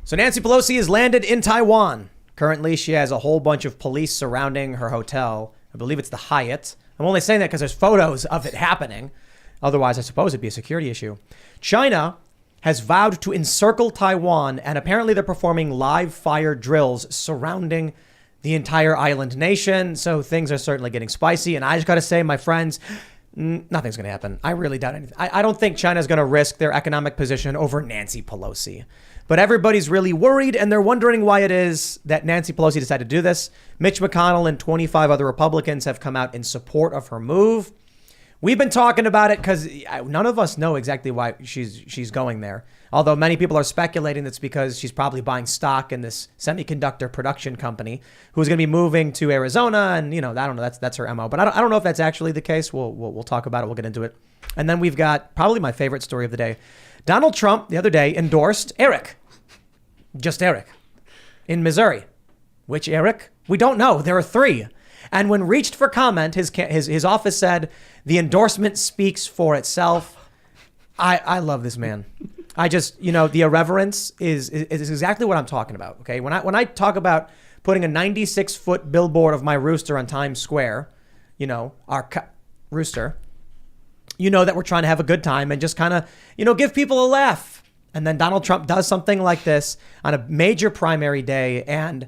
So Nancy Pelosi has landed in Taiwan. Currently, she has a whole bunch of police surrounding her hotel. I believe it's the Hyatt. I'm only saying that because there's photos of it happening. Otherwise, I suppose it'd be a security issue. China has vowed to encircle Taiwan, and apparently they're performing live fire drills surrounding the entire island nation. So things are certainly getting spicy. And I just got to say, my friends, nothing's going to happen. I really doubt anything. I don't think China's going to risk their economic position over Nancy Pelosi. But everybody's really worried, and they're wondering why it is that Nancy Pelosi decided to do this. Mitch McArdle and 25 other Republicans have come out in support of her move. We've been talking about it because none of us know exactly why she's going there. Although many people are speculating that's because she's probably buying stock in this semiconductor production company who's going to be moving to Arizona. And, I don't know, that's her MO. But I don't know if that's actually the case. We'll talk about it. We'll get into it. And then we've got probably my favorite story of the day. Donald Trump the other day endorsed Eric. Just Eric. In Missouri. Which Eric? We don't know. There are 3. And when reached for comment, his office said, the endorsement speaks for itself. I love this man. I just, the irreverence is exactly what I'm talking about. Okay. When I talk about putting a 96-foot billboard of my rooster on Times Square, our rooster, that we're trying to have a good time and just kind of, give people a laugh. And then Donald Trump does something like this on a major primary day. And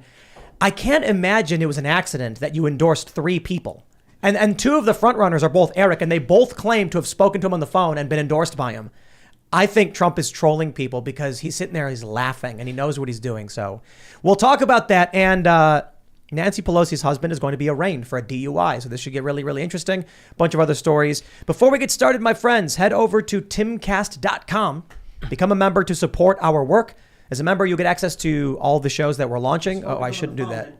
I can't imagine it was an accident that you endorsed 3 people. And 2 of the front runners are both Eric, and they both claim to have spoken to him on the phone and been endorsed by him. I think Trump is trolling people because he's sitting there, he's laughing, and he knows what he's doing. So we'll talk about that. And Nancy Pelosi's husband is going to be arraigned for a DUI. So this should get really, really interesting. A bunch of other stories. Before we get started, my friends, head over to timcast.com. Become a member to support our work. As a member, you'll get access to all the shows that we're launching. Oh, I shouldn't do that.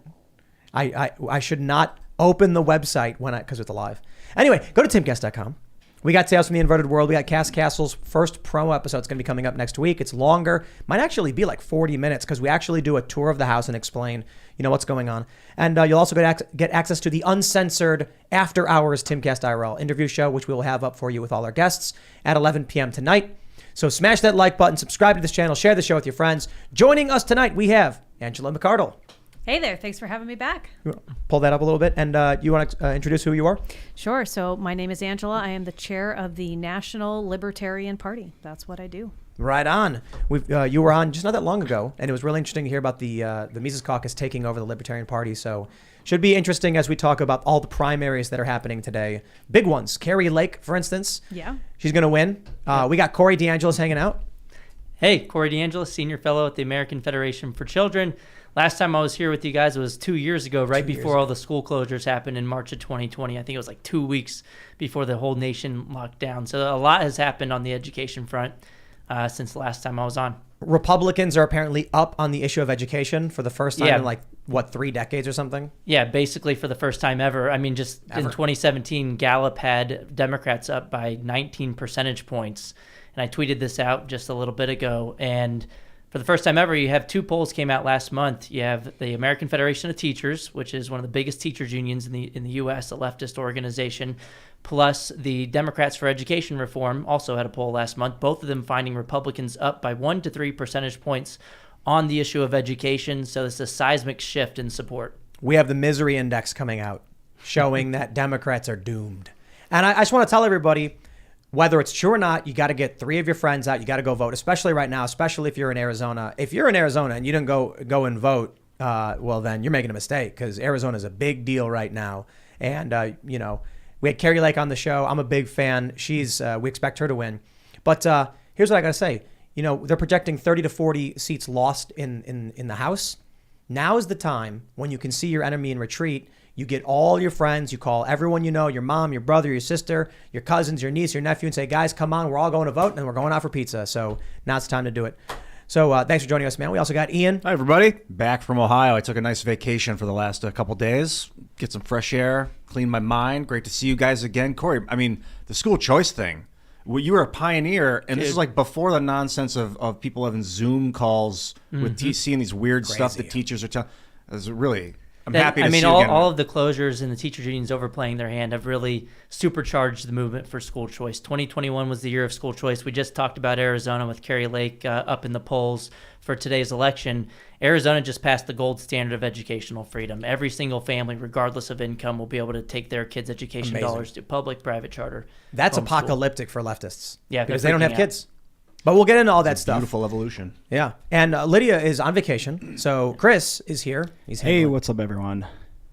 I should not open the website because it's live. Anyway, go to timcast.com. We got Tales from the Inverted World. We got Cass Castle's first promo episode. It's going to be coming up next week. It's longer. Might actually be like 40 minutes because we actually do a tour of the house and explain, what's going on. And you'll also get access to the uncensored After Hours Timcast IRL interview show, which we will have up for you with all our guests at 11 p.m. tonight. So smash that like button, subscribe to this channel, share the show with your friends. Joining us tonight, we have Angela McArdle. Hey there. Thanks for having me back. Pull that up a little bit. And you want to introduce who you are? Sure. So my name is Angela. I am the chair of the National Libertarian Party. That's what I do. Right on. You were on just not that long ago, and it was really interesting to hear about the Mises Caucus taking over the Libertarian Party. So should be interesting as we talk about all the primaries that are happening today. Big ones. Carrie Lake, for instance. Yeah. She's going to win. We got Corey DeAngelis hanging out. Hey, Corey DeAngelis, Senior Fellow at the American Federation for Children. Last time I was here with you guys was 2 years ago, right before all the school closures happened in March of 2020. I think it was like 2 weeks before the whole nation locked down. So a lot has happened on the education front since the last time I was on. Republicans are apparently up on the issue of education for the first time in 3 decades or something? Yeah, basically for the first time ever. I mean, just in 2017, Gallup had Democrats up by 19 percentage points. And I tweeted this out just a little bit ago. And for the first time ever, you have 2 polls came out last month. You have the American Federation of Teachers, which is one of the biggest teachers unions in the U.S., a leftist organization, plus the Democrats for Education Reform also had a poll last month, both of them finding Republicans up by 1 to 3 percentage points on the issue of education. So it's a seismic shift in support. We have the misery index coming out showing that Democrats are doomed. And I just want to tell everybody, whether it's true or not, you got to get 3 of your friends out. You got to go vote, especially right now, especially if you're in Arizona. If you're in Arizona and you didn't go and vote, well, then you're making a mistake because Arizona is a big deal right now. And, we had Carrie Lake on the show. I'm a big fan. We expect her to win. But here's what I got to say. They're projecting 30 to 40 seats lost in the House. Now is the time when you can see your enemy in retreat. You get all your friends, you call everyone you know, your mom, your brother, your sister, your cousins, your niece, your nephew, and say, guys, come on, we're all going to vote, and we're going out for pizza. So now it's time to do it. So thanks for joining us, man. We also got Ian. Hi, everybody. Back from Ohio. I took a nice vacation for the last couple days. Get some fresh air, clean my mind. Great to see you guys again. Corey, I mean, the school choice thing. Well, you were a pioneer, and this is like before the nonsense of people having Zoom calls with TC and these weird stuff that teachers are telling. It was really... I'm happy to I mean, see you again. all of the closures and the teachers' unions overplaying their hand have really supercharged the movement for school choice. 2021 was the year of school choice. We just talked about Arizona with Carrie Lake up in the polls for today's election. Arizona just passed the gold standard of educational freedom. Every single family, regardless of income, will be able to take their kids' education dollars to public, private, charter. That's homeschool. apocalyptic for leftists. Yeah, because they don't have freaking out. kids. But we'll get into all that stuff. Beautiful evolution. Yeah. And Lydia is on vacation. So Chris is here. He's Hey, what's up, everyone?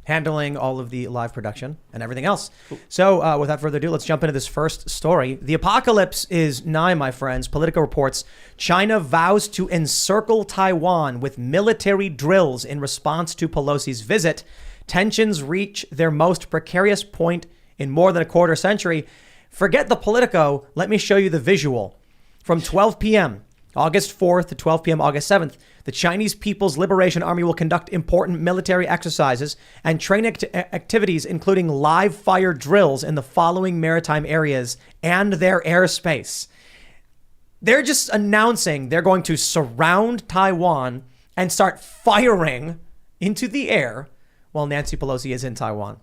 handling all of the live production and everything else. So without further ado, let's jump into this first story. The apocalypse is nigh, my friends. Politico reports China vows to encircle Taiwan with military drills in response to Pelosi's visit. Tensions reach their most precarious point in more than a quarter century. Forget the Politico. Let me show you the visual. From 12 p.m., August 4th to 12 p.m., August 7th, the Chinese People's Liberation Army will conduct important military exercises and training activities, including live fire drills in the following maritime areas and their airspace. They're just announcing they're going to surround Taiwan and start firing into the air while Nancy Pelosi is in Taiwan.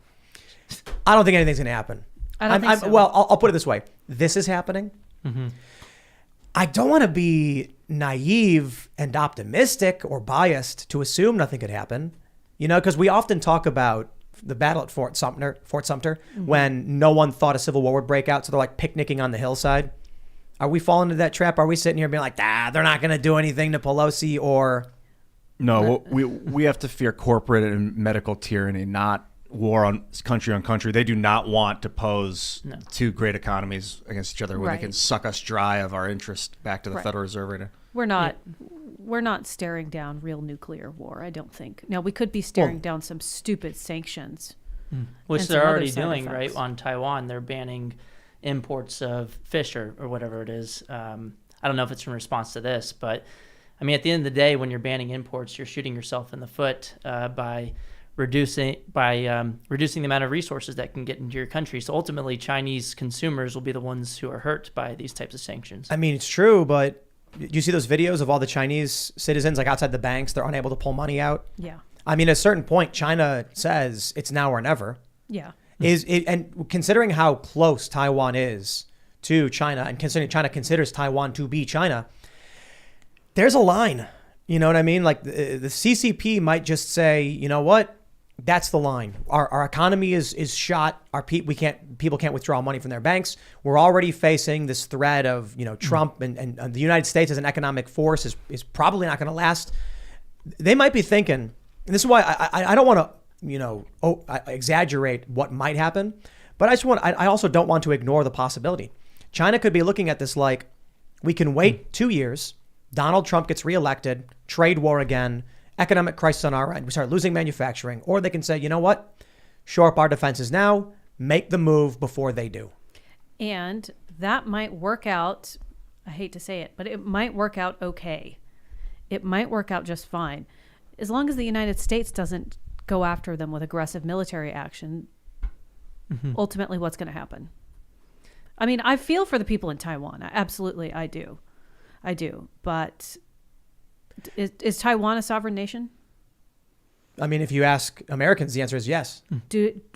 I don't think anything's going to happen. I don't think so. Well, I'll put it this way. This is happening. Mm-hmm. I don't want to be naive and optimistic or biased to assume nothing could happen, you know, because we often talk about the battle at Fort Sumter, Mm-hmm. when no one thought a civil war would break out. So they're like picnicking on the hillside. Are we falling into that trap? Are we sitting here being like, they're not going to do anything to Pelosi or... No, we have to fear corporate and medical tyranny, not war on country. They do not want to pose two great economies against each other where Right. they can suck us dry of our interest back to the Right. Federal Reserve right now. We're not staring down real nuclear war, I don't think. Now, we could be staring down some stupid sanctions. Which and they're some already other side doing, effects. right? On Taiwan, they're banning imports of fish or whatever it is. I don't know if it's in response to this, but I mean, at the end of the day, when you're banning imports, you're shooting yourself in the foot by reducing the amount of resources that can get into your country. So ultimately, Chinese consumers will be the ones who are hurt by these types of sanctions. I mean, it's true, but you see those videos of all the Chinese citizens like outside the banks, they're unable to pull money out. Yeah. I mean, at a certain point, China says it's now or never. Yeah. And considering how close Taiwan is to China, and considering China considers Taiwan to be China, there's a line. You know what I mean? Like the CCP might just say, you know what? That's the line. Our economy is shot. People can't withdraw money from their banks. We're already facing this threat of, you know, Trump and the United States as an economic force is probably not going to last. They might be thinking, and this is why I don't want to, you know, exaggerate what might happen, but I also don't want to ignore the possibility. China could be looking at this like, we can wait 2 years. Donald Trump gets reelected, trade war again, economic crisis on our end. We start losing manufacturing. Or they can say, you know what? Shore up our defenses now, make the move before they do. And that might work out. I hate to say it, but it might work out okay. It might work out just fine. As long as the United States doesn't go after them with aggressive military action, ultimately what's going to happen? I mean, I feel for the people in Taiwan. Absolutely, I do. But is Taiwan a sovereign nation? I mean, if you ask Americans, the answer is yes.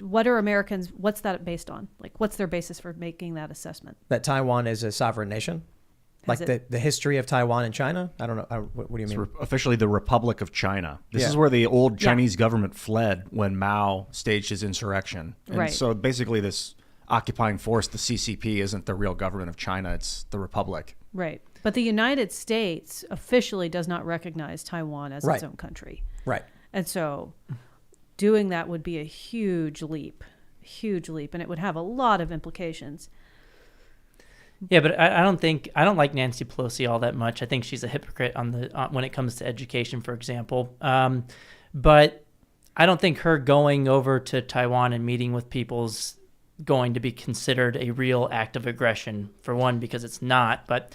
What's that based on? Like, what's their basis for making that assessment? That Taiwan is a sovereign nation. Has Like the history of Taiwan and China? I don't know. What do you mean? Officially the Republic of China. This Yeah. is where the old Chinese government fled when Mao staged his insurrection. And Right. so basically this occupying force, the CCP, isn't the real government of China. It's the Republic. Right. But the United States officially does not recognize Taiwan as Right. its own country. Right. And so doing that would be a huge leap, and it would have a lot of implications. Yeah, but I don't like Nancy Pelosi all that much. I think she's a hypocrite when it comes to education, for example. But I don't think her going over to Taiwan and meeting with people's going to be considered a real act of aggression, for one, because it's not. But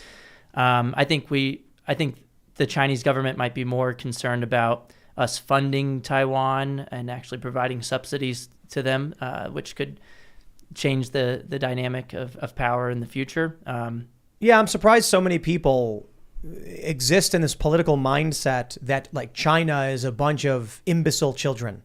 I think the Chinese government might be more concerned about us funding Taiwan and actually providing subsidies to them, which could change the dynamic of power in the future. Yeah, I'm surprised so many people exist in this political mindset that like China is a bunch of imbecile children.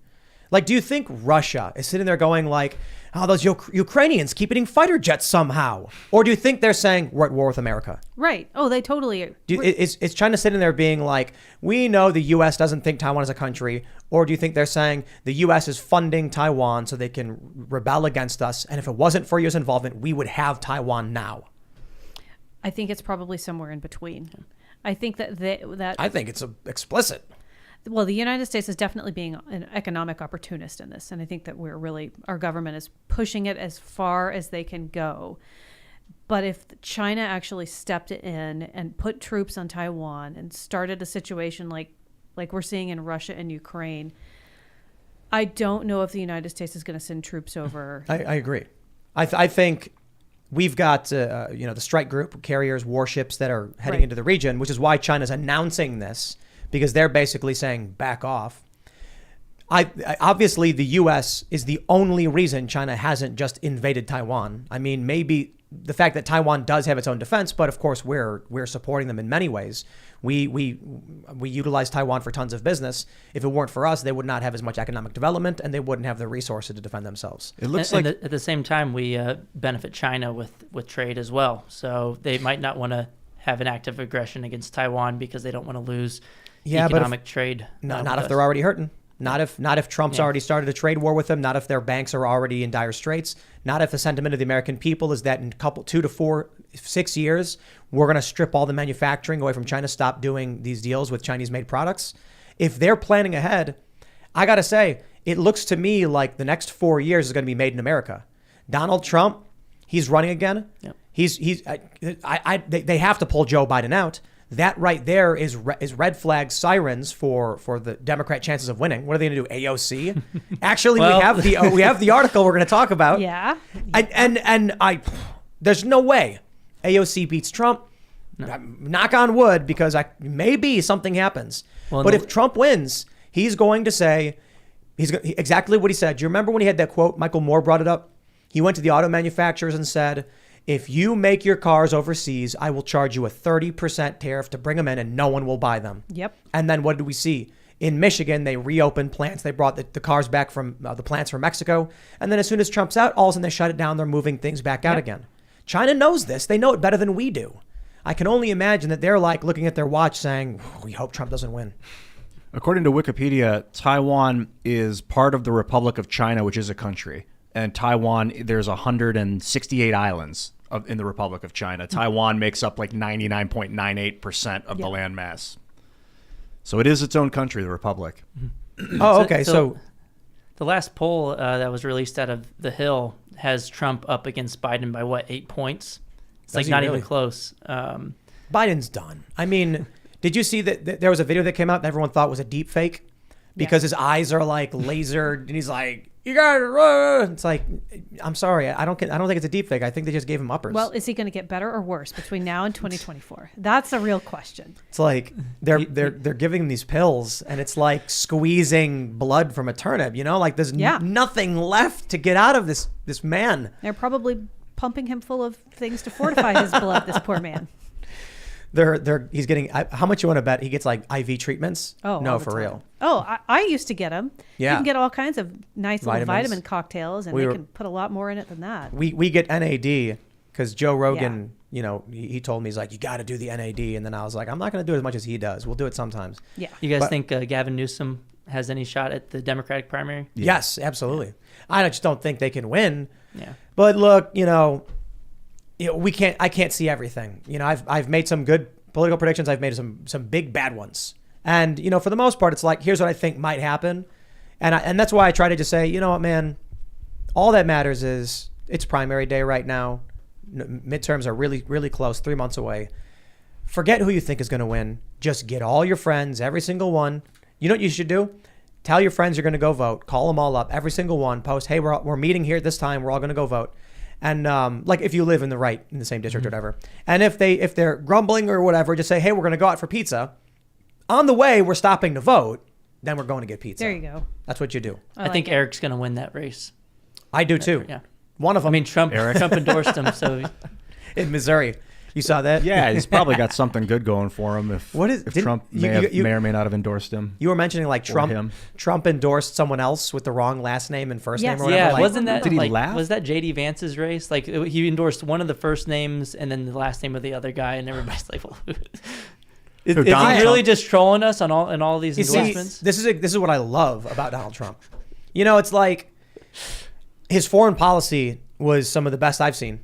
Like, do you think Russia is sitting there going like, oh, those Ukrainians keep eating fighter jets somehow? Or do you think they're saying we're at war with America? Right. Oh, they totally. Is China sitting there being like, we know the U.S. doesn't think Taiwan is a country? Or do you think they're saying the U.S. is funding Taiwan so they can rebel against us? And if it wasn't for U.S. involvement, we would have Taiwan now. I think it's probably somewhere in between. I think I think it's explicit. Well, the United States is definitely being an economic opportunist in this. And I think that our government is pushing it as far as they can go. But if China actually stepped in and put troops on Taiwan and started a situation like we're seeing in Russia and Ukraine, I don't know if the United States is going to send troops over. I agree. I think we've got the strike group carriers, warships that are heading into the region, which is why China's announcing this. Because they're basically saying, back off. Obviously, the U.S. is the only reason China hasn't just invaded Taiwan. I mean, maybe the fact that Taiwan does have its own defense, but of course, we're supporting them in many ways. We utilize Taiwan for tons of business. If it weren't for us, they would not have as much economic development, and they wouldn't have the resources to defend themselves. It looks like at the same time, we benefit China with trade as well. So they might not want to have an active aggression against Taiwan because they don't want to lose economic trade. Not if they're already hurting. Not if Trump's already started a trade war with them. Not if their banks are already in dire straits. Not if the sentiment of the American people is that in 2 to 4, 6 years, we're going to strip all the manufacturing away from China, stop doing these deals with Chinese-made products. If they're planning ahead, I got to say, it looks to me like the next 4 years is going to be made in America. Donald Trump, he's running again. Yep. They have to pull Joe Biden out. That right there is red flag sirens for the Democrat chances of winning. What are they going to do? AOC? Actually, we have the article we're going to talk about. Yeah. And there's no way AOC beats Trump. No. Knock on wood, because maybe something happens. But if Trump wins, he's going to say exactly what he said. Do you remember when he had that quote? Michael Moore brought it up. He went to the auto manufacturers and said, if you make your cars overseas, I will charge you a 30% tariff to bring them in and no one will buy them. Yep. And then what did we see? In Michigan, they reopened plants. They brought the cars back from the plants from Mexico. And then as soon as Trump's out, all of a sudden they shut it down. They're moving things back out again. China knows this. They know it better than we do. I can only imagine that they're like looking at their watch saying, we hope Trump doesn't win. According to Wikipedia, Taiwan is part of the Republic of China, which is a country. And Taiwan, there's 168 islands in the Republic of China. Taiwan makes up like 99.98% of the landmass. So it is its own country, the Republic. Oh, okay. So the last poll that was released out of The Hill has Trump up against Biden by 8 points? It's like not even close. Biden's done. I mean, did you see that there was a video that came out that everyone thought was a deep fake? Because his eyes are like lasered and he's like, you got it. It's like, I'm sorry. I don't think it's a deep fake. I think they just gave him uppers. Well, is he going to get better or worse between now and 2024? That's a real question. It's like they're giving him these pills and it's like squeezing blood from a turnip, like there's nothing left to get out of this man. They're probably pumping him full of things to fortify his blood, this poor man. He's getting, how much you want to bet he gets like IV treatments? Oh, no, for real. Oh, I used to get them. Yeah. You can get all kinds of nice little Vitamins. vitamin cocktails, and they can put a lot more in it than that. We get NAD because Joe Rogan, he told me, he's like, you got to do the NAD. And then I was like, I'm not going to do it as much as he does. We'll do it sometimes. Yeah. You guys think Gavin Newsom has any shot at the Democratic primary? Yes, absolutely. I just don't think they can win. Yeah. But look, I can't see everything. I've made some good political predictions. I've made some big bad ones. And, for the most part, it's like, here's what I think might happen. And that's why I try to just say, you know what, man, all that matters is it's primary day right now. Midterms are really, really close, 3 months away. Forget who you think is going to win. Just get all your friends, every single one. You know what you should do? Tell your friends you're going to go vote. Call them all up, every single one. Post, hey, we're meeting here at this time. We're all going to go vote. And like if you live in the same district or whatever. And if they're grumbling or whatever, just say, hey, we're going to go out for pizza. On the way, we're stopping to vote. Then we're going to get pizza. There you go. That's what you do. I think Eric's going to win that race. I do too. Yeah. One of them. I mean, Trump endorsed him. So in Missouri. You saw that? Yeah, he's probably got something good going for him. If Trump may or may not have endorsed him. You were mentioning like Trump endorsed someone else with the wrong last name and first name or whatever. Yeah, like, wasn't that did he like laugh? was that JD Vance's race? Like he endorsed one of the first names and then the last name of the other guy, and everybody's like, well, is he really just trolling us on all these endorsements? See, this is what I love about Donald Trump. You know, it's like his foreign policy was some of the best I've seen.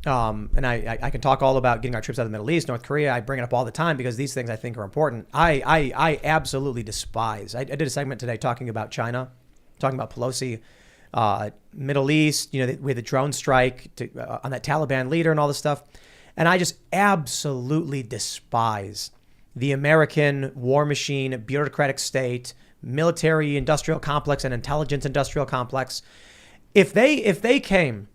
And I can talk all about getting our troops out of the Middle East, North Korea. I bring it up all the time because these things I think are important. I absolutely despise. I did a segment today talking about China, talking about Pelosi, Middle East, you know, with the drone strike on that Taliban leader and all this stuff. And I just absolutely despise the American war machine, bureaucratic state, military industrial complex and intelligence industrial complex. If they came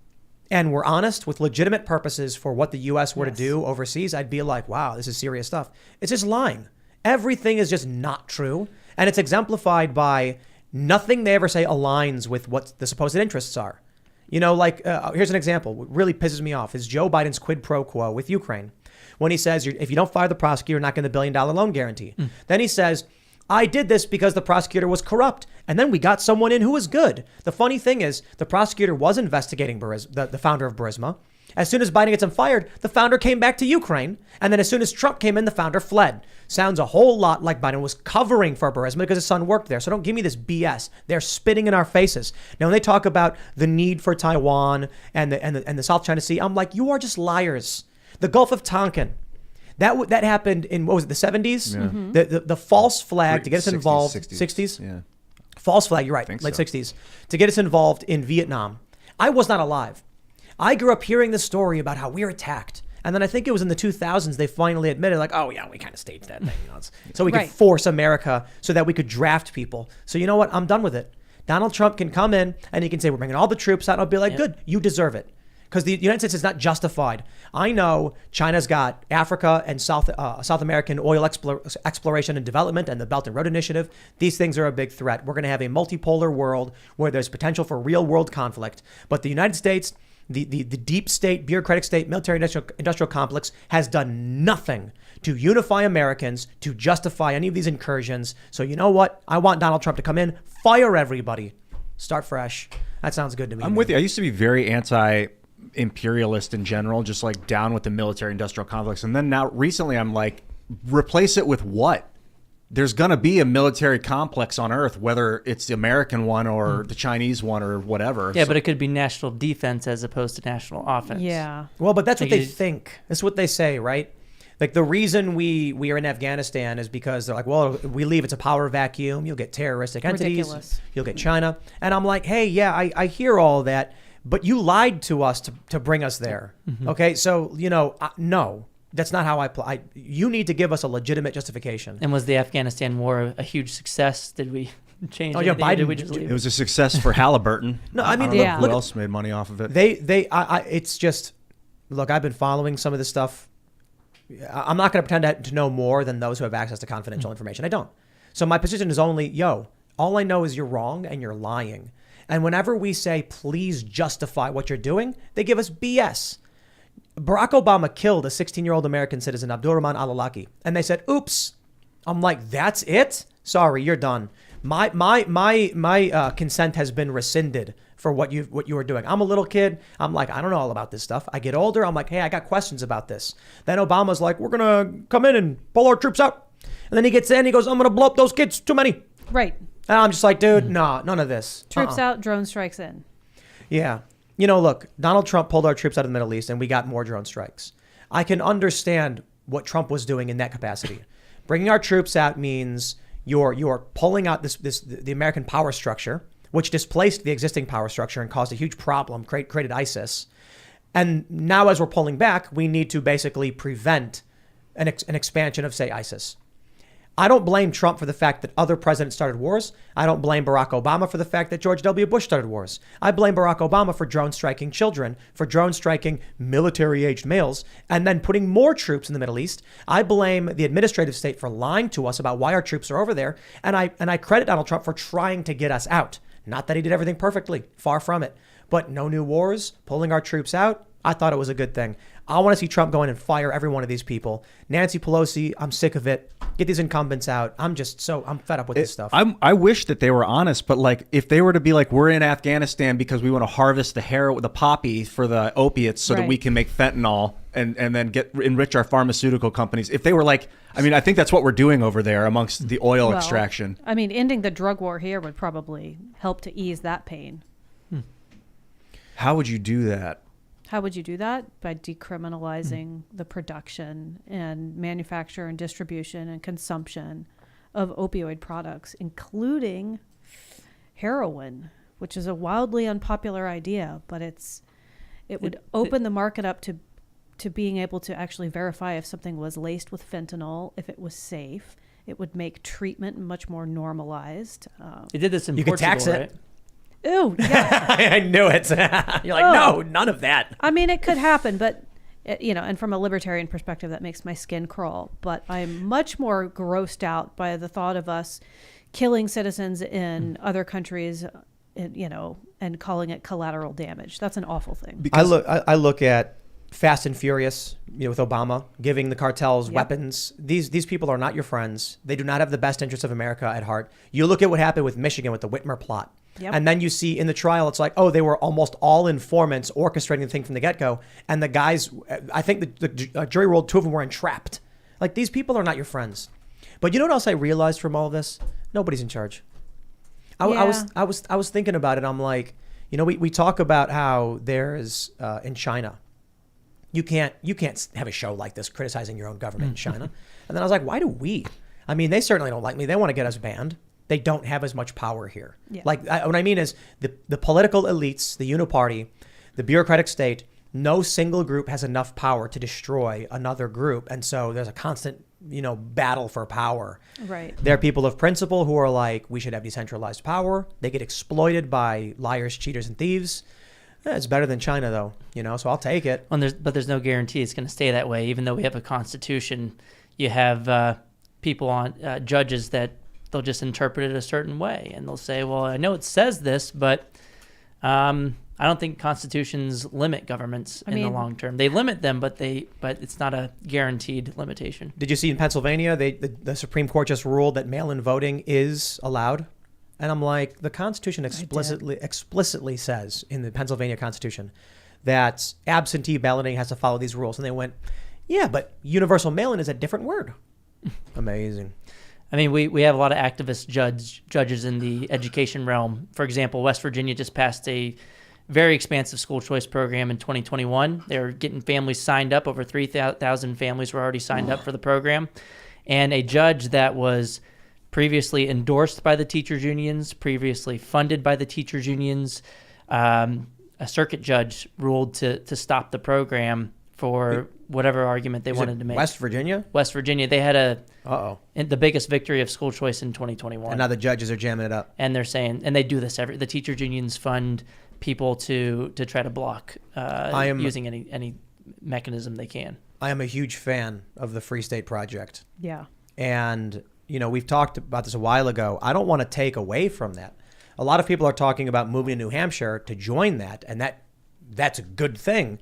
and were honest with legitimate purposes for what the U.S. were to do overseas, I'd be like, wow, this is serious stuff. It's just lying. Everything is just not true. And it's exemplified by nothing they ever say aligns with what the supposed interests are. You know, like, here's an example. What really pisses me off is Joe Biden's quid pro quo with Ukraine. When he says, if you don't fire the prosecutor, you're not getting the $1 billion loan guarantee. Then he says, I did this because the prosecutor was corrupt. And then we got someone in who was good. The funny thing is, the prosecutor was investigating the founder of Burisma. As soon as Biden gets him fired, the founder came back to Ukraine. And then as soon as Trump came in, the founder fled. Sounds a whole lot like Biden was covering for Burisma because his son worked there. So don't give me this BS. They're spitting in our faces. Now, when they talk about the need for Taiwan and the South China Sea, I'm like, you are just liars. The Gulf of Tonkin. That happened in, what was it, the 70s? Yeah. Mm-hmm. The false flag to get us involved. 60s? Yeah. False flag, you're right, late 60s. To get us involved in Vietnam. I was not alive. I grew up hearing the story about how we were attacked. And then I think it was in the 2000s they finally admitted, like, oh, yeah, we kind of staged that thing. You know, so we could force America so that we could draft people. So you know what? I'm done with it. Donald Trump can come in and he can say, we're bringing all the troops out. And I'll be like, good, you deserve it. Because the United States is not justified. I know China's got Africa and South American oil exploration and development and the Belt and Road Initiative. These things are a big threat. We're going to have a multipolar world where there's potential for real world conflict. But the United States, the deep state, bureaucratic state, military industrial complex has done nothing to unify Americans, to justify any of these incursions. So you know what? I want Donald Trump to come in, fire everybody, start fresh. That sounds good to me. I'm with you. I used to be very anti-imperialist in general, just like down with the military industrial complex. And then now recently I'm like, replace it with what? There's going to be a military complex on Earth, whether it's the American one or the Chinese one or whatever. Yeah, but it could be national defense as opposed to national offense. Yeah. Well, but that's what they think. That's what they say, right? Like the reason we are in Afghanistan is because they're like, well, we leave, it's a power vacuum. You'll get terroristic entities. Ridiculous. You'll get China. And I'm like, hey, yeah, I hear all that, but you lied to us to bring us there. Mm-hmm. Okay, so, you know, no, that's not how I play. You need to give us a legitimate justification. And was the Afghanistan war a huge success? Did we change anything? Biden, did we just leave? It was a success for Halliburton. No, I mean, who else made money off of it? It's just, look, I've been following some of this stuff. I'm not going to pretend to know more than those who have access to confidential information. I don't. So my position is only, all I know is you're wrong and you're lying. And whenever we say, please justify what you're doing, they give us BS. Barack Obama killed a 16-year-old American citizen, Abdurrahman al-Awlaki. And they said, oops. I'm like, that's it? Sorry, you're done. My consent has been rescinded for what you were doing. I'm a little kid. I'm like, I don't know all about this stuff. I get older. I'm like, hey, I got questions about this. Then Obama's like, we're going to come in and pull our troops out. And then he gets in. He goes, I'm going to blow up those kids. Too many. Right. And I'm just like, dude, no, none of this. Troops out, drone strikes in. Yeah. You know, look, Donald Trump pulled our troops out of the Middle East and we got more drone strikes. I can understand what Trump was doing in that capacity. Bringing our troops out means you're pulling out the American power structure, which displaced the existing power structure and caused a huge problem, created ISIS. And now as we're pulling back, we need to basically prevent an expansion of, say, ISIS. I don't blame Trump for the fact that other presidents started wars. I don't blame Barack Obama for the fact that George W. Bush started wars. I blame Barack Obama for drone striking children, for drone striking military-aged males, and then putting more troops in the Middle East. I blame the administrative state for lying to us about why our troops are over there. And I credit Donald Trump for trying to get us out. Not that he did everything perfectly, far from it. But no new wars, pulling our troops out, I thought it was a good thing. I want to see Trump go in and fire every one of these people. Nancy Pelosi, I'm sick of it. Get these incumbents out. I'm fed up with this stuff. I wish that they were honest, but like if they were to be like, we're in Afghanistan because we want to harvest the poppy for the opiates so that we can make fentanyl and then enrich our pharmaceutical companies. If they were like, I mean, I think that's what we're doing over there amongst the oil extraction. I mean, ending the drug war here would probably help to ease that pain. How would you do that? How would you do that? By decriminalizing the production and manufacture and distribution and consumption of opioid products, including heroin, which is a wildly unpopular idea, but it would open the market up to being able to actually verify if something was laced with fentanyl, if it was safe. It would make treatment much more normalized. They did this in you Portugal, could tax right? it. Ooh, yeah. I knew it. You're like, no, none of that. I mean, it could happen, but and from a libertarian perspective, that makes my skin crawl. But I'm much more grossed out by the thought of us killing citizens in other countries, and calling it collateral damage. That's an awful thing. I look at Fast and Furious, with Obama giving the cartels weapons. These people are not your friends. They do not have the best interests of America at heart. You look at what happened with Michigan with the Whitmer plot. Yep. And then you see in the trial, it's like, oh, they were almost all informants orchestrating the thing from the get-go. And the guys, I think the jury ruled 2 of them were entrapped. Like, these people are not your friends. But you know what else I realized from all this? Nobody's in charge. I was thinking about it. I'm like, we talk about how there's in China, you can't have a show like this criticizing your own government in China. And then I was like, why do we? I mean, they certainly don't like me. They want to get us banned. They don't have as much power here. Yeah. What I mean is the political elites, the uniparty, the bureaucratic state, no single group has enough power to destroy another group. And so there's a constant, battle for power. Right. There are people of principle who are like, we should have decentralized power. They get exploited by liars, cheaters, and thieves. It's better than China, though, so I'll take it. But there's no guarantee it's going to stay that way. Even though we have a constitution, you have people on judges that they'll just interpret it a certain way, and they'll say, well, I know it says this, but I don't think constitutions limit governments in the long term. They limit them, but it's not a guaranteed limitation. Did you see in Pennsylvania, the Supreme Court just ruled that mail-in voting is allowed? And I'm like, the Constitution explicitly says in the Pennsylvania Constitution that absentee balloting has to follow these rules. And they went, yeah, but universal mail-in is a different word. Amazing. I mean, we have a lot of activist judges in the education realm. For example, West Virginia just passed a very expansive school choice program in 2021. They're getting families signed up. Over 3,000 families were already signed up for the program. And a judge that was previously endorsed by the teachers unions, previously funded by the teachers unions, a circuit judge ruled to stop the program for whatever argument they wanted to make. West Virginia? West Virginia. They had the biggest victory of school choice in 2021. And now the judges are jamming it up. And they're saying, and they do this the teachers unions fund people to try to block using any mechanism they can. I am a huge fan of the Free State Project. Yeah. And, we've talked about this a while ago. I don't want to take away from that. A lot of people are talking about moving to New Hampshire to join that, and that's a good thing.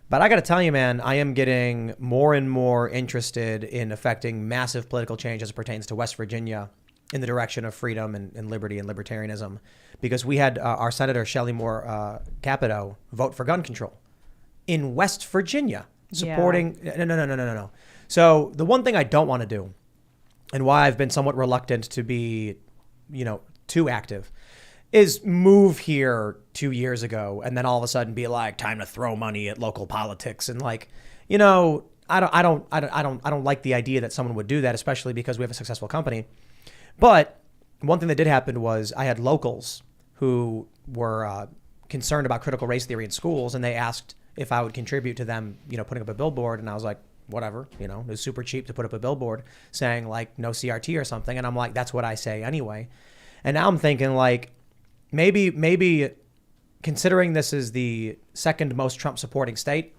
But I got to tell you, man, I am getting more and more interested in affecting massive political change as it pertains to West Virginia in the direction of freedom and liberty and libertarianism, because we had our Senator Shelley Moore Capito vote for gun control in West Virginia, supporting. Yeah. No. So the one thing I don't want to do, and why I've been somewhat reluctant to be, too active, is move here 2 years ago and then all of a sudden be like, time to throw money at local politics. And I don't like the idea that someone would do that, especially because we have a successful company. But one thing that did happen was I had locals who were concerned about critical race theory in schools, and they asked if I would contribute to them, putting up a billboard. And I was like, whatever, it was super cheap to put up a billboard saying like no CRT or something. And I'm like, that's what I say anyway. And now I'm thinking like, maybe considering this is the second most Trump supporting state,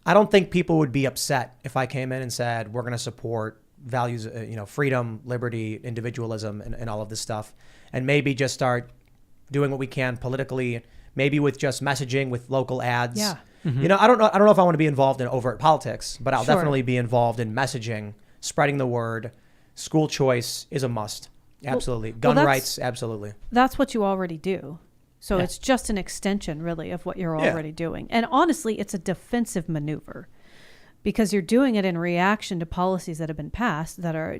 I don't think people would be upset if I came in and said, we're going to support values, freedom, liberty, individualism, and all of this stuff. And maybe just start doing what we can politically, maybe with just messaging with local ads. Yeah. You know, I don't know if I want to be involved in overt politics, but I'll Sure. definitely be involved in messaging, spreading the word. School choice is a must. Absolutely. Gun that's- rights, absolutely. That's what you already do. So Yeah. it's just an extension, really, of what you're Yeah. already doing. And honestly, it's a defensive maneuver because you're doing it in reaction to policies that have been passed that are,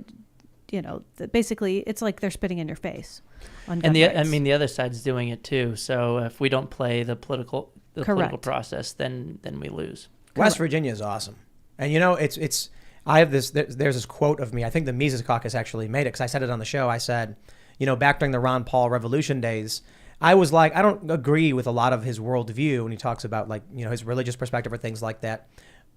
you know, that basically it's like they're spitting in your face on gun And the rights. other side's doing it too. So if we don't play the political Correct. process, then we lose. West Virginia is awesome. And you know, it's I have this, there's this quote of me. I think the Mises Caucus actually made it because I said it on the show. I said, you know, back during the Ron Paul Revolution days, I was like, I don't agree with a lot of his worldview when he talks about like, you know, his religious perspective or things like that.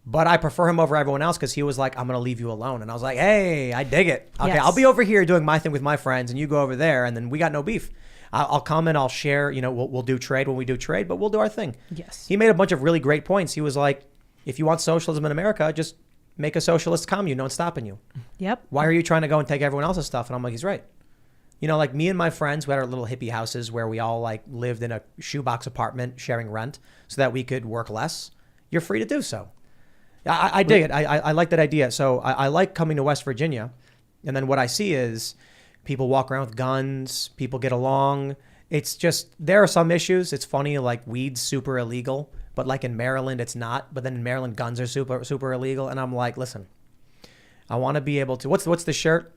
But I prefer him over everyone else because he was like, I'm going to leave you alone. And I was like, hey, I dig it. Okay, Yes. I'll be over here doing my thing with my friends and you go over there and then we got no beef. I'll come and I'll share, you know, we'll do trade when we do trade, but we'll do our thing. Yes. He made a bunch of really great points. He was like, if you want socialism in America, just make a socialist commune. No one's stopping you. Yep. Why are you trying to go and take everyone else's stuff? And I'm like, he's right. You know, like me and my friends, we had our little hippie houses where we all like lived in a shoebox apartment sharing rent so that we could work less. You're free to do so. I dig it. I like that idea. So I like coming to West Virginia. And then what I see is people walk around with guns. People get along. It's just, there are some issues. It's funny, like weed's super illegal, but like in Maryland, it's not. But then in Maryland, guns are super illegal. And I'm like, listen, I want to be able to, what's the shirt?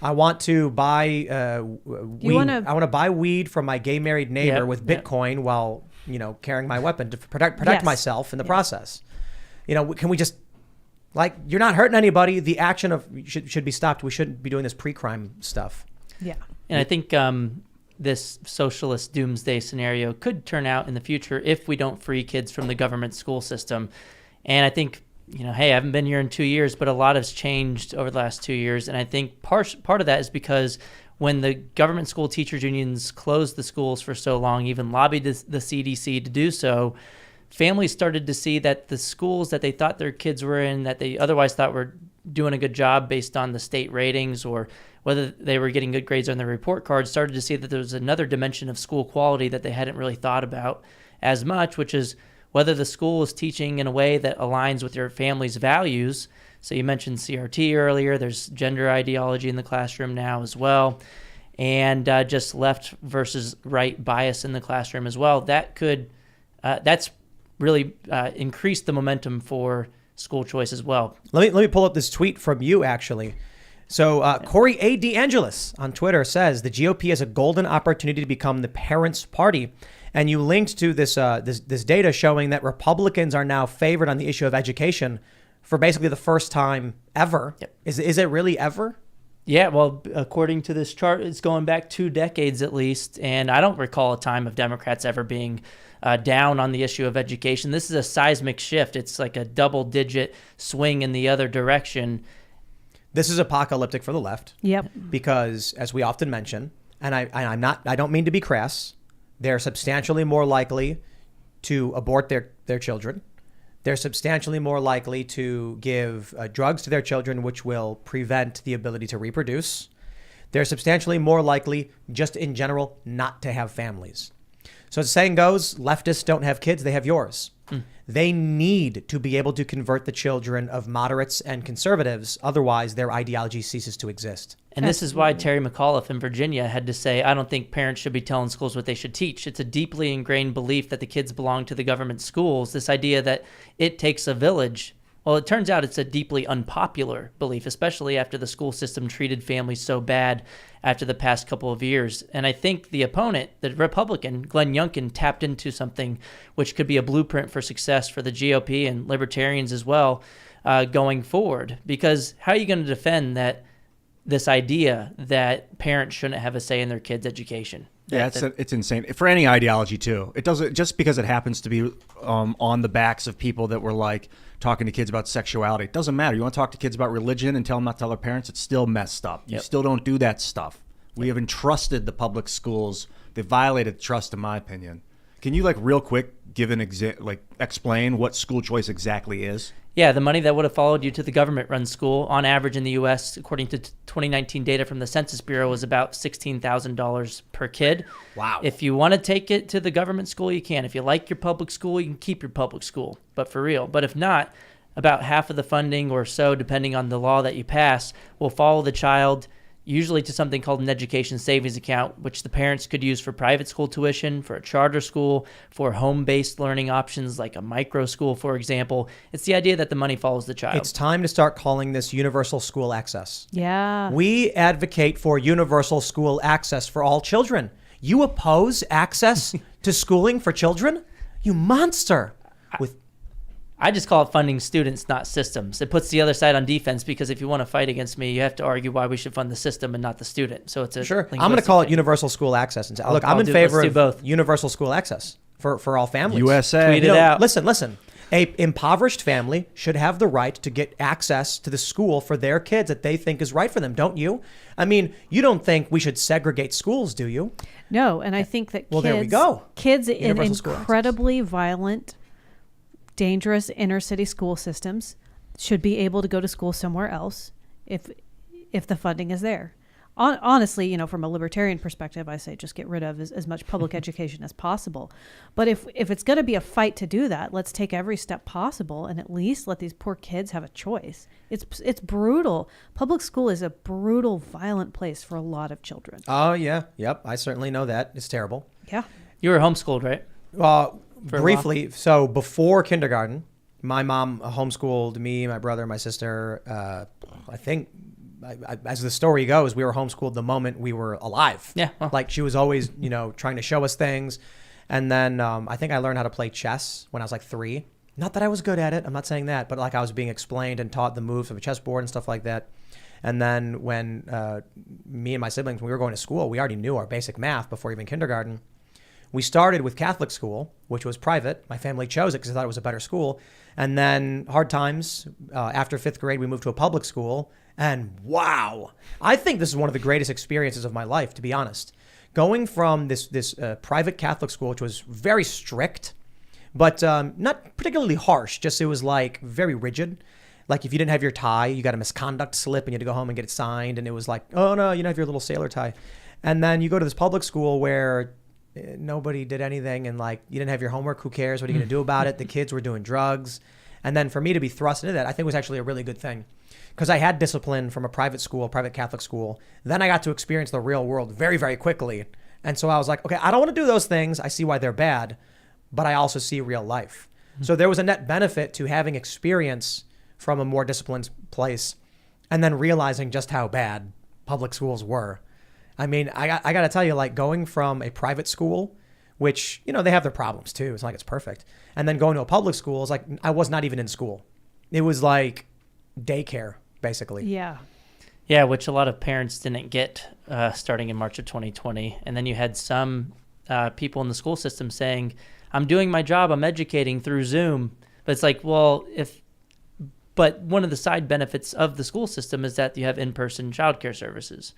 I want to buy weed. I want to buy weed from my gay married neighbor with Bitcoin while, you know, carrying my weapon to protect Yes. myself in the process. You know, can we just, like, you're not hurting anybody. The action of should be stopped. We shouldn't be doing this pre-crime stuff. Yeah. And I think this socialist doomsday scenario could turn out in the future if we don't free kids from the government school system. And I think, you know, hey, I haven't been here in 2 years, but a lot has changed over the last 2 years. And I think part of that is because when the government school teachers unions closed the schools for so long, even lobbied the CDC to do so, families started to see that the schools that they thought their kids were in, that they otherwise thought were doing a good job based on the state ratings or whether they were getting good grades on their report cards, started to see that there was another dimension of school quality that they hadn't really thought about as much, which is whether the school is teaching in a way that aligns with your family's values. So you mentioned CRT earlier. There's gender ideology in the classroom now as well. And just left versus right bias in the classroom as well. That could, that's really increased the momentum for school choice as well. Let me pull up this tweet from you, actually. So Corey A. DeAngelis on Twitter says the GOP has a golden opportunity to become the parents' party. And you linked to this this data showing that Republicans are now favored on the issue of education for basically the first time ever. Yep. Is it really ever? Yeah, well, according to this chart, it's going back 2 decades at least. And I don't recall a time of Democrats ever being down on the issue of education. This is a seismic shift. It's like a double-digit swing in the other direction. This is apocalyptic for the left. Yep. Because, as we often mention, and I don't mean to be crass, they're substantially more likely to abort their children. They're substantially more likely to give drugs to their children, which will prevent the ability to reproduce. They're substantially more likely, just in general, not to have families. So as the saying goes, leftists don't have kids, they have yours. They need to be able to convert the children of moderates and conservatives. Otherwise, their ideology ceases to exist. And this is why Terry McAuliffe in Virginia had to say, I don't think parents should be telling schools what they should teach. It's a deeply ingrained belief that the kids belong to the government schools. This idea that it takes a village. Well, it turns out it's a deeply unpopular belief, especially after the school system treated families so bad after the past couple of years. And I think the opponent, the Republican, Glenn Youngkin, tapped into something which could be a blueprint for success for the GOP and libertarians as well going forward. Because how are you going to defend this idea that parents shouldn't have a say in their kids' education? Yeah, it's insane for any ideology too. It doesn't just because it happens to be on the backs of people that were like talking to kids about sexuality. It doesn't matter. You want to talk to kids about religion and tell them not to tell their parents. It's still messed up. You still don't do that stuff. We have entrusted the public schools. They violated trust, in my opinion. Can you like real quick give an explain what school choice exactly is? Yeah, the money that would have followed you to the government-run school, on average in the U.S., according to 2019 data from the Census Bureau, was about $16,000 per kid. Wow. If you want to take it to the government school, you can. If you like your public school, you can keep your public school, but for real. But if not, about half of the funding or so, depending on the law that you pass, will follow the child usually to something called an education savings account, which the parents could use for private school tuition, for a charter school, for home-based learning options like a micro school, for example. It's the idea that the money follows the child. It's time to start calling this universal school access. Yeah. We advocate for universal school access for all children. You oppose access to schooling for children? You monster. I just call it funding students, not systems. It puts the other side on defense because if you want to fight against me, you have to argue why we should fund the system and not the student. So it's a sure. I'm going to call it universal school access. And look, I'm in favor of both. Universal school access for all families. USA. Tweet it out. Listen. A impoverished family should have the right to get access to the school for their kids that they think is right for them, don't you? I mean, you don't think we should segregate schools, do you? No, and I think that Well, there we go. Kids in Universal school access. incredibly violent, dangerous inner city school systems should be able to go to school somewhere else if the funding is there. Honestly, from a libertarian perspective, I say just get rid of as much public education as possible. But if it's going to be a fight to do that, let's take every step possible and at least let these poor kids have a choice. It's brutal. Public school is a brutal, violent place for a lot of children. Oh, yeah. Yep. I certainly know that. It's terrible. Yeah. You were homeschooled, right? Briefly. So before kindergarten, my mom homeschooled me, my brother, my sister. I think, as the story goes, we were homeschooled the moment we were alive. Yeah. Well. Like she was always, trying to show us things. And then I think I learned how to play chess when I was like 3. Not that I was good at it. I'm not saying that, but like I was being explained and taught the moves of a chessboard and stuff like that. And then when me and my siblings, when we were going to school, we already knew our basic math before even kindergarten. We started with Catholic school, which was private. My family chose it because they thought it was a better school. And then hard times. After 5th grade, we moved to a public school. And wow, I think this is one of the greatest experiences of my life, to be honest. Going from this private Catholic school, which was very strict, but not particularly harsh. Just it was like very rigid. Like if you didn't have your tie, you got a misconduct slip and you had to go home and get it signed. And it was like, oh no, you don't have your little sailor tie. And then you go to this public school where nobody did anything and like you didn't have your homework. Who cares? What are you going to do about it? The kids were doing drugs. And then for me to be thrust into that, I think was actually a really good thing. Because I had discipline from a private school, private Catholic school. Then I got to experience the real world very, very quickly. And so I was like, okay, I don't want to do those things. I see why they're bad, but I also see real life. Mm-hmm. So there was a net benefit to having experience from a more disciplined place and then realizing just how bad public schools were. I mean, I got to tell you, like going from a private school, which, they have their problems too. It's not like it's perfect. And then going to a public school is like, I was not even in school. It was like daycare. Basically. Yeah, which a lot of parents didn't get starting in March of 2020. And then you had some people in the school system saying, I'm doing my job, I'm educating through Zoom. But it's like, well, but one of the side benefits of the school system is that you have in-person childcare services.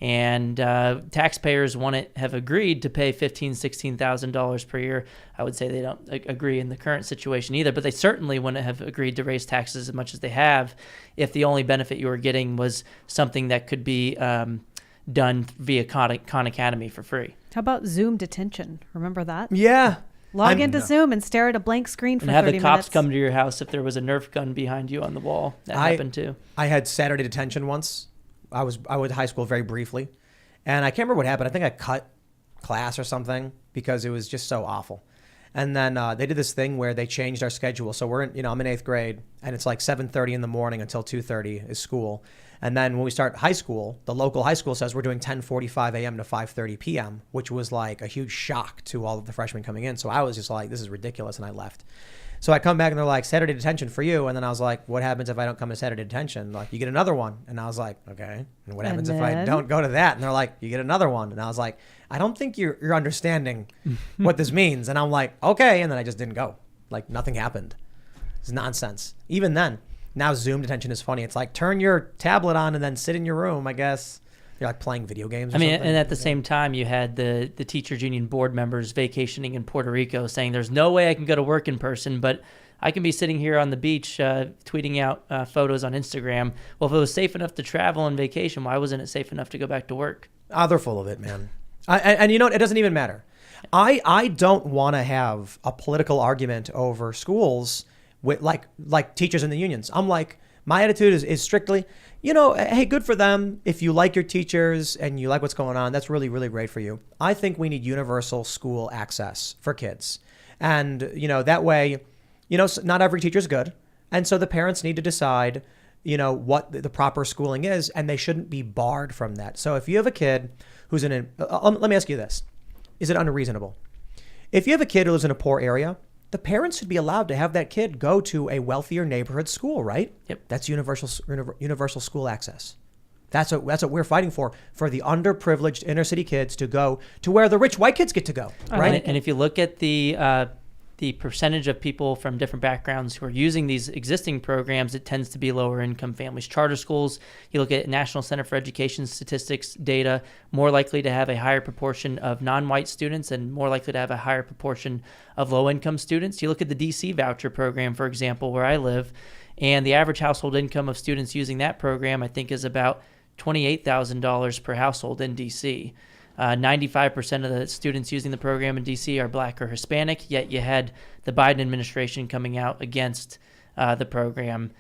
And taxpayers have agreed to pay $15,000, $16,000 per year. I would say they don't agree in the current situation either, but they certainly wouldn't have agreed to raise taxes as much as they have if the only benefit you were getting was something that could be done via Khan Academy for free. How about Zoom detention? Remember that? Yeah. Log into Zoom and stare at a blank screen for 30 minutes. And have the cops come to your house if there was a Nerf gun behind you on the wall. That happened too. I had Saturday detention once. I went to high school very briefly, and I can't remember what happened. I think I cut class or something because it was just so awful. And then they did this thing where they changed our schedule. So I'm in 8th grade, and it's like 7:30 in the morning until 2:30 is school. And then when we start high school, the local high school says we're doing 10:45 a.m. to 5:30 p.m., which was like a huge shock to all of the freshmen coming in. So I was just like, this is ridiculous, and I left. So I come back and they're like, Saturday detention for you. And then I was like, what happens if I don't come to Saturday detention? Like, you get another one. And I was like, okay. And what happens if I don't go to that? And they're like, you get another one. And I was like, I don't think you're understanding what this means. And I'm like, okay. And then I just didn't go. Like, nothing happened. It's nonsense. Even then, now Zoom detention is funny. It's like, turn your tablet on and then sit in your room, I guess. You're like playing video games or I mean, something. and at the same time, you had the teachers union board members vacationing in Puerto Rico saying there's no way I can go to work in person, but I can be sitting here on the beach tweeting out photos on Instagram. Well, if it was safe enough to travel on vacation, why wasn't it safe enough to go back to work? They're full of it, man. And you know what? It doesn't even matter. I don't want to have a political argument over schools with like teachers in the unions. I'm like, my attitude is strictly, hey, good for them. If you like your teachers and you like what's going on, that's really, really great for you. I think we need universal school access for kids. And, that way, not every teacher is good. And so the parents need to decide, what the proper schooling is, and they shouldn't be barred from that. So if you have a kid who's let me ask you this. Is it unreasonable? If you have a kid who lives in a poor area, the parents should be allowed to have that kid go to a wealthier neighborhood school, right? Yep. That's universal school access. That's what we're fighting for the underprivileged inner city kids to go to where the rich white kids get to go, right? And if you look at the percentage of people from different backgrounds who are using these existing programs, it tends to be lower income families. Charter schools, you look at National Center for Education Statistics data, more likely to have a higher proportion of non-white students and more likely to have a higher proportion of low income students. You look at the DC voucher program, for example, where I live, and the average household income of students using that program, I think, is about $28,000 per household in DC. 95% of the students using the program in DC are Black or Hispanic, yet you had the Biden administration coming out against the program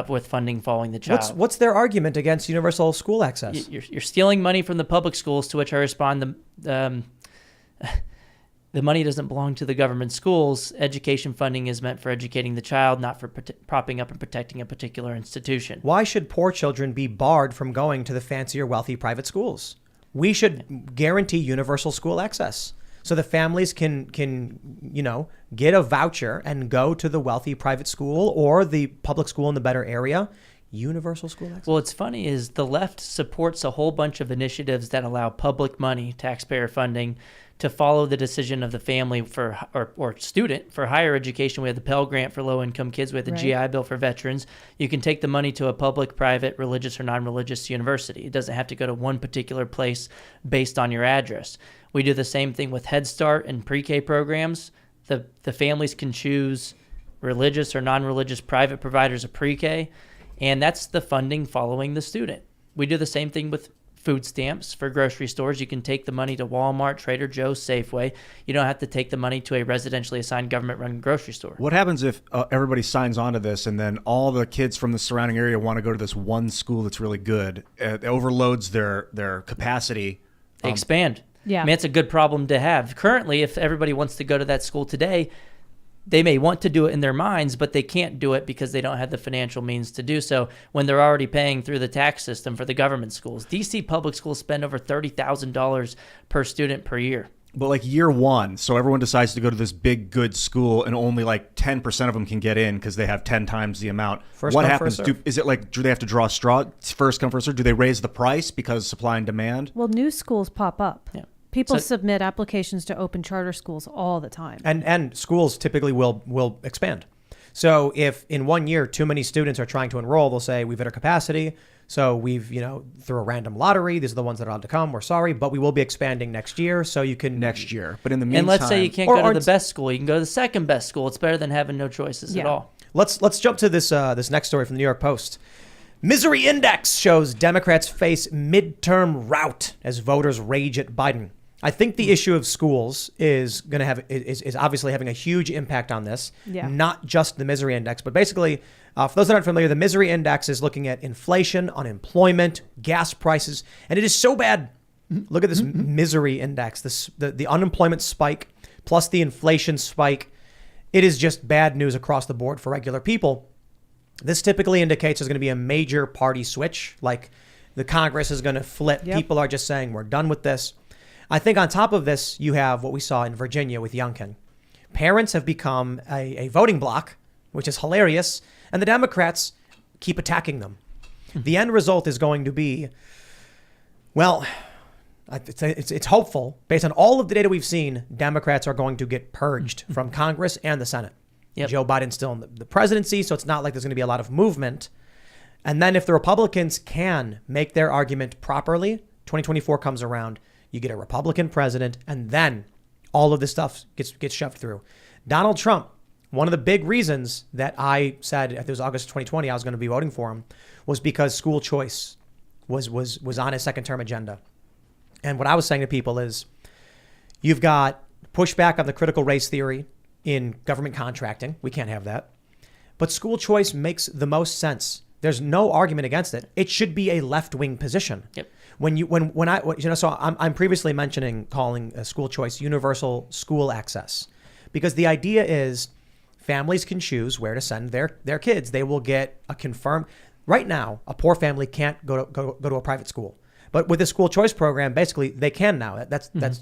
with funding following the child. What's their argument against universal school access? You're stealing money from the public schools, to which I respond, the money doesn't belong to the government schools. Education funding is meant for educating the child, not for propping up and protecting a particular institution. Why should poor children be barred from going to the fancier, wealthy private schools? We should guarantee universal school access so the families can get a voucher and go to the wealthy private school or the public school in the better area. Universal school access. Well, what's funny is the left supports a whole bunch of initiatives that allow public money, taxpayer funding, to follow the decision of the family or student for higher education. We have the Pell Grant for low-income kids. We have the GI Bill for veterans. You can take the money to a public, private, religious, or non-religious university. It doesn't have to go to one particular place based on your address. We do the same thing with Head Start and pre-K programs. The families can choose religious or non-religious private providers of pre-K, and that's the funding following the student. We do the same thing with food stamps for grocery stores. You can take the money to Walmart, Trader Joe's, Safeway. You don't have to take the money to a residentially assigned government-run grocery store. What happens if everybody signs on to this and then all the kids from the surrounding area want to go to this one school that's really good? It overloads their capacity. They expand. Yeah. I mean, it's a good problem to have. Currently, if everybody wants to go to that school today, they may want to do it in their minds, but they can't do it because they don't have the financial means to do so when they're already paying through the tax system for the government schools. DC public schools spend over $30,000 per student per year. But like year one, so everyone decides to go to this big, good school and only like 10% of them can get in because they have 10 times the amount. What happens? Is it like, do they have to draw a straw? First come, first serve? Do they raise the price because supply and demand? Well, new schools pop up. Yeah. People submit applications to open charter schools all the time. And schools typically will expand. So if in 1 year too many students are trying to enroll, they'll say we've hit our capacity. So we've, through a random lottery, these are the ones that are allowed to come. We're sorry, but we will be expanding next year. So you can next year. But in the meantime, and let's say you can't go to the best school, you can go to the second best school. It's better than having no choices at all. Let's jump to this next story from the New York Post. Misery index shows Democrats face midterm rout as voters rage at Biden. I think the issue of schools is obviously having a huge impact on this. Yeah. Not just the misery index, but basically, for those that aren't familiar, the misery index is looking at inflation, unemployment, gas prices, and it is so bad. Look at this misery index, the unemployment spike plus the inflation spike. It is just bad news across the board for regular people. This typically indicates there's going to be a major party switch, like the Congress is going to flip. Yep. People are just saying we're done with this. I think on top of this, you have what we saw in Virginia with Youngkin. Parents have become a voting bloc, which is hilarious, and the Democrats keep attacking them. The end result is going to be, well, it's hopeful. Based on all of the data we've seen, Democrats are going to get purged from Congress and the Senate. Yep. Joe Biden's still in the presidency, so it's not like there's going to be a lot of movement. And then if the Republicans can make their argument properly, 2024 comes around, you get a Republican president, and then all of this stuff gets shoved through. Donald Trump, one of the big reasons that I said, it was August 2020, I was going to be voting for him, was because school choice was on his second term agenda. And what I was saying to people is, you've got pushback on the critical race theory in government contracting. We can't have that. But school choice makes the most sense. There's no argument against it. It should be a left-wing position. Yep. So I'm previously mentioning calling school choice universal school access, because the idea is families can choose where to send their kids. They will get a confirmed. Right now, a poor family can't go to a private school, but with the school choice program, basically they can now. That's. But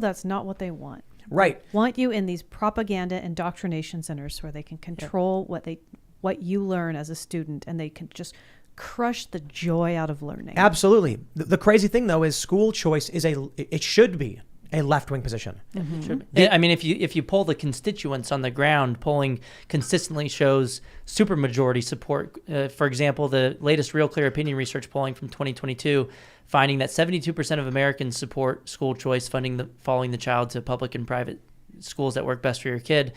that's not what they want. Right. They want you in these propaganda indoctrination centers where they can control what you learn as a student, and they can just crush the joy out of learning. Absolutely. The crazy thing though is school choice it should be a left-wing position. Mm-hmm. I mean, if you poll the constituents on the ground, polling consistently shows supermajority support. For example, the latest Real Clear Opinion research polling from 2022, finding that 72% of Americans support school choice funding following the child to public and private schools that work best for your kid.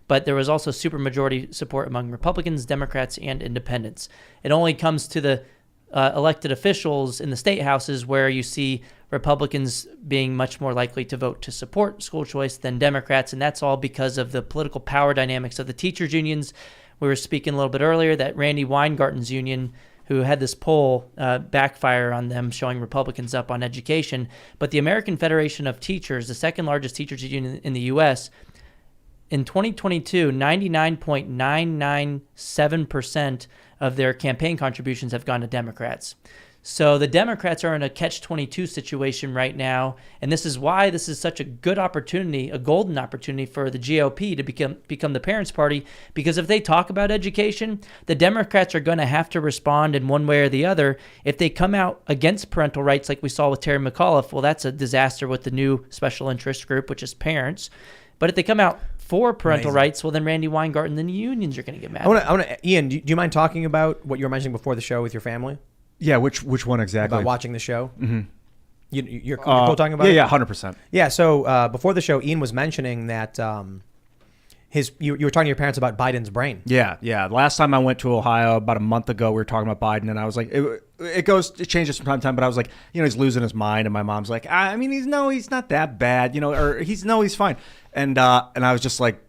But there was also supermajority support among Republicans, Democrats, and independents. It only comes to the elected officials in the state houses where you see Republicans being much more likely to vote to support school choice than Democrats, and that's all because of the political power dynamics of the teachers' unions. We were speaking a little bit earlier that Randy Weingarten's union, who had this poll backfire on them, showing Republicans up on education, but the American Federation of Teachers, the second largest teachers union in the U.S., in 2022, 99.997% of their campaign contributions have gone to Democrats. So the Democrats are in a catch-22 situation right now, and this is why this is such a good opportunity, a golden opportunity for the GOP to become the parents' party, because if they talk about education, the Democrats are going to have to respond in one way or the other. If they come out against parental rights like we saw with Terry McAuliffe, well, that's a disaster with the new special interest group, which is parents. But if they come out for parental rights, well, then Randy Weingarten and the unions are going to get mad. I want to, Ian, do you mind talking about what you were mentioning before the show with your family? Yeah, which one exactly? About watching the show? Mm-hmm. You're cool talking about it? Yeah, 100%. Yeah, so before the show, Ian was mentioning that you were talking to your parents about Biden's brain. Yeah. Last time I went to Ohio about a month ago, we were talking about Biden, and I was like, it changes from time to time, but I was like, he's losing his mind, and my mom's like, I mean, he's not that bad, or he's fine, and I was just like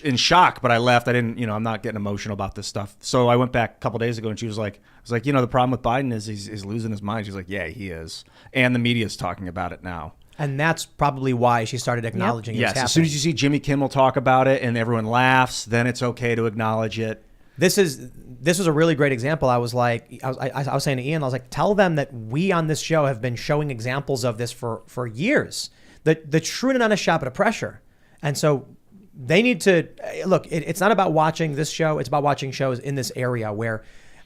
in shock, but I left. I didn't, I'm not getting emotional about this stuff. So I went back a couple days ago, and she was like, the problem with Biden is he's losing his mind. She's like, yeah, he is, and the media's talking about it now. And that's probably why she started acknowledging it. Yes, as soon as you see Jimmy Kimmel talk about it and everyone laughs, then it's okay to acknowledge it. This was a really great example. I was like, I was saying to Ian, I was like, tell them that we on this show have been showing examples of this for years. The true and honest shot of pressure. And so they need to look. It's not about watching this show. It's about watching shows in this area where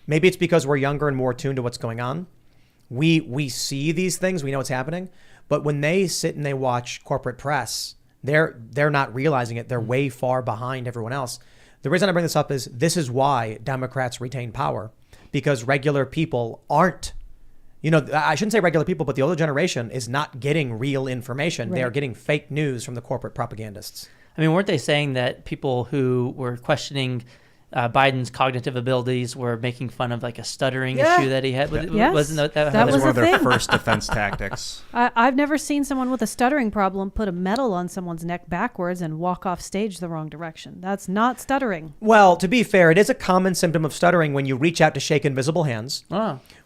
maybe it's because we're younger and more attuned to what's going on. We see these things. We know what's happening. But when they sit and they watch corporate press, they're not realizing it. They're way far behind everyone else. The reason I bring this up is this is why Democrats retain power, because regular people aren't, I shouldn't say regular people, but the older generation is not getting real information. Right. They are getting fake news from the corporate propagandists. I mean, weren't they saying that people who were questioning Biden's cognitive abilities were making fun of like a stuttering issue that he had? Yes. Wasn't that was one of their thing. first defense tactics. I've never seen someone with a stuttering problem put a medal on someone's neck backwards and walk off stage the wrong direction. That's not stuttering. Well, to be fair, it is a common symptom of stuttering when you reach out to shake invisible hands,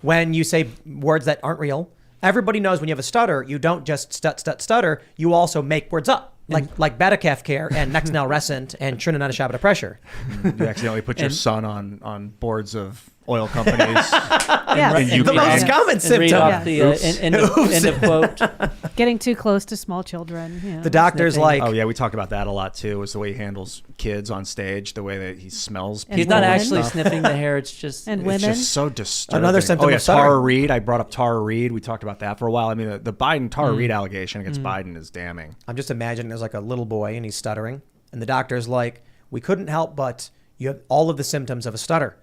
when you say words that aren't real. Everybody knows when you have a stutter, you don't just stutter, you also make words up. Like Batacaf Care and Next Nalrescent and Trinidad Shabbat Pressure. You accidentally put your son on boards of oil companies. The most common symptom. Read off the end of quote. Getting too close to small children. The doctor's sniffing. like... Oh, yeah, we talk about that a lot, too. It's the way he handles kids on stage, the way that he smells people. He's not actually stuff. sniffing the hair. It's just... And it's women. just so disturbing. Another symptom of Tara stuttering. Reid. I brought up Tara Reid. We talked about that for a while. I mean, the Tara Reid allegation against Biden is damning. I'm just imagining there's like a little boy and he's stuttering. And the doctor's like, we couldn't help but you have all of the symptoms of a stutter.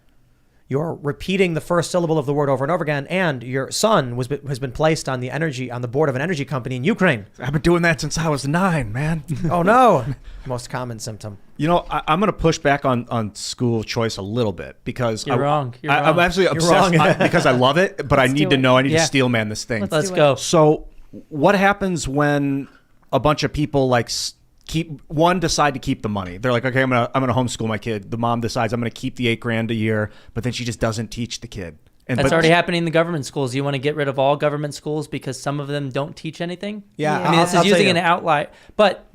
you're repeating the first syllable of the word over and over again, and your son has been placed on the board of an energy company in Ukraine. I've been doing that since I was 9, man. Oh no, most common symptom. You know, I'm going to push back on school choice a little bit because You're wrong. I'm absolutely obsessed because I love it, but I need to know. I need to steel man this thing. Let's go. So, what happens when a bunch of people decide to keep the money? They're like, okay, I'm gonna homeschool my kid. The mom decides I'm gonna keep the $8,000 a year, but then she just doesn't teach the kid. That's already happening in the government schools. You want to get rid of all government schools because some of them don't teach anything? Yeah. I mean, this is using an outlier. But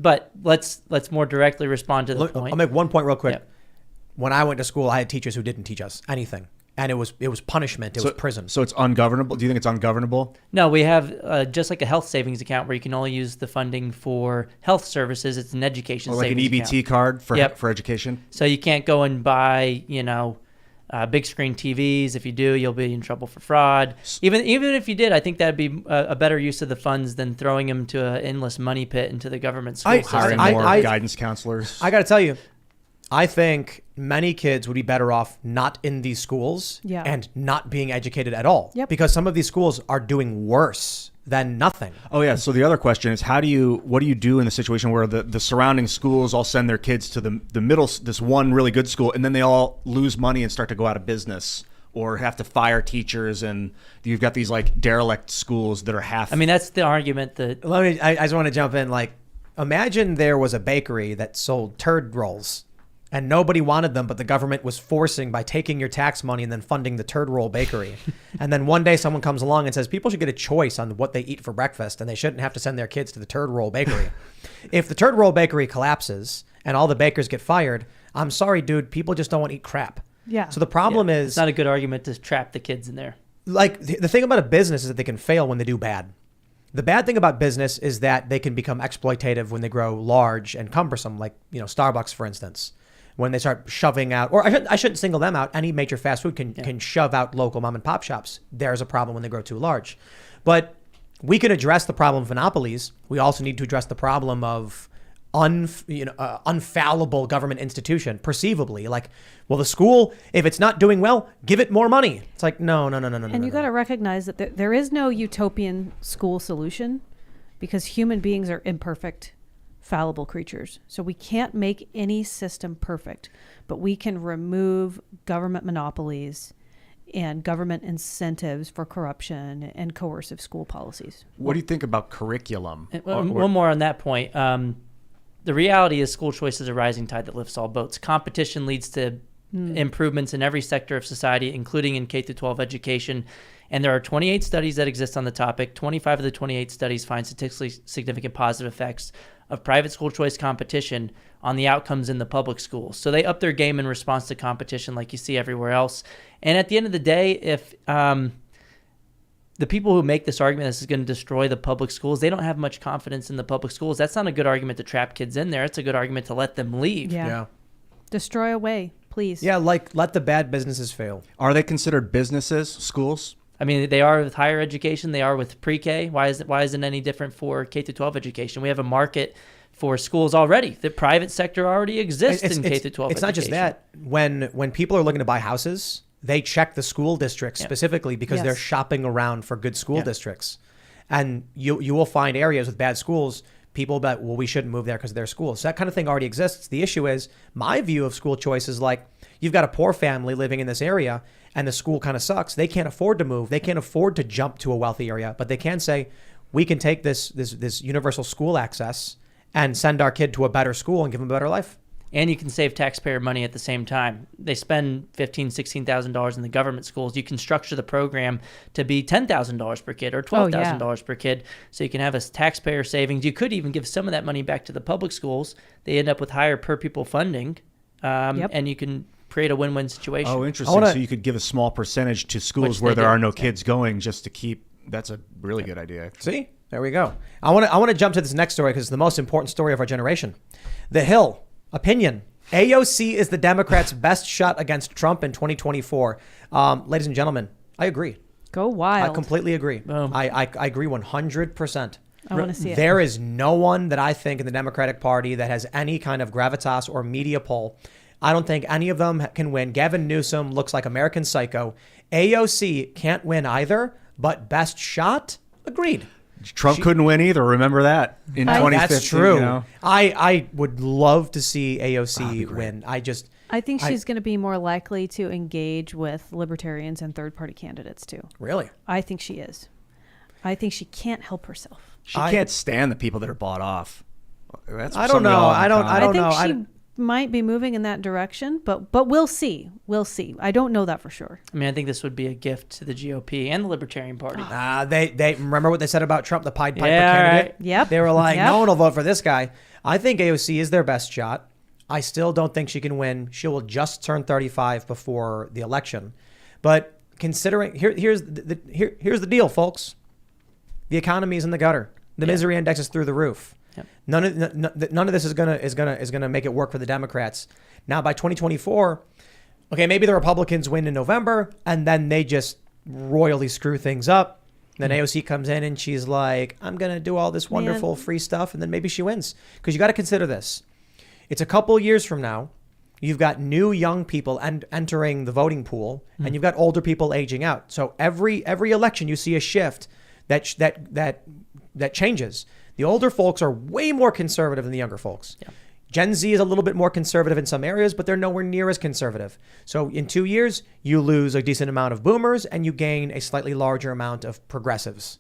let's more directly respond to the point. I'll make one point real quick. Yep. When I went to school, I had teachers who didn't teach us anything. And it was punishment. It was prison. So it's ungovernable. Do you think it's ungovernable? No, we have just like a health savings account where you can only use the funding for health services. It's an education Or like an savings EBT account. card for education? So you can't go and buy, big screen TVs. If you do, you'll be in trouble for fraud. Even if you did, I think that'd be a better use of the funds than throwing them to an endless money pit into the government school system. Hiring more guidance counselors. I got to tell you, I think many kids would be better off not in these schools and not being educated at all. Yep. Because some of these schools are doing worse than nothing. Oh yeah. So the other question is, what do you do in the situation where the surrounding schools all send their kids to the middle, this one really good school, and then they all lose money and start to go out of business or have to fire teachers, and you've got these like derelict schools that are half. I mean, that's the argument that. I just want to jump in. Like, imagine there was a bakery that sold turd rolls. And nobody wanted them, but the government was forcing by taking your tax money and then funding the turd roll bakery. And then one day someone comes along and says people should get a choice on what they eat for breakfast and they shouldn't have to send their kids to the turd roll bakery. If the turd roll bakery collapses and all the bakers get fired, I'm sorry, dude, people just don't want to eat crap. Yeah. So the problem is... It's not a good argument to trap the kids in there. Like, the thing about a business is that they can fail when they do bad. The bad thing about business is that they can become exploitative when they grow large and cumbersome, like, Starbucks, for instance. When they start shoving out, or I shouldn't single them out. Any major fast food can shove out local mom and pop shops. There's a problem when they grow too large. But we can address the problem of monopolies. We also need to address the problem of unfallible government institution, perceivably. Like, well, the school, if it's not doing well, give it more money. It's like, no. And you got to recognize that there is no utopian school solution because human beings are imperfect, fallible creatures. So we can't make any system perfect, but we can remove government monopolies and government incentives for corruption and coercive school policies. What do you think about curriculum? One more on that point. The reality is school choice is a rising tide that lifts all boats. Competition leads to improvements in every sector of society, including in K-12 education. And there are 28 studies that exist on the topic. 25 of the 28 studies find statistically significant positive effects of private school choice competition on the outcomes in the public schools. So they up their game in response to competition like you see everywhere else. And at the end of the day, if the people who make this argument this is going to destroy the public schools, they don't have much confidence in the public schools. That's not a good argument to trap kids in there. It's a good argument to let them leave. Yeah. Destroy away, please. Yeah, like let the bad businesses fail. Are they considered businesses, schools? I mean, they are with higher education. They are with pre-K. Why isn't any different for K-12 education? We have a market for schools already. The private sector already exists in K-12 education. It's not just that. When people are looking to buy houses, they check the school districts specifically because they're shopping around for good school districts. And you will find areas with bad schools, people that, well, we shouldn't move there because of their schools. So that kind of thing already exists. The issue is, my view of school choice is like, you've got a poor family living in this area and the school kind of sucks. They can't afford to move. They can't afford to jump to a wealthy area, but they can say, we can take this universal school access and send our kid to a better school and give them a better life. And you can save taxpayer money at the same time. They spend $15,000, $16,000 in the government schools. You can structure the program to be $10,000 per kid or $12,000 per kid, so you can have a taxpayer savings. You could even give some of that money back to the public schools. They end up with higher per pupil funding, and you can create a win-win situation. Oh, interesting. So you could give a small percentage to schools where there are no kids going just to keep. That's a really good idea. See, there we go. I want to jump to this next story because it's the most important story of our generation. The Hill. Opinion. AOC is the Democrats' best shot against Trump in 2024. Ladies and gentlemen, I agree. Go wild. I completely agree. Boom. I agree 100%. I want to see it. There is no one that I think in the Democratic Party that has any kind of gravitas or media pull I don't think any of them can win. Gavin Newsom looks like American Psycho. AOC can't win either, but best shot, agreed. Trump couldn't win either. Remember that in 2015. That's true. You know? I would love to see AOC win. I think she's going to be more likely to engage with libertarians and third-party candidates too. Really? I think she is. I think she can't help herself. She can't stand the people that are bought off. That's I don't know. I don't know. I think she might be moving in that direction, but we'll see. We'll see. I don't know that for sure. I mean, I think this would be a gift to the GOP and the Libertarian Party. They remember what they said about Trump, the Pied Piper Yeah, candidate? right. Yep. They were like, Yep. no one will vote for this guy. I think AOC is their best shot. I still don't think she can win. She will just turn 35 before the election. But considering here's the deal, folks. The economy is in the gutter. The misery index is through the roof. Yep. None of this is gonna make it work for the Democrats. Now by 2024, okay, maybe the Republicans win in November and then they just royally screw things up. Then AOC comes in and she's like, I'm gonna do all this wonderful free stuff, and then maybe she wins. Because you got to consider this. It's a couple years from now. You've got new young people entering the voting pool, and you've got older people aging out. So every election, you see a shift that changes. The older folks are way more conservative than the younger folks. Yeah. Gen Z is a little bit more conservative in some areas, but they're nowhere near as conservative. So in 2 years, you lose a decent amount of boomers, and you gain a slightly larger amount of progressives.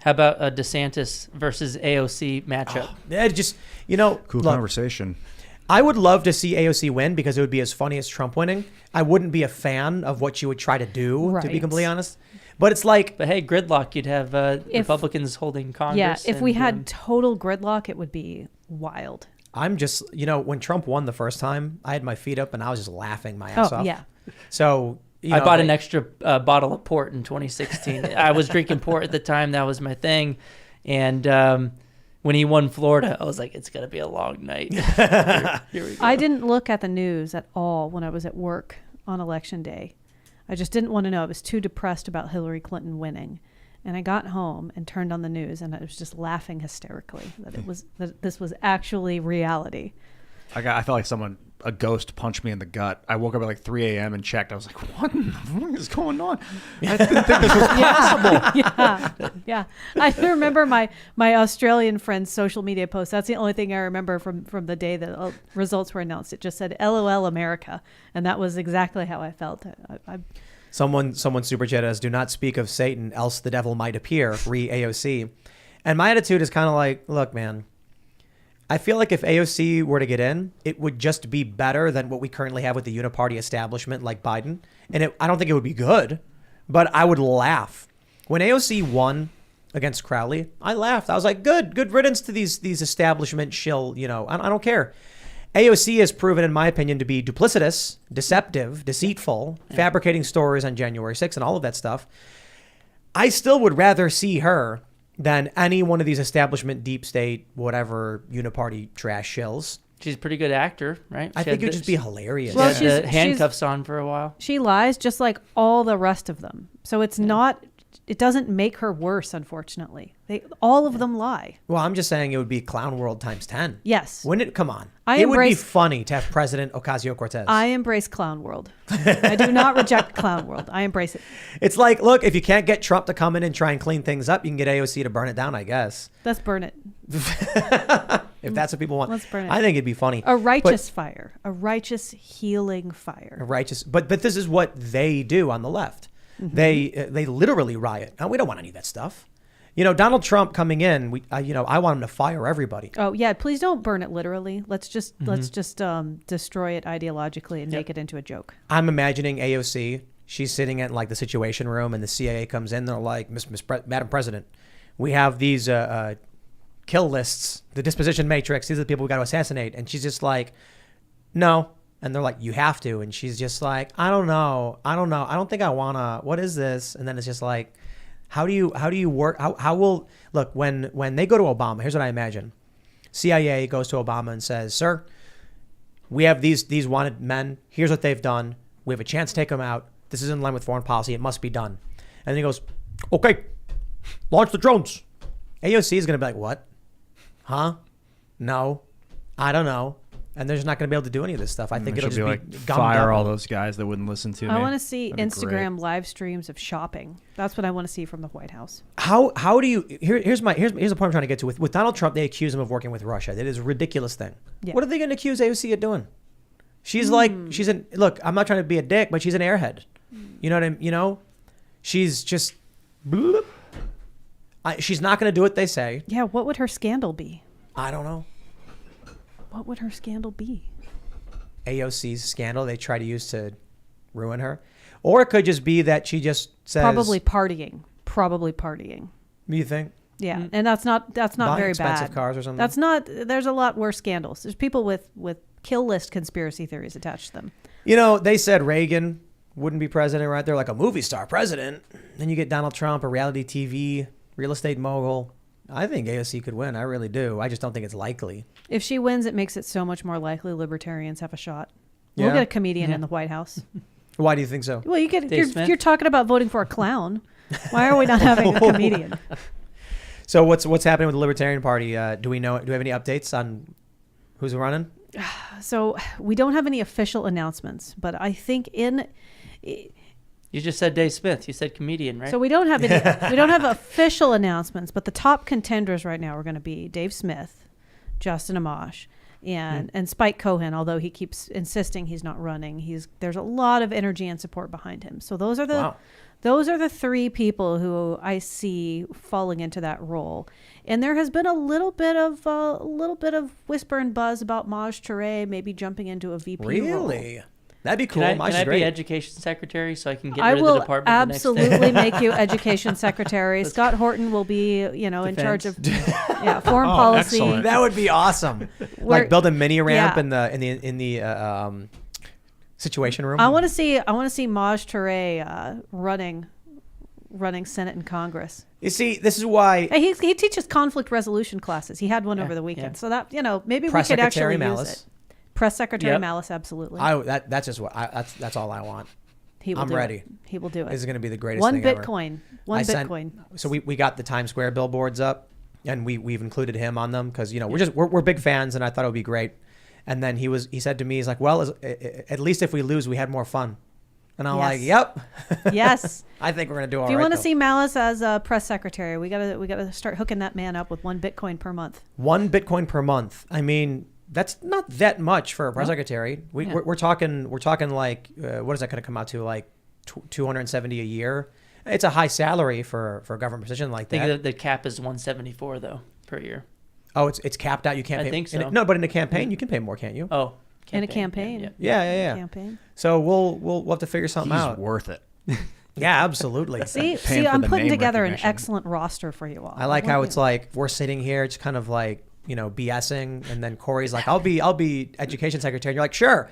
How about a DeSantis versus AOC matchup? Yeah, just Cool conversation. I would love to see AOC win because it would be as funny as Trump winning. I wouldn't be a fan of what she would try to do, to be Right. completely honest. But it's like, But hey, gridlock, you'd have Republicans holding Congress. Yeah, if we and, had total gridlock, it would be wild. I'm just, when Trump won the first time, I had my feet up and I was just laughing my ass off. Yeah. So, I bought an extra bottle of port in 2016. I was drinking port at the time. That was my thing. And when he won Florida, I was like, it's going to be a long night. Here we go. I didn't look at the news at all when I was at work on election day. I just didn't want to know. I was too depressed about Hillary Clinton winning. And I got home and turned on the news, and I was just laughing hysterically that this was actually reality. I felt like a ghost punched me in the gut. I woke up at like 3 a.m. and checked. I was like, what in the fuck is going on? I didn't think this was possible. Yeah. I remember my Australian friend's social media post. That's the only thing I remember from the day that results were announced. It just said LOL America, and that was exactly how I felt. Someone super chat us, do not speak of Satan, else the devil might appear, re AOC. And my attitude is kind of like, look, man, I feel like if AOC were to get in, it would just be better than what we currently have with the uniparty establishment like Biden. And I don't think it would be good, but I would laugh. When AOC won against Crowley, I laughed. I was like, good riddance to these establishment shill, I don't care. AOC has proven, in my opinion, to be duplicitous, deceptive, deceitful, fabricating stories on January 6th and all of that stuff. I still would rather see her than any one of these establishment, deep state, whatever, uniparty trash shills. She's a pretty good actor, right? I think it would just be hilarious. She had the handcuffs on for a while. She lies just like all the rest of them. So it's not, it doesn't make her worse, unfortunately. All of them lie. Well, I'm just saying it would be Clown World times 10. Yes. Wouldn't it? Come on. It would be funny to have President Ocasio-Cortez. I embrace Clown World. I do not reject Clown World. I embrace it. It's like, look, if you can't get Trump to come in and try and clean things up, you can get AOC to burn it down, I guess. Let's burn it. If that's what people want. Let's burn it. I think it'd be funny. A righteous fire. A righteous healing fire. But this is what they do on the left. Mm-hmm. They literally riot. Now, we don't want any of that stuff. Donald Trump coming in, I want him to fire everybody. Oh yeah, please don't burn it literally. Let's just destroy it ideologically and make it into a joke. I'm imagining AOC. She's sitting at like the Situation Room, and the CIA comes in. They're like, Madam President, we have these kill lists, the disposition matrix. These are the people we got to assassinate. And she's just like, no. And they're like, you have to. And she's just like, I don't know. I don't think I wanna. What is this? And then it's just like, how do you work? How will, look, when they go to Obama, here's what I imagine. CIA goes to Obama and says, sir, we have these wanted men. Here's what they've done. We have a chance to take them out. This is in line with foreign policy. It must be done. And then he goes, okay, launch the drones. AOC is going to be like, what? Huh? No, I don't know. and they're just not going to be able to do any of this stuff. I think it'll just be gummed fire up. all those guys that wouldn't listen to me. I want to see That'd be Instagram great. live streams of shopping. That's what I want to see from the White House. How do you? Here's the point I'm trying to get to. With Donald Trump, they accuse him of working with Russia. That is a ridiculous thing. Yeah. What are they going to accuse AOC of doing? She's like, look, I'm not trying to be a dick, but she's an airhead. You know what I mean? You know, she's just. Bloop. She's not going to do what they say. Yeah, what would her scandal be? I don't know. What would her scandal be? AOC's scandal they try to use to ruin her, or it could just be that she just says Probably partying. You think? Yeah, and that's not Buying very expensive bad. cars or something. That's not. There's a lot worse scandals. There's people with kill list conspiracy theories attached to them. You know, they said Reagan wouldn't be president, right? They're like a movie star president. Then you get Donald Trump, a reality TV, real estate mogul. I think AOC could win. I really do. I just don't think it's likely. If she wins, it makes it so much more likely libertarians have a shot. Yeah. We'll get a comedian in the White House. Why do you think so? Well, Dave Smith? you're talking about voting for a clown. Why are we not having a comedian? So what's happening with the Libertarian Party? Do we have any updates on who's running? So we don't have any official announcements, but I think You just said Dave Smith. You said comedian, right? so we don't have official announcements, but the top contenders right now are going to be Dave Smith, Justin Amash, and Spike Cohen. Although he keeps insisting he's not running, there's a lot of energy and support behind him. So those are the three people who I see falling into that role. And there has been a little bit of whisper and buzz about Maj Touré maybe jumping into a VP role. Really? That'd be cool. Can Maj is I great. be education secretary so I can get I rid of will the department the next day? absolutely make you education secretary. Scott Horton will be, in charge of foreign policy. excellent. That would be awesome. Where- Like build a mini ramp Yeah. in the situation room. I want to see Maj Touré running Senate and Congress. You see, this is why Hey, he teaches conflict resolution classes. He had one over the weekend, yeah. so that maybe Press we could Secretary actually Malice. use it. Press Secretary Yep. Malice, absolutely. that's just what that's all I want. He will I'm do ready. It. He will do it. This is going to be the greatest One thing ever. Bitcoin. So we got the Times Square billboards up, and we've included him on them because we're big fans, and I thought it would be great. And then he said to me, he's like, well, at least if we lose, we had more fun. And I'm like, yep. Yes. I think we're gonna do all right. If you want to though. see Malice as a press secretary, we gotta start hooking that man up with 1 Bitcoin per month. 1 Bitcoin per month. I mean, that's not that much for a press secretary. We're talking like what is that going to come out to, like $270 a year? It's a high salary for a government position like I that. think the cap is 174 though per year. Oh, it's capped out. You can't. I pay, think so. No, but in a campaign, you can pay more, can't you? Oh, In a campaign. Yeah. Yeah. Campaign. So we'll have to figure something He's out. worth it. Yeah, absolutely. See, for I'm the putting name together an recognition. excellent roster for you all. I like how it's like we're sitting here, it's kind of like BSing, and then Corey's like, I'll be education secretary. And you're like, sure.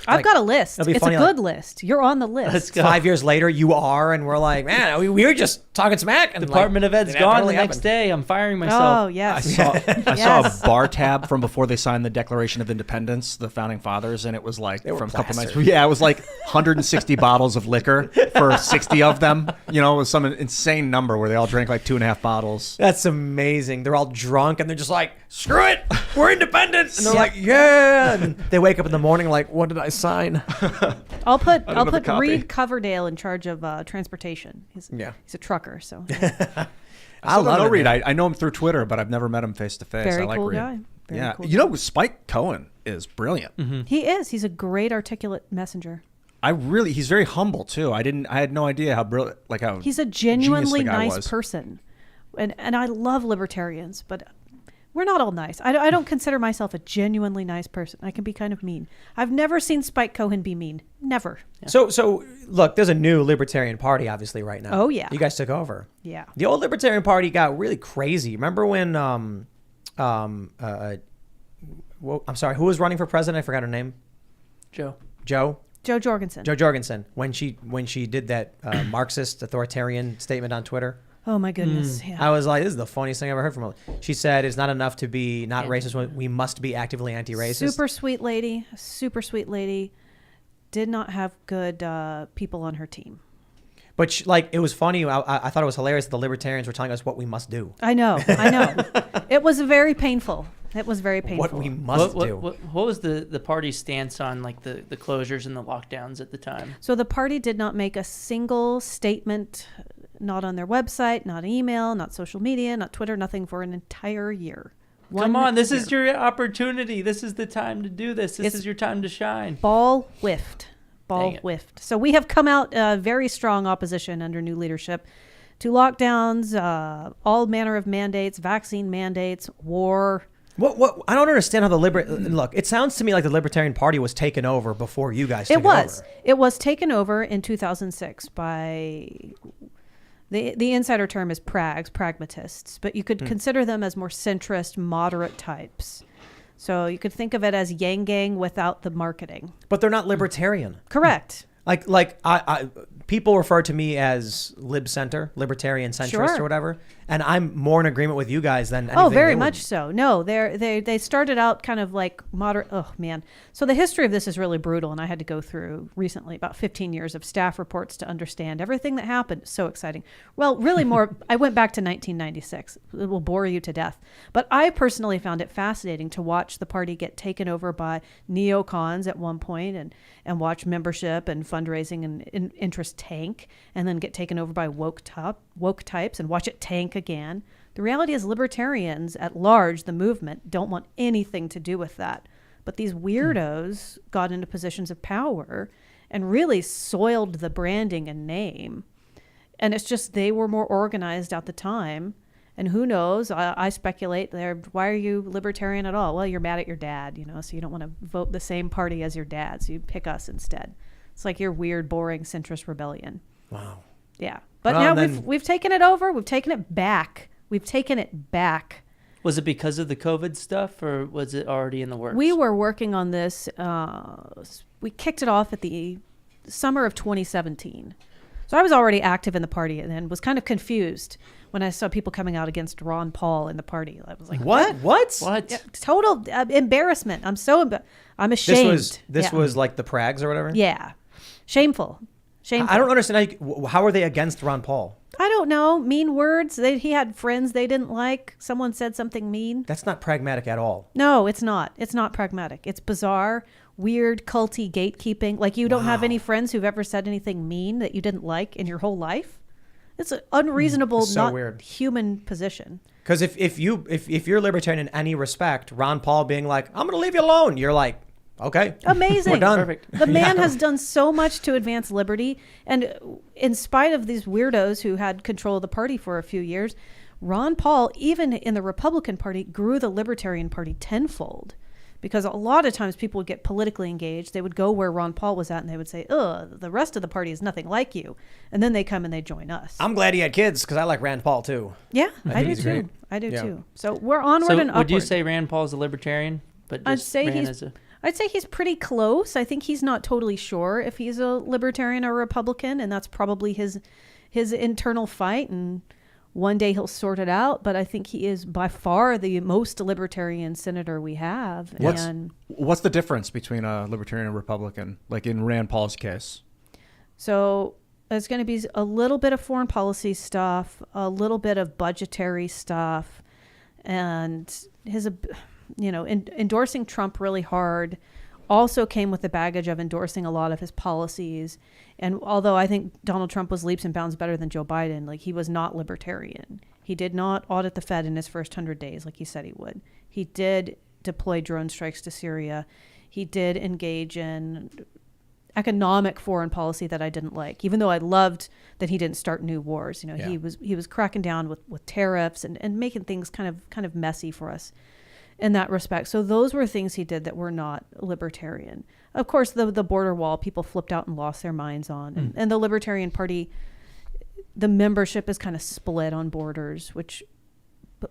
I've Like, got a list. it'll be It's funny, a good list. You're on the list. Let's go. 5 years later, you are, and we're like, man, we were just talking smack. And Department of Ed's that gone the totally next happened. day. I'm firing Oh myself. yes. I saw a bar tab from before they signed the Declaration of Independence, the founding fathers, and it was like were from a couple nights. plastered. Yeah, it was like 160 bottles of liquor for 60 of them. It was some insane number where they all drank like 2.5 bottles. That's amazing. They're all drunk, and they're just like, screw it, we're independent. And they're like, yeah. And they wake up in the morning like, what did I sign? I'll put have a copy. Reed Coverdale in charge of transportation. He's a trucker, so I love know it. Reed. man. I know him through Twitter, but I've never met him face to face. very I like cool Reed. guy. Very cool. Spike Cohen is brilliant. He is. He's a great articulate messenger. He's very humble too. I had no idea how brilliant, like how He's a genius genuinely the guy nice was. person, and I love libertarians, but we're not all nice. I don't consider myself a genuinely nice person. I can be kind of mean. I've never seen Spike Cohen be mean. Never. So look, there's a new Libertarian Party obviously right now. Oh, yeah. You guys took over. Yeah. The old Libertarian Party got really crazy. Remember when I'm sorry, who was running for president? I forgot her name. Joe. Jo Jorgensen. when she did that Marxist authoritarian statement on Twitter. Oh my goodness. Yeah. I was like, this is the funniest thing I ever heard from her. She said it's not enough to be not racist. We must be actively anti-racist. Super sweet lady. Did not have good people on her team. But it was funny. I thought it was hilarious that the libertarians were telling us what we must do. I know. It was very painful. It was very painful. What we must do. What was the party's stance on like the closures and the lockdowns at the time? So the party did not make a single statement, not on their website, not email, not social media, not Twitter, nothing for an entire year. Come on, this is your opportunity. This is the time to do this. This is your time to shine. Ball whiffed. So we have come out very strong opposition under new leadership to lockdowns, all manner of mandates, vaccine mandates, war. What? I don't understand how look, it sounds to me like the Libertarian Party was taken over before you guys took it over. It was taken over in 2006 by... The insider term is pragmatists, but you could consider them as more centrist, moderate types. So you could think of it as Yang Gang without the marketing. But they're not libertarian. Correct. Like people refer to me as lib center, libertarian centrist or whatever, and I'm more in agreement with you guys than anything. Oh, very much so. No, they started out kind of like moderate. Oh man. So the history of this is really brutal, and I had to go through recently about 15 years of staff reports to understand everything that happened. So exciting. Well, really more. I went back to 1996. It will bore you to death, but I personally found it fascinating to watch the party get taken over by neocons at one point, and watch membership and fundraising and interest tank, and then get taken over by woke types and watch it tank again. The reality is libertarians at large, the movement, don't want anything to do with that. But these weirdos got into positions of power and really soiled the branding and name. And it's just they were more organized at the time. And who knows, I speculate there, why are you libertarian at all? Well, you're mad at your dad, so you don't want to vote the same party as your dad, so you pick us instead. It's like your weird, boring centrist rebellion. Wow. Yeah. But now we've taken it over. We've taken it back. Was it because of the COVID stuff, or was it already in the works? We were working on this. We kicked it off at the summer of 2017. So I was already active in the party and then was kind of confused when I saw people coming out against Ron Paul in the party. I was like, what? Yeah, total embarrassment. I'm ashamed. This was like the Prags or whatever? Yeah. Shameful. I don't understand how are they against Ron Paul? I don't know. Mean words. He had friends they didn't like. Someone said something mean. That's not pragmatic at all. No, it's not. It's not pragmatic. It's bizarre, weird, culty gatekeeping. Like you don't have any friends who've ever said anything mean that you didn't like in your whole life. It's an unreasonable, so not weird. Human position. Because if you're libertarian in any respect, Ron Paul being like, I'm going to leave you alone, you're like, okay. Amazing. We're done. Perfect. The man has done so much to advance liberty. And in spite of these weirdos who had control of the party for a few years, Ron Paul, even in the Republican Party, grew the Libertarian Party tenfold. Because a lot of times people would get politically engaged. They would go where Ron Paul was at and they would say, the rest of the party is nothing like you. And then they come and they join us. I'm glad he had kids because I like Rand Paul too. Yeah, I do he's too. great. I do too. So we're onward and upward. Would you say Rand Paul's a libertarian? But I'd say he's pretty close. I think he's not totally sure if he's a libertarian or a Republican, and that's probably his internal fight. And one day he'll sort it out. But I think he is by far the most libertarian senator we have. What's the difference between a libertarian and a Republican, like in Rand Paul's case? So it's going to be a little bit of foreign policy stuff, a little bit of budgetary stuff, and his endorsing Trump really hard also came with the baggage of endorsing a lot of his policies. And although I think Donald Trump was leaps and bounds better than Joe Biden, like he was not libertarian. He did not audit the Fed in his first 100 days like he said he would. He did deploy drone strikes to Syria. He did engage in economic foreign policy that I didn't like, even though I loved that he didn't start new wars. He was cracking down with tariffs and making things kind of messy for us in that respect. So those were things he did that were not libertarian. Of course, the border wall, people flipped out and lost their minds on. And the Libertarian Party, the membership is kind of split on borders, which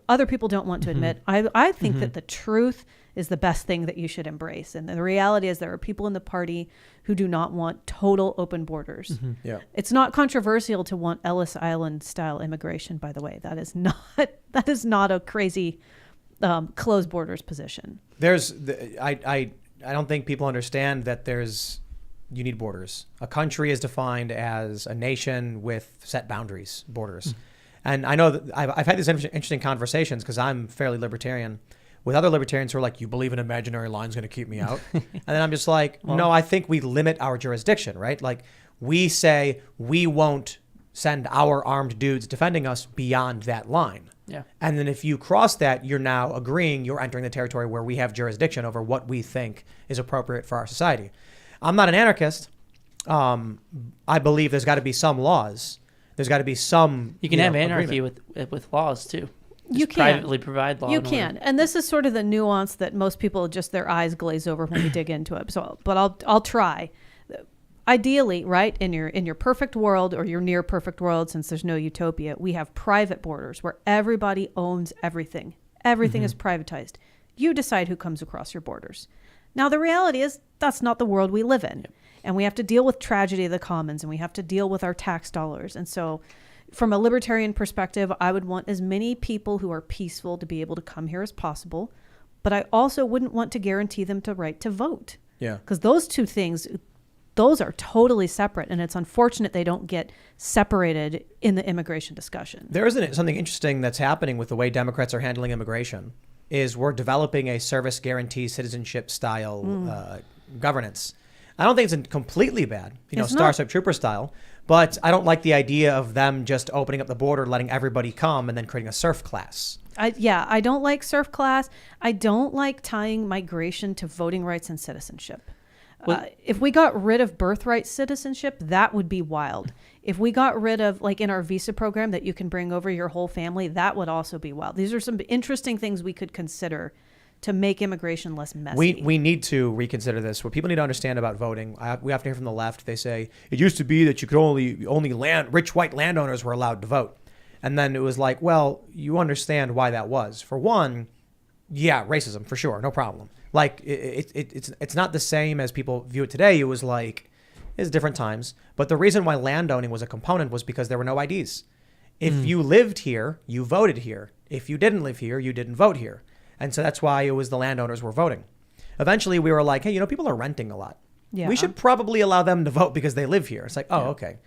other people don't want to admit. I think that the truth is the best thing that you should embrace. And the reality is there are people in the party who do not want total open borders. Yeah. It's not controversial to want Ellis Island style immigration, by the way. That is not a crazy closed borders position. I don't think people understand that you need borders. A country is defined as a nation with set boundaries, borders. And I know that I've had these interesting conversations because I'm fairly libertarian with other libertarians who are like, you believe an imaginary line is going to keep me out. And then I'm just like, no, I think we limit our jurisdiction, right? Like we say we won't send our armed dudes defending us beyond that line. Yeah. And then if you cross that, you're now agreeing you're entering the territory where we have jurisdiction over what we think is appropriate for our society. I'm not an anarchist. I believe there's got to be some laws. There's got to be some. You can have anarchy with laws too. You Just can privately provide law. You can, and this is sort of the nuance that most people just their eyes glaze over when we dig into it. So, but I'll try. Ideally, right, in your perfect world or your near perfect world, since there's no utopia, we have private borders where everybody owns everything. Everything is privatized. You decide who comes across your borders. Now, the reality is that's not the world we live in. Yep. And we have to deal with tragedy of the commons, and we have to deal with our tax dollars. And so from a libertarian perspective, I would want as many people who are peaceful to be able to come here as possible. But I also wouldn't want to guarantee them the right to vote. Yeah. Because those two things, those are totally separate, and it's unfortunate they don't get separated in the immigration discussion. There isn't something interesting that's happening with the way Democrats are handling immigration is we're developing a service guarantee citizenship style governance. I don't think it's completely bad, Starship Trooper style, but I don't like the idea of them just opening up the border, letting everybody come, and then creating a serf class. I don't like serf class. I don't like tying migration to voting rights and citizenship. If we got rid of birthright citizenship, that would be wild. If we got rid of, like in our visa program, that you can bring over your whole family, that would also be wild. These are some interesting things we could consider to make immigration less messy. We need to reconsider this. What people need to understand about voting, we have to hear from the left. They say it used to be that you could only rich white landowners were allowed to vote. And then it was like, well, you understand why that was. For one, yeah, racism, for sure, no problem. Like, it's not the same as people view it today. It was like, it's different times. But the reason why landowning was a component was because there were no IDs. If you lived here, you voted here. If you didn't live here, you didn't vote here. And so that's why it was the landowners were voting. Eventually, we were like, hey, people are renting a lot. Yeah. We should probably allow them to vote because they live here. It's like, okay.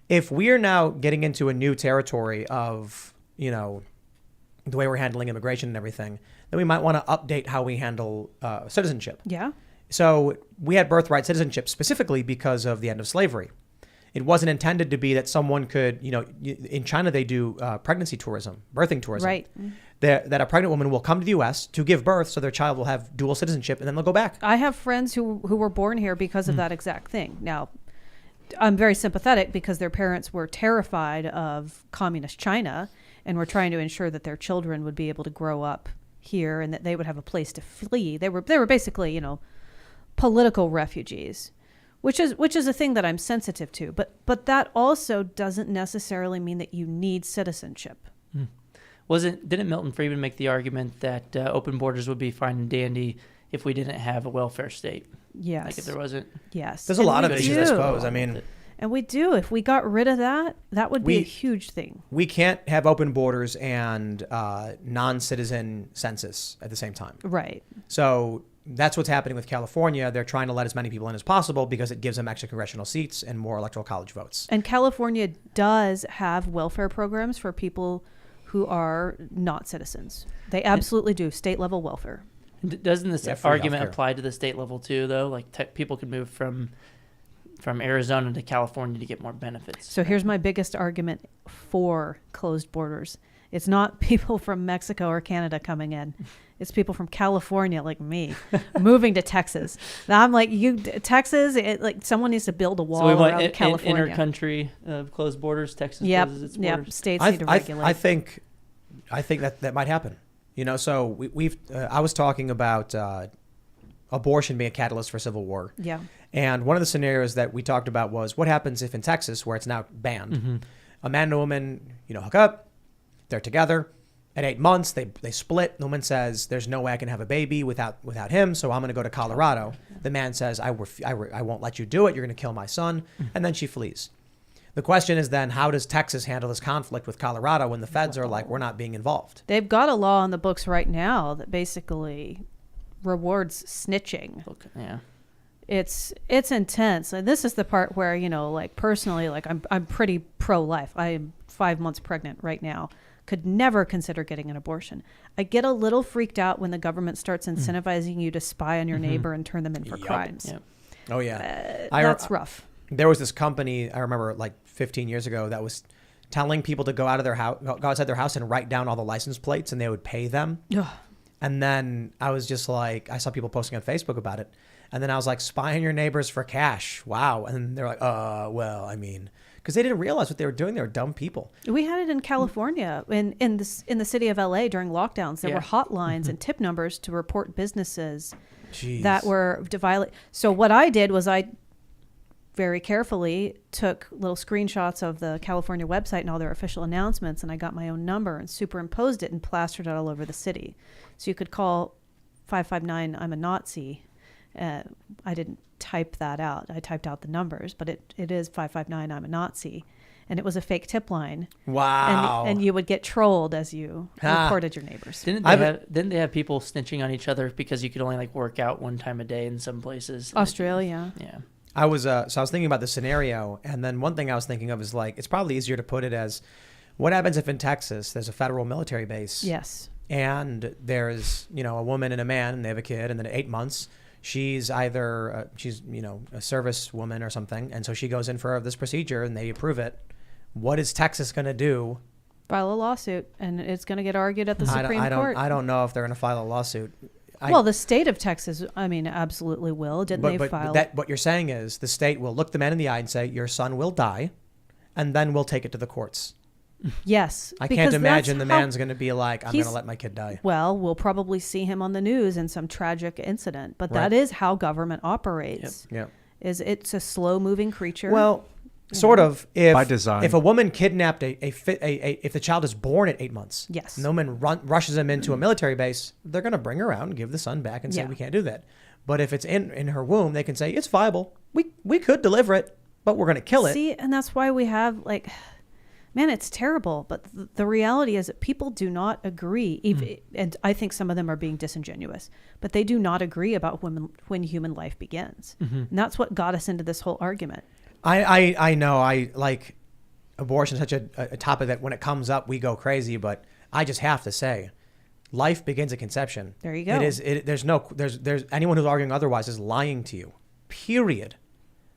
If we are now getting into a new territory of, the way we're handling immigration and everything, then we might want to update how we handle citizenship. Yeah. So we had birthright citizenship specifically because of the end of slavery. It wasn't intended to be that someone could, in China they do pregnancy tourism, birthing tourism. Right. That a pregnant woman will come to the U.S. to give birth so their child will have dual citizenship and then they'll go back. I have friends who were born here because of that exact thing. Now, I'm very sympathetic because their parents were terrified of communist China and were trying to ensure that their children would be able to grow up here and that they would have a place to flee. They were basically, political refugees, which is a thing that I'm sensitive to. But that also doesn't necessarily mean that you need citizenship. Didn't Milton Friedman make the argument that open borders would be fine and dandy if we didn't have a welfare state? Yes. Like if there wasn't. Yes. There's a lot of issues, I suppose. I mean. And we do. If we got rid of that, that would be a huge thing. We can't have open borders and non-citizen census at the same time. Right. So that's what's happening with California. They're trying to let as many people in as possible because it gives them extra congressional seats and more electoral college votes. And California does have welfare programs for people who are not citizens. They absolutely do. State level welfare. Doesn't this argument apply to the state level too, though? Like people could move from Arizona to California to get more benefits. So here's my biggest argument for closed borders. It's not people from Mexico or Canada coming in. It's people from California like me moving to Texas. Now I'm like, Texas, someone needs to build a wall around California. Inter-country closed borders. Texas closes its borders. Yep. States need to regulate. I think that might happen. So I was talking about abortion being a catalyst for civil war. Yeah. And one of the scenarios that we talked about was what happens if in Texas, where it's now banned, a man and a woman, hook up, they're together. At 8 months, they split. The woman says, there's no way I can have a baby without him, so I'm going to go to Colorado. The man says, I won't let you do it. You're going to kill my son. And then she flees. The question is then, how does Texas handle this conflict with Colorado when the feds are like, we're not being involved? They've got a law on the books right now that basically rewards snitching. Yeah. It's intense. And this is the part where, personally, I'm pretty pro-life. I am 5 months pregnant right now. could never consider getting an abortion. I get a little freaked out when the government starts incentivizing you to spy on your neighbor and turn them in for crimes. Yep. Oh yeah, That's rough. There was this company I remember like 15 years ago that was telling people to go out of their house, go outside their house and write down all the license plates, and they would pay them. Ugh. And then I was just like, I saw people posting on Facebook about it, and then I was like, spy on your neighbors for cash. Wow. And they're like, well, I mean, because they didn't realize what they were doing. They were dumb people. We had it in California, in the city of LA during lockdowns. There were hotlines and tip numbers to report businesses that were to violate. So what I did was I very carefully took little screenshots of the California website and all their official announcements, and I got my own number and superimposed it and plastered it all over the city. So you could call 559, I'm a Nazi. I didn't type that out. I typed out the numbers, but it is 559, I'm a Nazi. And it was a fake tip line. Wow. And you would get trolled as you reported your neighbors. Didn't they have people snitching on each other because you could only like work out one time a day in some places? Australia. Yeah. I was thinking about the scenario, and then one thing I was thinking of is like, it's probably easier to put it as, what happens if in Texas there's a federal military base? Yes. And there's, a woman and a man, and they have a kid, and then at 8 months, she's either, a service woman or something, and so she goes in for this procedure, and they approve it. What is Texas going to do? File a lawsuit, and it's going to get argued at the Supreme Court. I don't know if they're going to file a lawsuit. Well, the state of Texas, absolutely will. Didn't they file? But what you're saying is the state will look the man in the eye and say, your son will die, and then we'll take it to the courts. Yes. I can't imagine the man's going to be like, I'm going to let my kid die. Well, we'll probably see him on the news in some tragic incident, but that is how government operates. Yep. It's a slow-moving creature. Well, sort of. By design. If a woman kidnapped if the child is born at 8 months, yes, no man rushes him into a military base, they're going to bring her out and give the son back and say we can't do that. But if it's in her womb, they can say it's viable. We could deliver it, but we're going to kill it. See, and that's why we have man, it's terrible. But the reality is that people do not agree, and I think some of them are being disingenuous. But they do not agree about when human life begins, and that's what got us into this whole argument. I know. I like abortion is such a topic that when it comes up, we go crazy. But I just have to say, life begins at conception. There you go. There's anyone who's arguing otherwise is lying to you. Period.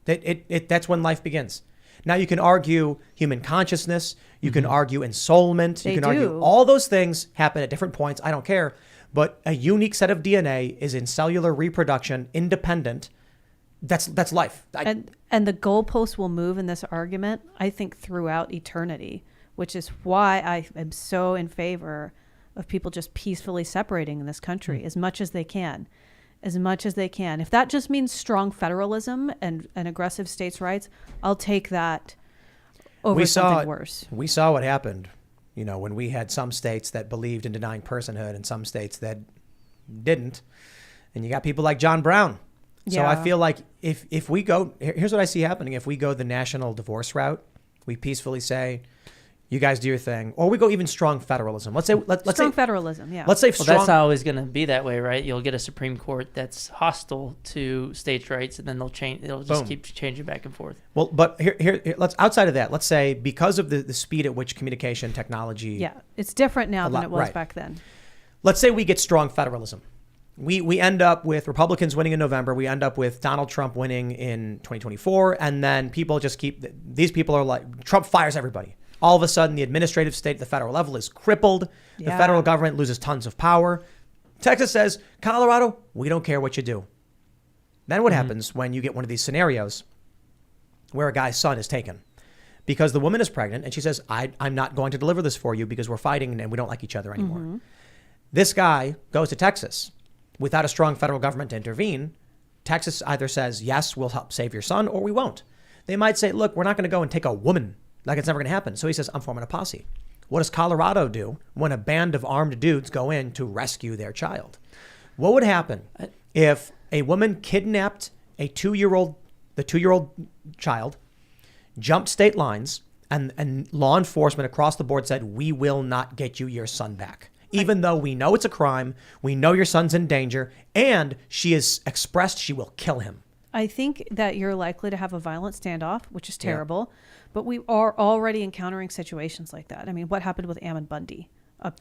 That's when life begins. Now you can argue human consciousness. You can argue ensoulment. You can argue all those things happen at different points. I don't care. But a unique set of DNA is in cellular reproduction, independent. That's life. And the goalposts will move in this argument, I think, throughout eternity, which is why I am so in favor of people just peacefully separating in this country as much as they can. As much as they can. If that just means strong federalism and aggressive states' rights, I'll take that over something worse. We saw what happened, when we had some states that believed in denying personhood and some states that didn't. And you got people like John Brown. So I feel like if we go, here's what I see happening. If we go the national divorce route, we peacefully say, you guys do your thing. Or we go even strong federalism. Let's say federalism, yeah. Let's say strong. Well, that's not always going to be that way, right? You'll get a Supreme Court that's hostile to states' rights, and then they'll change. They'll just keep changing back and forth. Well, but here let's outside of that. Let's say because of the speed at which communication technology. Yeah, it's different now than it was back then. Let's say we get strong federalism. We end up with Republicans winning in November. We end up with Donald Trump winning in 2024. And then people just these people are like, Trump fires everybody. All of a sudden, the administrative state at the federal level is crippled. The federal government loses tons of power. Texas says, Colorado, we don't care what you do. Then what happens when you get one of these scenarios where a guy's son is taken? Because the woman is pregnant and she says, I'm not going to deliver this for you because we're fighting and we don't like each other anymore. This guy goes to Texas. Without a strong federal government to intervene, Texas either says, yes, we'll help save your son, or we won't. They might say, look, we're not going to go and take a woman. Like it's never going to happen. So he says, I'm forming a posse. What does Colorado do when a band of armed dudes go in to rescue their child? What would happen if a woman kidnapped the 2-year-old child, jumped state lines, and law enforcement across the board said, we will not get you your son back? Even though we know it's a crime, we know your son's in danger, and she has expressed she will kill him. I think that you're likely to have a violent standoff, which is terrible. but we are already encountering situations like that. I mean, what happened with Ammon Bundy?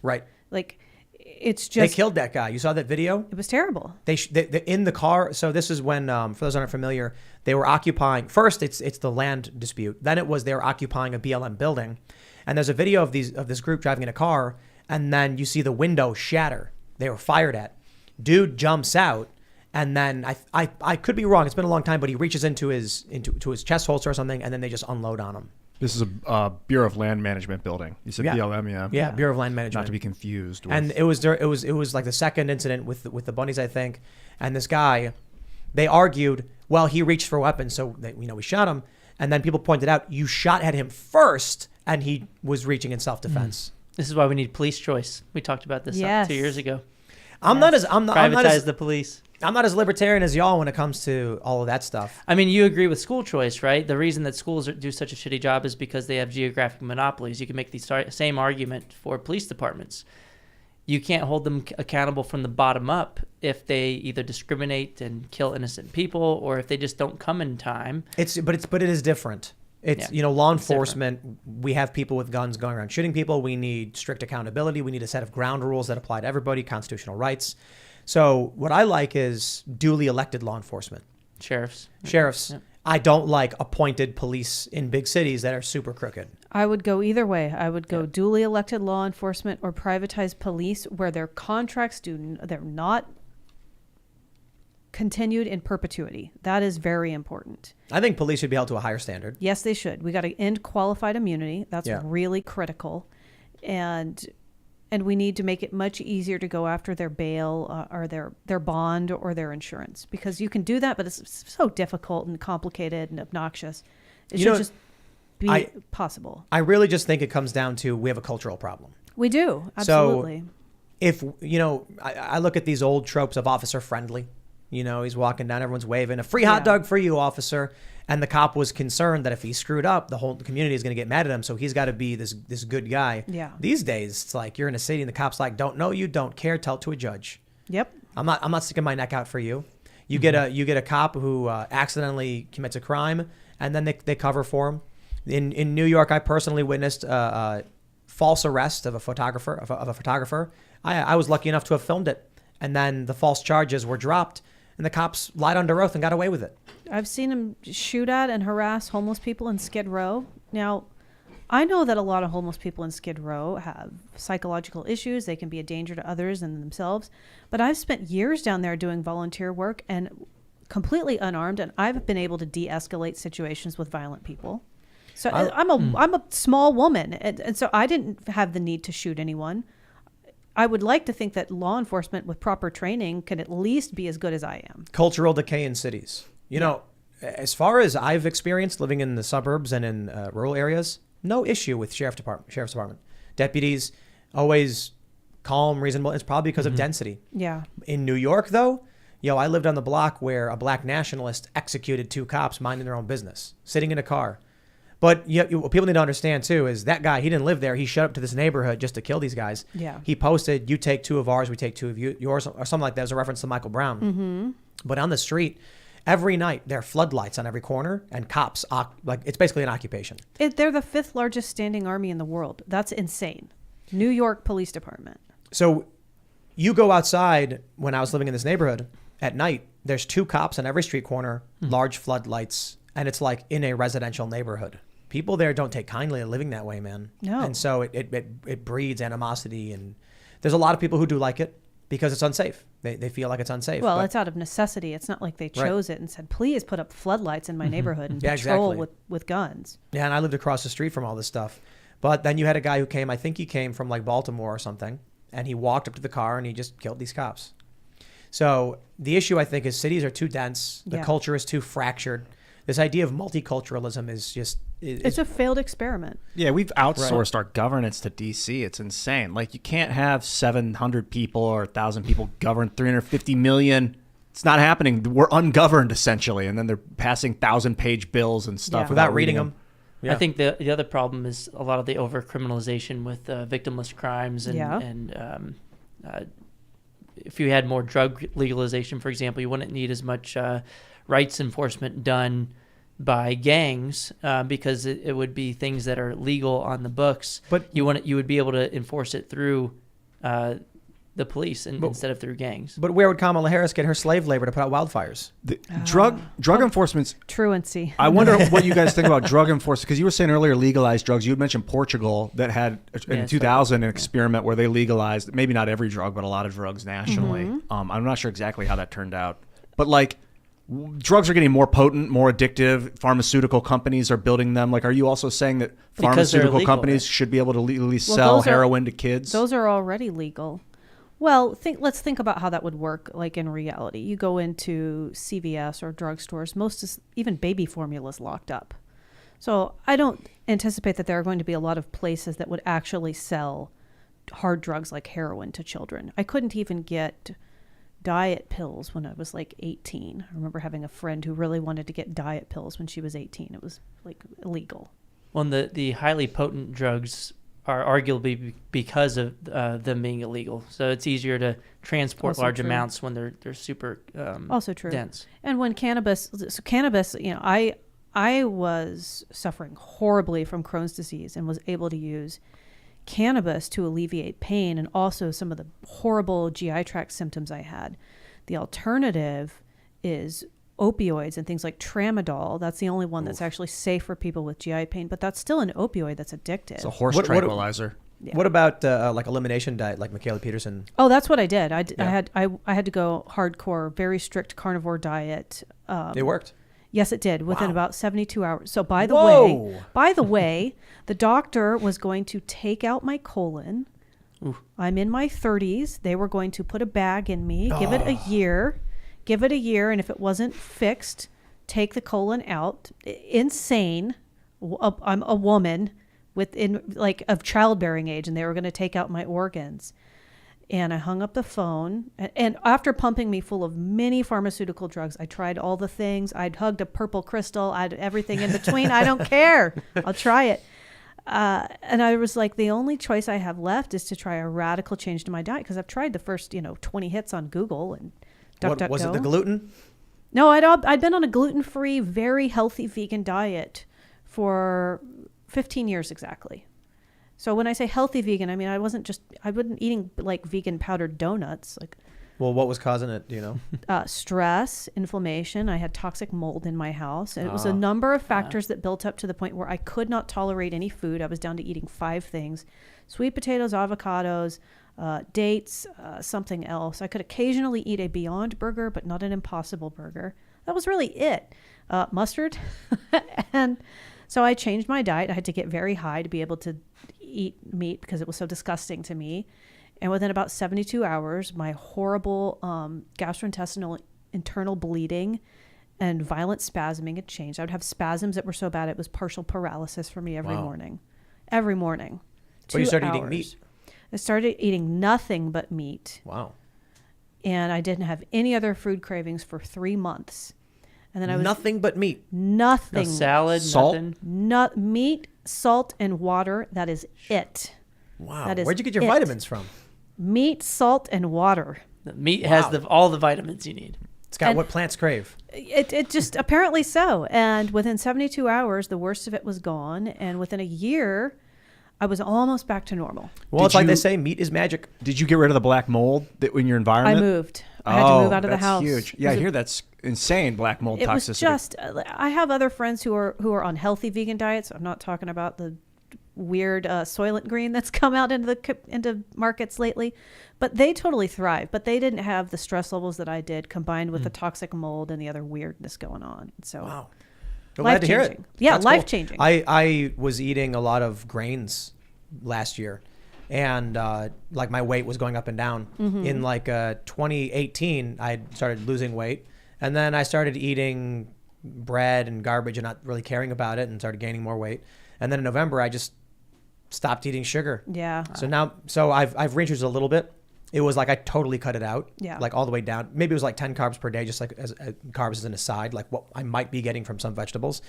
Right. Like, it's just... They killed that guy. You saw that video? It was terrible. They in the car. So this is when, for those who aren't familiar, they were occupying. First, it's the land dispute. Then it was they were occupying a BLM building, and there's a video of this group driving in a car, and then you see the window shatter. They were fired at. Dude jumps out, and then I could be wrong. It's been a long time, but he reaches into his chest holster or something, and then they just unload on him. This is a Bureau of Land Management building. You said BLM, yeah. Yeah, Bureau of Land Management. Not to be confused with... And it was like the second incident with the bunnies, I think. And this guy, they argued, well, he reached for weapons, so we shot him. And then people pointed out, you shot at him first, and he was reaching in self-defense. This is why we need police choice. We talked about this 2 years ago. Privatize the police. I'm not as libertarian as y'all when it comes to all of that stuff. I mean, you agree with school choice, right? The reason that schools do such a shitty job is because they have geographic monopolies. You can make the same argument for police departments. You can't hold them accountable from the bottom up if they either discriminate and kill innocent people, or if they just don't come in time. But it is different. It's law enforcement. We have people with guns going around shooting people. We need strict accountability. We need a set of ground rules that apply to everybody, constitutional rights. So what I like is duly elected law enforcement. Sheriffs. Yep. I don't like appointed police in big cities that are super crooked. I would go either way. I would go duly elected law enforcement or privatized police where their contracts they're not continued in perpetuity. That is very important. I think police should be held to a higher standard. Yes, they should. We got to end qualified immunity. That's really critical. And we need to make it much easier to go after their bail or their bond or their insurance, because you can do that, but it's so difficult and complicated and obnoxious. It should just be possible. I really just think it comes down to we have a cultural problem. We do. Absolutely. So if, I look at these old tropes of officer friendly. He's walking down, everyone's waving, a free hot dog for you, officer. And the cop was concerned that if he screwed up, the whole community is going to get mad at him. So he's got to be this good guy. Yeah. These days, it's like you're in a city and the cop's like, don't know you, don't care, tell it to a judge. Yep. I'm not sticking my neck out for you. You get a cop who accidentally commits a crime, and then they cover for him. In New York, I personally witnessed a false arrest of a photographer. I was lucky enough to have filmed it, and then the false charges were dropped. And the cops lied under oath and got away with it. I've seen them shoot at and harass homeless people in Skid Row. Now, I know that a lot of homeless people in Skid Row have psychological issues. They can be a danger to others and themselves. But I've spent years down there doing volunteer work and completely unarmed, and I've been able to de-escalate situations with violent people. So I'm a small woman, and so I didn't have the need to shoot anyone. I would like to think that law enforcement with proper training can at least be as good as I am. Cultural decay in cities. As far as I've experienced living in the suburbs and in rural areas, no issue with sheriff's department. Deputies always calm, reasonable. It's probably because of density. Yeah. In New York, though, I lived on the block where a black nationalist executed 2 cops minding their own business, sitting in a car. But what people need to understand, too, is that guy, he didn't live there. He showed up to this neighborhood just to kill these guys. Yeah. He posted, you take 2 of ours, we take 2 of yours, or something like that as a reference to Michael Brown. Mm-hmm. But on the street, every night, there are floodlights on every corner, and cops, it's basically an occupation. They're the 5th largest standing army in the world. That's insane. New York Police Department. So you go outside, when I was living in this neighborhood, at night, there's 2 cops on every street corner, large floodlights, and it's like in a residential neighborhood. People there don't take kindly to living that way, man. No. And so it breeds animosity, and there's a lot of people who do like it because it's unsafe. They feel like it's unsafe. Well, it's out of necessity. It's not like they chose it and said, please put up floodlights in my neighborhood and patrol with guns. Yeah, and I lived across the street from all this stuff. But then you had a guy who came, I think he came from like Baltimore or something, and he walked up to the car and he just killed these cops. So the issue, I think, is cities are too dense. The culture is too fractured. This idea of multiculturalism is just... It's a failed experiment. Yeah, we've outsourced our governance to D.C. It's insane. Like, you can't have 700 people or 1,000 people govern 350 million. It's not happening. We're ungoverned, essentially. And then they're passing 1,000-page bills and stuff without reading them. Yeah. I think the other problem is a lot of the over-criminalization with victimless crimes. And if you had more drug legalization, for example, you wouldn't need as much rights enforcement done by gangs because it would be things that are legal on the books. But you would be able to enforce it through the police instead of through gangs. But where would Kamala Harris get her slave labor to put out wildfires? Drug enforcement's Truancy. I wonder what you guys think about drug enforcement, because you were saying earlier legalized drugs. You had mentioned Portugal that had in 2000 an experiment where they legalized maybe not every drug but a lot of drugs nationally. I'm not sure exactly how that turned out, but like drugs are getting more potent, more addictive. Pharmaceutical companies are building them. Like, are you also saying that pharmaceutical companies should be able to legally sell heroin to kids? Those are already legal. Well, let's think about how that would work, like in reality. You go into CVS or drugstores, even baby formula is locked up. So I don't anticipate that there are going to be a lot of places that would actually sell hard drugs like heroin to children. I couldn't even get diet pills when I was like 18. I remember having a friend who really wanted to get diet pills when she was 18. It was like illegal. Well, the highly potent drugs are arguably because of them being illegal. So it's easier to transport Also large true. amounts when they're super Also true. dense. And when cannabis, I was suffering horribly from Crohn's disease and was able to use cannabis to alleviate pain and also some of the horrible GI tract symptoms I had. The alternative is opioids and things like tramadol. That's the only one that's actually safe for people with GI pain, but that's still an opioid that's addictive. It's a horse tranquilizer. Yeah. What about like elimination diet, like Michaela Peterson? Oh, that's what I did. I had to go hardcore, very strict carnivore diet. It worked. Yes, it did within about 72 hours. So by the way, the doctor was going to take out my colon. Ooh. I'm in my 30s. They were going to put a bag in me, give it a year, and if it wasn't fixed, take the colon out. Insane. I'm a woman of childbearing age, and they were going to take out my organs. And I hung up the phone. And after pumping me full of many pharmaceutical drugs, I tried all the things. I'd hugged a purple crystal. I'd everything in between. I don't care. I'll try it. And I was like, the only choice I have left is to try a radical change to my diet, because I've tried the first 20 hits on Google and DuckDuckGo. Was it the gluten? No, I'd been on a gluten-free, very healthy vegan diet for 15 years exactly. So when I say healthy vegan, I mean I wasn't eating like vegan powdered donuts. Well, what was causing it? Do you know? Stress, inflammation. I had toxic mold in my house, and it was a number of factors that built up to the point where I could not tolerate any food. I was down to eating 5 things: sweet potatoes, avocados, dates, something else. I could occasionally eat a Beyond Burger, but not an Impossible Burger. That was really it. Mustard. And so I changed my diet. I had to get very high to be able to eat meat because it was so disgusting to me. And within about 72 hours, my horrible gastrointestinal internal bleeding and violent spasming had changed. I would have spasms that were so bad it was partial paralysis for me every morning. Every morning. So you started eating meat? I started eating nothing but meat. Wow. And I didn't have any other food cravings for 3 months. And then I was nothing but meat. Nothing. No salad, salt? nothing. Meat, salt, and water. That is it. Wow. That is Where'd you get your it. vitamins from? Meat, salt, and water. The meat has all the vitamins you need. It's got what plants crave. It just apparently so. And within 72 hours, the worst of it was gone. And within a year, I was almost back to normal. Well, it's like they say, meat is magic. Did you get rid of the black mold in your environment? I moved. I had to move out of the house. Huge. Yeah, I hear that's insane. Black mold It toxicity. was just. I have other friends who are on healthy vegan diets. I'm not talking about the weird Soylent Green that's come out into markets lately, but they totally thrive. But they didn't have the stress levels that I did, combined with the toxic mold and the other weirdness going on. So wow. Glad to hear it. Yeah, That's life cool. changing. I was eating a lot of grains last year, and like my weight was going up and down. In like 2018, I started losing weight, and then I started eating bread and garbage and not really caring about it, and started gaining more weight. And then in November, I just stopped eating sugar. Yeah. So I've reduced a little bit. It was like I totally cut it out. Yeah. Like all the way down. Maybe it was like 10 carbs per day, just like as carbs as an aside, like what I might be getting from some vegetables.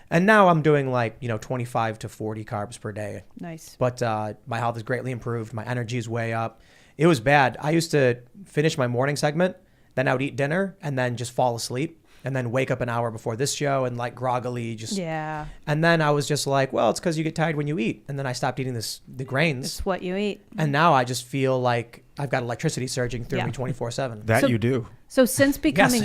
And now I'm doing like 25 to 40 carbs per day. Nice. But my health has greatly improved. My energy is way up. It was bad. I used to finish my morning segment, then I would eat dinner, and then just fall asleep. and then wake up an hour before this show and like groggily just. Yeah. And then I was just like, well, it's because you get tired when you eat. And then I stopped eating the grains. It's what you eat. And now I just feel like I've got electricity surging through Yeah. me 24/7. That So- you do. So since becoming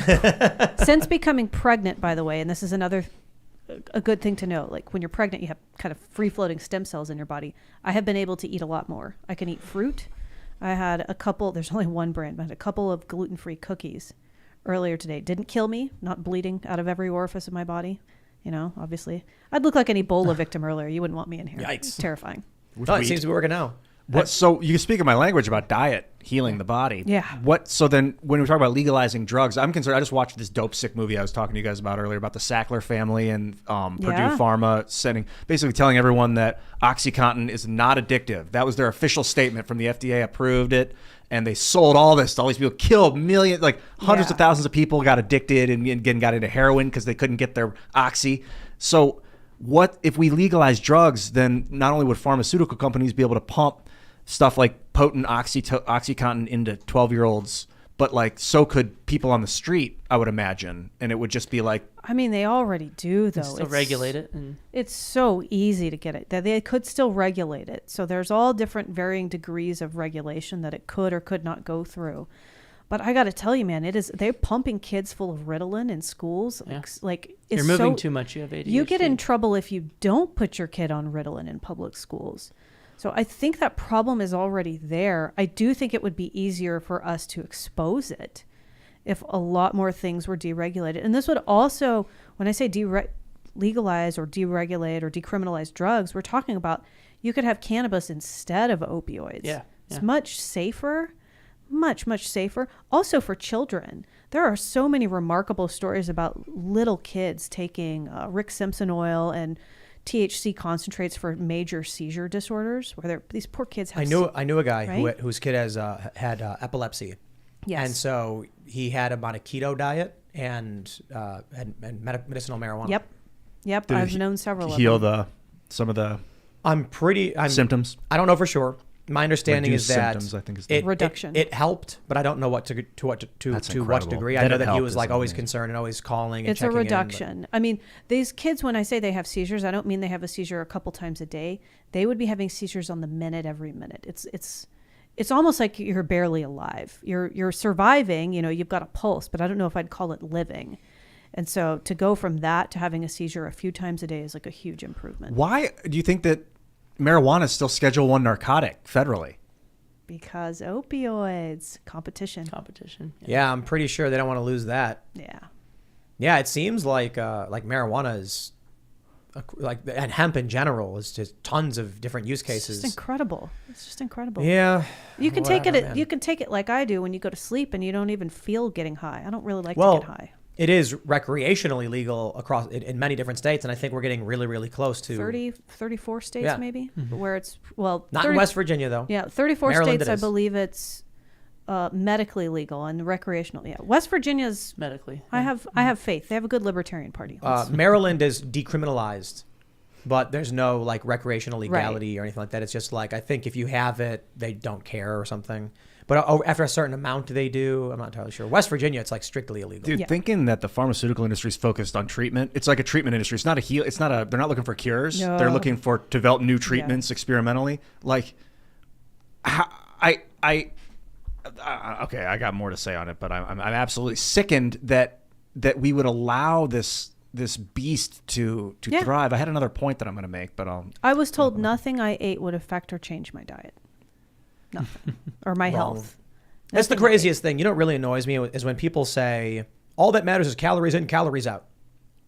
since becoming pregnant, by the way, and this is a good thing to know, like when you're pregnant, you have kind of free floating stem cells in your body. I have been able to eat a lot more. I can eat fruit. I had a couple, there's only one brand, but I had a couple of gluten-free cookies earlier today. Didn't kill me, not bleeding out of every orifice of my body. You know, obviously. I'd look like an Ebola victim earlier. You wouldn't want me in here. Yikes. It's terrifying. No, it seems to be working out. What? So you speak of my language about diet healing the body. Yeah. What? So then, when we talk about legalizing drugs, I'm concerned. I just watched this dope sick movie I was talking to you guys about earlier about the Sackler family and Purdue Pharma basically telling everyone that OxyContin is not addictive. That was their official statement from the FDA. Approved it, and they sold all this to all these people, killed millions, like hundreds of thousands of people, got addicted and again got into heroin because they couldn't get their oxy. So, what if we legalize drugs? Then not only would pharmaceutical companies be able to pump stuff like potent OxyContin into 12-year-olds, but like so could people on the street, I would imagine. And it would just be like, I mean, they already do, though. Still regulate it. And It's so easy to get it. They could still regulate it. So there's all different varying degrees of regulation that it could or could not go through. But I got to tell you, man, they're pumping kids full of Ritalin in schools. Yeah. Like you're it's moving so, too much. You have ADHD. You get in trouble if you don't put your kid on Ritalin in public schools. So I think that problem is already there. I do think it would be easier for us to expose it if a lot more things were deregulated. And this would also, when I say legalize or deregulate or decriminalize drugs, we're talking about you could have cannabis instead of opioids. Yeah. It's much safer, much safer. Also for children. There are so many remarkable stories about little kids taking Rick Simpson oil and THC concentrates for major seizure disorders, where these poor kids have. I knew a guy right? whose kid had epilepsy. Yes. And so he had him on a keto diet and medicinal marijuana. Yep. Did I've known several heal of them. some of the I'm symptoms. I don't know for sure. My understanding Reduce is that symptoms, I think is the- Reduction. It helped, but I don't know what to what incredible. degree. That I know it that he helped was is like always amazing. concerned and always calling and It's a checking in, but- reduction. I mean, these kids, when I say they have seizures, I don't mean they have a seizure a couple times a day. They would be having seizures on the minute, every minute. It's almost like you're barely alive. You're surviving. You know, you've got a pulse, but I don't know if I'd call it living. And so to go from that to having a seizure a few times a day is like a huge improvement. Why do you think that marijuana is still Schedule I narcotic federally? Because opioids, competition. Yeah, I'm pretty sure they don't want to lose that. Yeah. Yeah, it seems like marijuana is and hemp in general is just tons of different use cases. It's just incredible. It's just incredible. Yeah. You can Whatever, take it. man. You can take it like I do when you go to sleep and you don't even feel getting high. I don't really like to Well, get high. it is recreationally legal across in many different states, and I think we're getting really, really close to 34 states Yeah. maybe where it's well Not in West Virginia though. Yeah, 34 Maryland states it I is. believe it's medically legal and recreational. Yeah, West Virginia's medically. I have faith. They have a good libertarian party. Maryland is decriminalized, but there's no like recreational legality or anything like that. It's just like I think if you have it, they don't care or something. But after a certain amount, they do. I'm not entirely sure. West Virginia, it's like strictly illegal. Dude, thinking that the pharmaceutical industry is focused on treatment, it's like a treatment industry. It's not a heal. It's not a. They're not looking for cures. No. They're looking for to develop new treatments experimentally. Like, okay, I got more to say on it, but I'm absolutely sickened that we would allow this beast to thrive. I had another point that I'm going to make, but I was told nothing I ate would affect or change my diet. Nothing. Or my health. That's the Nothing I ate. craziest thing. You know what really annoys me is when people say all that matters is calories in, calories out.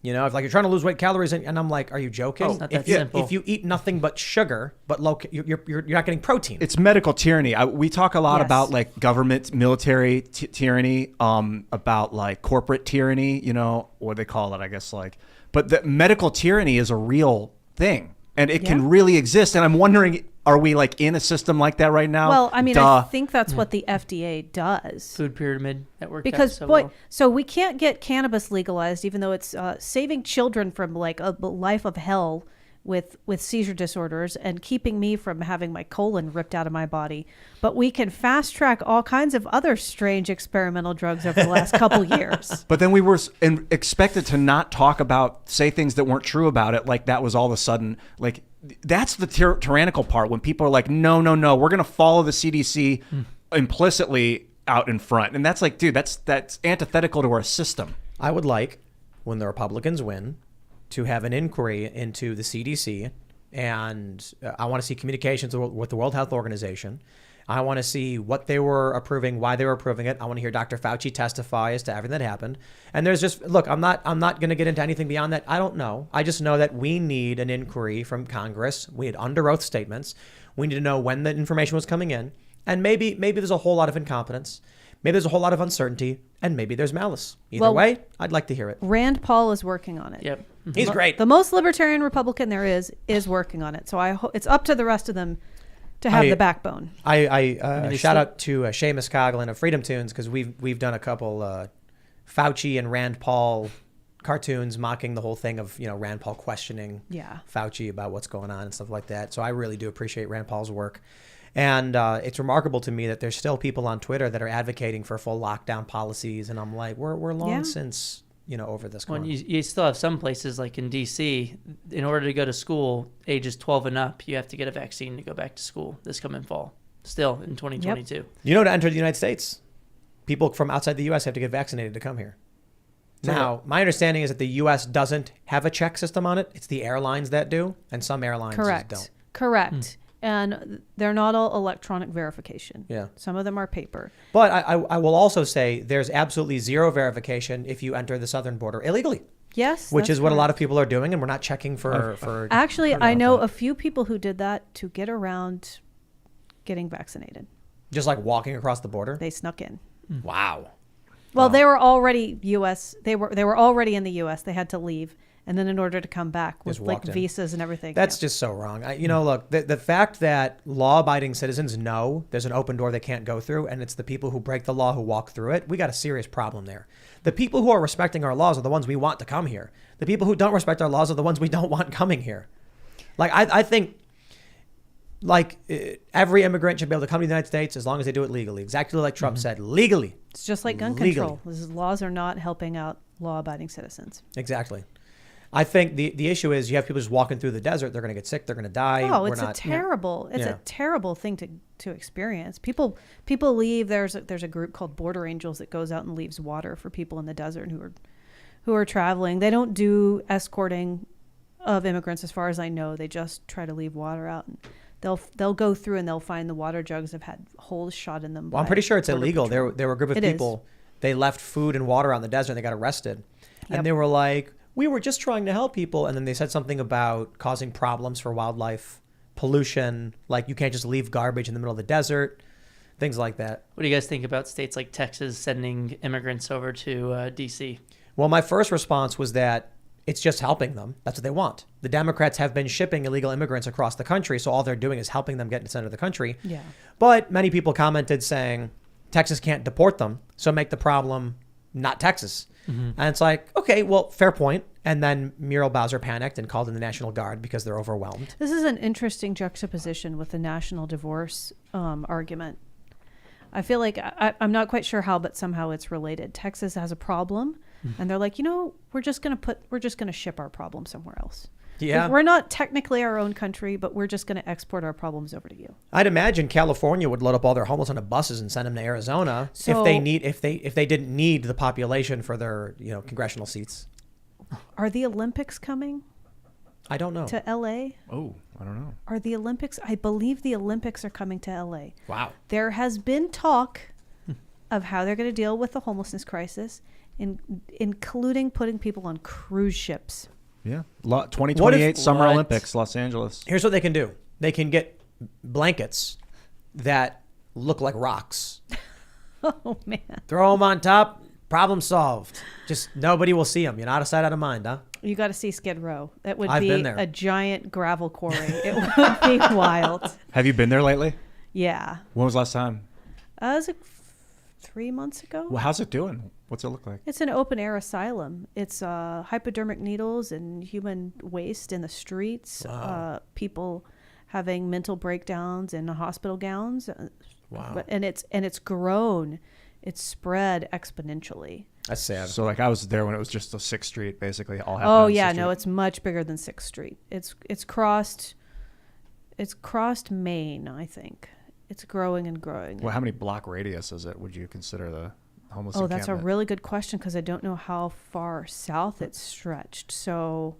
You know, if like you're trying to lose weight, calories in, and I'm like, are you joking? It's not that simple. If you eat nothing but sugar, but low, you're not getting protein. it's medical tyranny. We talk a lot Yes. about like government, military tyranny, about like corporate tyranny. You know what they call it, I guess. Like, but the medical tyranny is a real thing, and it can really exist. And I'm wondering, are we like in a system like that right now? Well, I mean, Duh. I think that's what the FDA does. Food pyramid that worked Because out so boy, well. so we can't get cannabis legalized, even though it's saving children from like a life of hell with seizure disorders and keeping me from having my colon ripped out of my body. But we can fast track all kinds of other strange experimental drugs over the last couple years. But then we were expected to not talk about, say things that weren't true about it. Like that was all of a sudden, like that's the tyrannical part when people are like, no, we're going to follow the CDC implicitly out in front. And that's like, dude, that's antithetical to our system. I would like, when the Republicans win, to have an inquiry into the CDC, and I want to see communications with the World Health Organization. I want to see what they were approving, why they were approving it. I want to hear Dr. Fauci testify as to everything that happened. And there's just, look, I'm not going to get into anything beyond that. I don't know. I just know that we need an inquiry from Congress. We need under oath statements. We need to know when the information was coming in. And maybe there's a whole lot of incompetence. Maybe there's a whole lot of uncertainty, and maybe there's malice. Either way, I'd like to hear it. Rand Paul is working on it. Yep. He's great. The most libertarian Republican there is working on it. So it's up to the rest of them to have the backbone. I shout out to Seamus Coughlin of Freedom Tunes, because we've done a couple Fauci and Rand Paul cartoons mocking the whole thing of Rand Paul questioning Fauci about what's going on and stuff like that. So I really do appreciate Rand Paul's work. And it's remarkable to me that there's still people on Twitter that are advocating for full lockdown policies, and I'm like, we're long since over this. Well, you still have some places like in DC, in order to go to school, ages 12 and up, you have to get a vaccine to go back to school this coming fall. Still in 2022. Yep. To enter the United States, people from outside the U.S. have to get vaccinated to come here. Now, my understanding is that the U.S. doesn't have a check system on it. It's the airlines that do, and some airlines just don't. Correct. And they're not all electronic verification. Yeah. Some of them are paper. But I will also say there's absolutely zero verification if you enter the southern border illegally. Yes. Which is what a lot of people are doing, and we're not checking for Actually, I know a few people who did that to get around getting vaccinated. Just like walking across the border? They snuck in. Wow. Well, they were already U.S. They were already in the U.S. They had to leave. And then in order to come back with like visas and everything. That's just so wrong. Look, the fact that law-abiding citizens know there's an open door they can't go through, and it's the people who break the law who walk through it, we got a serious problem there. The people who are respecting our laws are the ones we want to come here. The people who don't respect our laws are the ones we don't want coming here. Like, I think every immigrant should be able to come to the United States as long as they do it legally. Exactly like Trump said, legally. It's just like gun control. These laws are not helping out law-abiding citizens. Exactly. I think the issue is you have people just walking through the desert. They're going to get sick. They're going to die. Oh, it's a terrible thing to experience. People leave. There's a group called Border Angels that goes out and leaves water for people in the desert who are traveling. They don't do escorting of immigrants, as far as I know. They just try to leave water out. And they'll go through and they'll find the water jugs have had holes shot in them. Well, I'm pretty sure it's illegal. There were a group of people. They left food and water out in the desert. And they got arrested, and they were like, we were just trying to help people. And then they said something about causing problems for wildlife, pollution, like you can't just leave garbage in the middle of the desert, things like that. What do you guys think about states like Texas sending immigrants over to D.C.? Well, my first response was that it's just helping them. That's what they want. The Democrats have been shipping illegal immigrants across the country, so all they're doing is helping them get in the center of the country. Yeah. But many people commented saying Texas can't deport them, so make the problem not Texas. Mm-hmm. And it's like, okay, well, fair point. And then Muriel Bowser panicked and called in the National Guard because they're overwhelmed. This is an interesting juxtaposition with the national divorce argument. I feel like I'm not quite sure how, but somehow it's related. Texas has a problem, and they're like, we're just gonna ship our problem somewhere else. Yeah, we're not technically our own country, but we're just going to export our problems over to you. I'd imagine California would load up all their homeless onto buses and send them to Arizona if they didn't need the population for their congressional seats. Are the Olympics coming? I don't know. To LA? Oh, I don't know. Are the Olympics? I believe the Olympics are coming to LA. Wow. There has been talk of how they're going to deal with the homelessness crisis, including putting people on cruise ships. Yeah. 2028 Summer Olympics, Los Angeles. Here's what they can do. They can get blankets that look like rocks. Oh, man. Throw them on top. Problem solved. Just nobody will see them. You're out of sight, out of mind, huh? You got to see Skid Row. That would I've be been there. A giant gravel quarry. It would be wild. Have you been there lately? Yeah. When was the last time? It was 3 months ago. Well, how's it doing? What's it look like? It's an open air asylum. It's hypodermic needles and human waste in the streets. Wow. People having mental breakdowns in hospital gowns. Wow. And it's grown. It's spread exponentially. That's sad. So like I was there when it was just the 6th Street, basically all happened. Oh on yeah, 6th no, Street. it's much bigger than 6th Street. It's crossed Maine, I think. It's growing and growing. Well, how many block radius is it? Would you consider the homeless Oh, that's a encampment? really good question because I don't know how far south it's stretched. So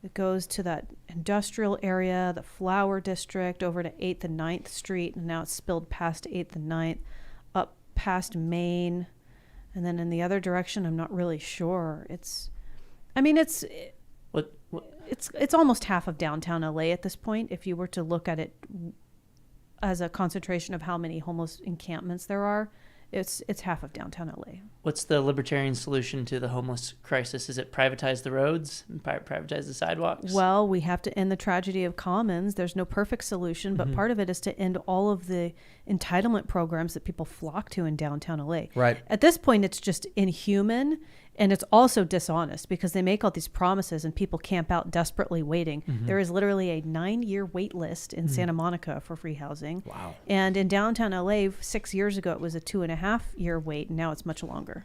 it goes to that industrial area, the Flower District, over to 8th and 9th Street, and now it's spilled past 8th and 9th, up past Maine, and then in the other direction, I'm not really sure. It's almost half of downtown LA at this point. If you were to look at it as a concentration of how many homeless encampments there are, it's half of downtown LA. What's the libertarian solution to the homeless crisis? Is it privatize the roads and privatize the sidewalks? Well, we have to end the tragedy of commons. There's no perfect solution, but part of it is to end all of the entitlement programs that people flock to in downtown LA. Right. At this point, it's just inhuman, and it's also dishonest because they make all these promises and people camp out desperately waiting. There is literally a 9-year wait list in Santa Monica for free housing. Wow. And in downtown LA, 6 years ago, it was a 2.5-year wait, and now it's much longer.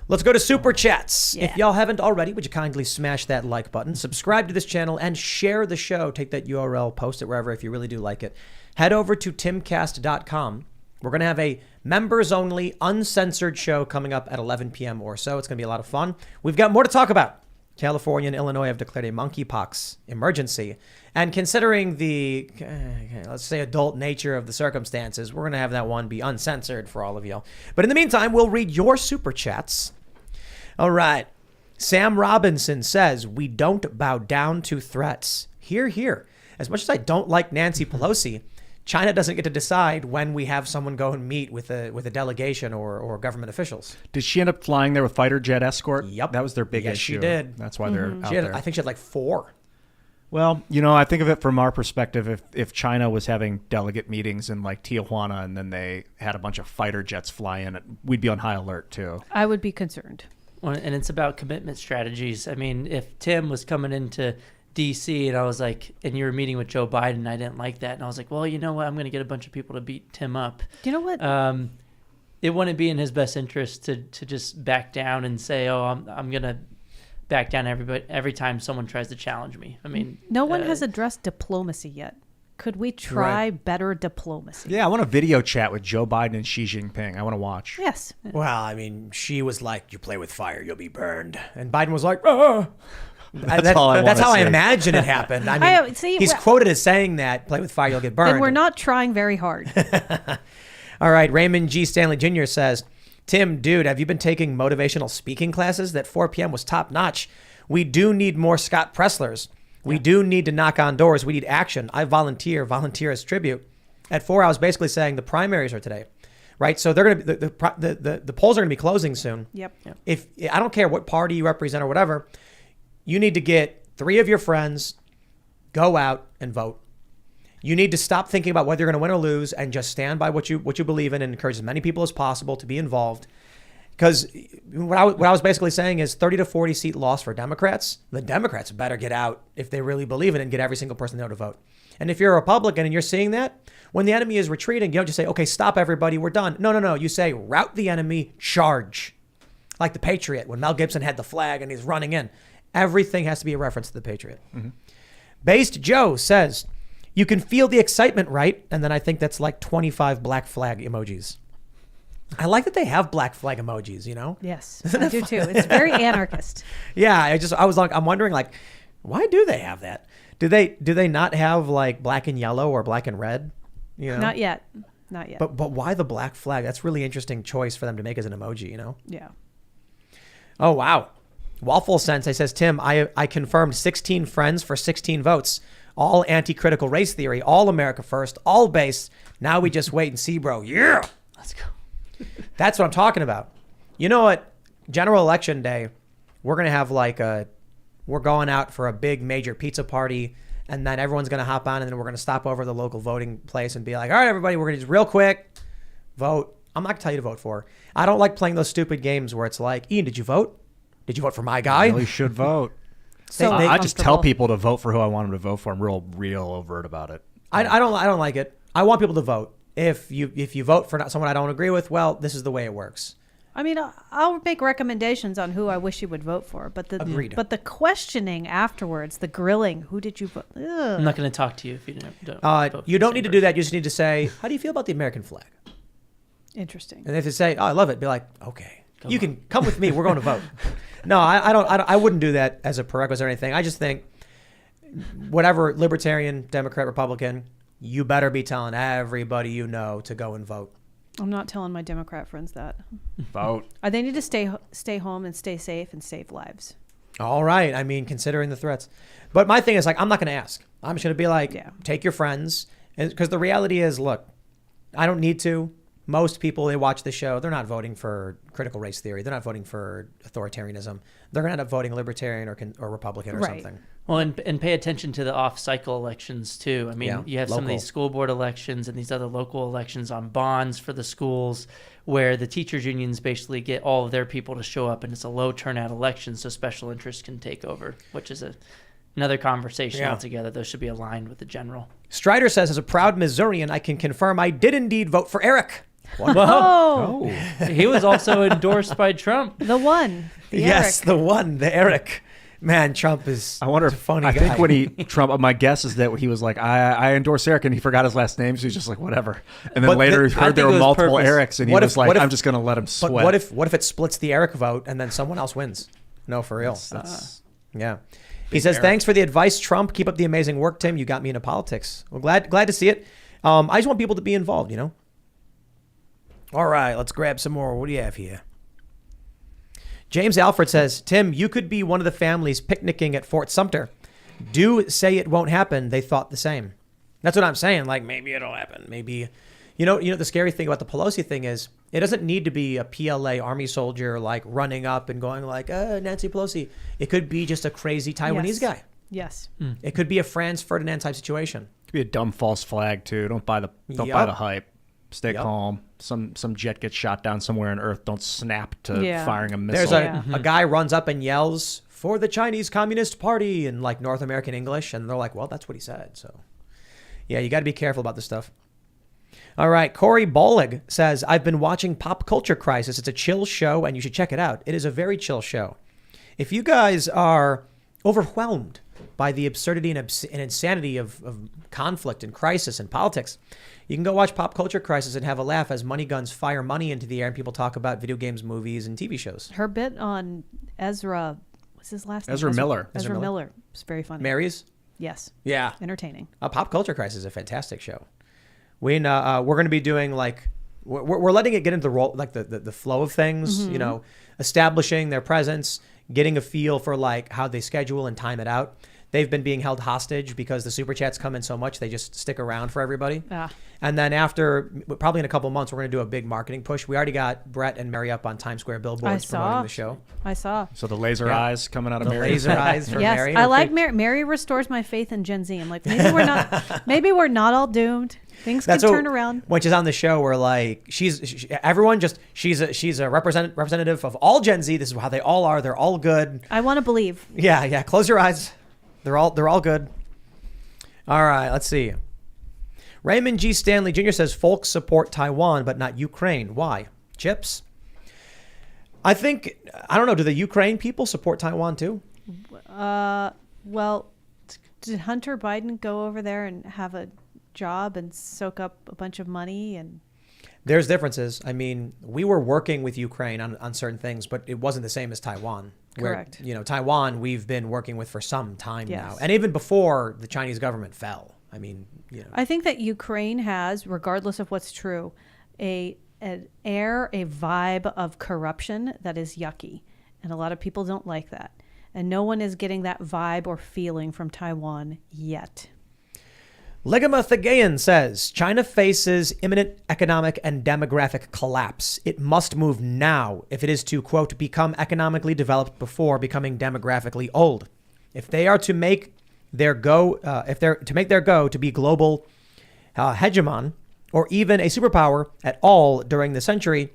Let's go to Super Chats. Yeah. If y'all haven't already, would you kindly smash that like button, subscribe to this channel, and share the show. Take that URL, post it wherever if you really do like it. Head over to timcast.com. We're going to have a members-only, uncensored show coming up at 11 p.m. or so. It's going to be a lot of fun. We've got more to talk about. California and Illinois have declared a monkeypox emergency. And considering the, let's say, adult nature of the circumstances, we're going to have that one be uncensored for all of you. But in the meantime, we'll read your Super Chats. All right. Sam Robinson says, we don't bow down to threats. Hear, hear. As much as I don't like Nancy Pelosi, China doesn't get to decide when we have someone go and meet with a delegation or government officials. Did she end up flying there with fighter jet escort? Yep. That was their big Yes, issue. she did. That's why they're out She had, there. I think she had like 4. Well, I think of it from our perspective. If China was having delegate meetings in like Tijuana and then they had a bunch of fighter jets fly in, we'd be on high alert too. I would be concerned. Well, and it's about commitment strategies. I mean, if Tim was coming into DC and I was like, and you were meeting with Joe Biden, I didn't like that. And I was like, well, you know what? I'm going to get a bunch of people to beat Tim up. Do you know what? It wouldn't be in his best interest to just back down and say, oh, I'm going to back down every time someone tries to challenge me. I mean, No one has addressed diplomacy yet. Could we try Right. better diplomacy? Yeah, I want a video chat with Joe Biden and Xi Jinping. I want to watch. Yes. Well, I mean, she was like, you play with fire, you'll be burned. And Biden was like, oh. That's all I That's wanna how I see. imagine it happened. I mean, See, he's well- quoted as saying that, play with fire, you'll get burned. Then we're not trying very hard. All right, Raymond G. Stanley Jr. says, Tim, dude, have you been taking motivational speaking classes? That 4 p.m. was top notch. We do need more Scott Presslers. We do need to knock on doors. We need action. I volunteer as tribute. At 4, I was basically saying the primaries are today, right? So they're going to be, the polls are going to be closing soon. Yep. If I don't care what party you represent or whatever, you need to get 3 of your friends, go out and vote. You need to stop thinking about whether you're going to win or lose and just stand by what you believe in and encourage as many people as possible to be involved. Because what I was basically saying is 30 to 40 seat loss for Democrats. The Democrats better get out if they really believe in it and get every single person there to vote. And if you're a Republican and you're seeing that, when the enemy is retreating, you don't just say, okay, stop everybody, we're done. No. You say, rout the enemy, charge. Like the Patriot, when Mel Gibson had the flag and he's running in. Everything has to be a reference to the Patriot. Mm-hmm. Based Joe says, you can feel the excitement, right? And then I think that's like 25 black flag emojis. I like that they have black flag emojis, Yes, I do too. It's very anarchist. Yeah, I'm wondering, like, why do they have that? Do they not have like black and yellow or black and red? Not yet. But why the black flag? That's really interesting choice for them to make as an emoji, Yeah. Oh, wow. Waffle Sensei says, Tim, I confirmed 16 friends for 16 votes. All anti-critical race theory, all America first, all base. Now we just wait and see, bro. Yeah. let's go. That's what I'm talking about. You know what? General election day, we're going to have we're going out for a big major pizza party, and then everyone's going to hop on, and then we're going to stop over the local voting place and be like, all right, everybody, we're going to just real quick vote I'm not going to tell you to vote for. I don't like playing those stupid games where it's like, Ian, did you vote? Did you vote for my guy? You really should vote. So I just tell people to vote for who I want them to vote for. I'm real overt about it. I don't like it. I want people to vote. If you vote for someone I don't agree with, well, this is the way it works. I mean, I'll make recommendations on who I wish you would vote for, but the questioning afterwards, the grilling, who did you vote? Ugh. I'm not going to talk to you if you don't. You don't need to do that. You just need to say, how do you feel about the American flag? Interesting. And if they say, oh, I love it, be like, okay, you can come with me. We're going to vote. No, I wouldn't do that as a prerequisite or anything. I just think whatever Libertarian, Democrat, Republican, you better be telling everybody you know to go and vote. I'm not telling my Democrat friends that. Vote. They need to stay home and stay safe and save lives. All right. I mean, considering the threats. But my thing is, like, I'm not going to ask. I'm just going to be like, take your friends. Because the reality is, look, I don't need to. Most people, they watch the show, they're not voting for critical race theory. They're not voting for authoritarianism. They're going to end up voting Libertarian or Republican or something. Well, and pay attention to the off-cycle elections, too. I mean, you have some of these school board elections and these other local elections on bonds for the schools where the teachers' unions basically get all of their people to show up, and it's a low-turnout election, so special interests can take over, which is another conversation altogether. Those should be aligned with the general. Strider says, as a proud Missourian, I can confirm I did indeed vote for Eric. Whoa. He was also endorsed by Trump. The one. Yes, Eric. the one, the Eric. Man, Trump is I wonder a funny guy. I think when Trump, my guess is that he was like, I endorse Eric, and he forgot his last name, so he's just like, whatever. And then later he heard there were multiple Erics, and he was like, I'm just going to let him sweat. But what if it splits the Eric vote and then someone else wins? No, for real. Yeah. He says, thanks for the advice, Trump. Keep up the amazing work, Tim. You got me into politics. Well, glad to see it. I just want people to be involved, you know? All right, let's grab some more. What do you have here? James Alfred says, Tim, you could be one of the families picnicking at Fort Sumter. Do say it won't happen. They thought the same. That's what I'm saying. Like, maybe it'll happen. Maybe, you know, the scary thing about the Pelosi thing is it doesn't need to be a PLA army soldier, like running up and going like, Nancy Pelosi. It could be just a crazy Taiwanese guy. Yes. It could be a Franz Ferdinand type situation. It could be a dumb false flag too. Don't buy the hype. Stay calm. Some jet gets shot down somewhere on Earth. Don't snap to firing a missile. There's a guy runs up and yells for the Chinese Communist Party in like North American English, and they're like, well, that's what he said. So yeah, you got to be careful about this stuff. All right, Corey Bollig says, I've been watching Pop Culture Crisis. It's a chill show, and you should check it out. It is a very chill show. If you guys are overwhelmed by the absurdity and insanity of conflict and crisis and politics, you can go watch Pop Culture Crisis and have a laugh as money guns fire money into the air and people talk about video games, movies, and TV shows. Her bit on Ezra, what's his last name? Ezra Miller. Ezra Miller. It's very funny. Mary's? Yes. Yeah. Entertaining. Pop Culture Crisis is a fantastic show. We're going to be doing like, we're letting it get into the role, like the flow of things, you know, establishing their presence, getting a feel for like how they schedule and time it out. They've been being held hostage because the super chats come in so much, they just stick around for everybody. And then after, probably in a couple of months, we're going to do a big marketing push. We already got Brett and Mary up on Times Square billboards promoting the show. I saw. So the laser eyes coming out of Mary. Laser eyes for yes, Mary. I like Mary. Mary restores my faith in Gen Z. I'm like, maybe we're not all doomed. Things can turn around. When she's on the show, we're like, she's a representative of all Gen Z. This is how they all are. They're all good. I want to believe. Yeah. Close your eyes. They're all good. All right, let's see. Raymond G. Stanley Jr. says, folks support Taiwan, but not Ukraine. Why? Chips? I don't know. Do the Ukraine people support Taiwan too? Well, did Hunter Biden go over there and have a job and soak up a bunch of money? And there's differences. I mean, we were working with Ukraine on certain things, but it wasn't the same as Taiwan. Correct. Where, Taiwan we've been working with for some time now. And even before the Chinese government fell. I mean, I think that Ukraine has, regardless of what's true, a vibe of corruption that is yucky. And a lot of people don't like that. And no one is getting that vibe or feeling from Taiwan yet. Ligama Thagayan says, China faces imminent economic and demographic collapse. It must move now if it is to, quote, become economically developed before becoming demographically old. If they are to make their go, to be global hegemon, or even a superpower at all during the century,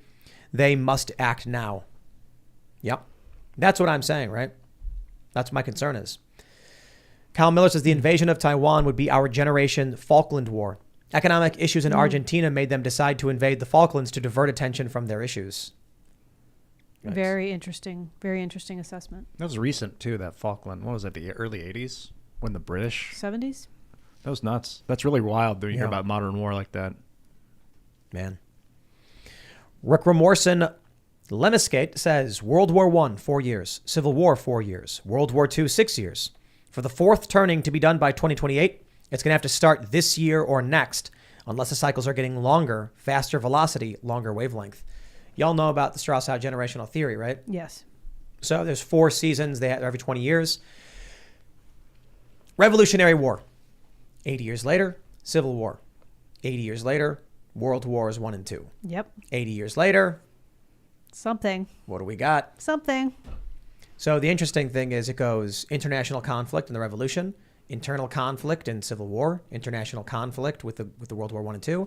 they must act now. Yep. That's what I'm saying, right? That's what my concern is. Kyle Miller says the invasion of Taiwan would be our generation Falkland War. Economic issues in Argentina made them decide to invade the Falklands to divert attention from their issues. Nice. Very interesting assessment. That was recent, too, that Falkland. What was that, the early 80s? When the British... 70s? That was nuts. That's really wild when you hear about modern war like that. Man. Rick Remorson Lemescate says World War I, 4 years. Civil War, 4 years. World War II, 6 years. For the fourth turning to be done by 2028, it's going to have to start this year or next, unless the cycles are getting longer, faster velocity, longer wavelength. Y'all know about the Strauss-Howe generational theory, right? Yes. So there's 4 seasons. They have every 20 years. Revolutionary War. 80 years later, Civil War. 80 years later, World Wars I and II. Yep. 80 years later, Something. what do we got? Something. So the interesting thing is it goes international conflict in the Revolution, internal conflict in Civil War, international conflict with the World War I and II.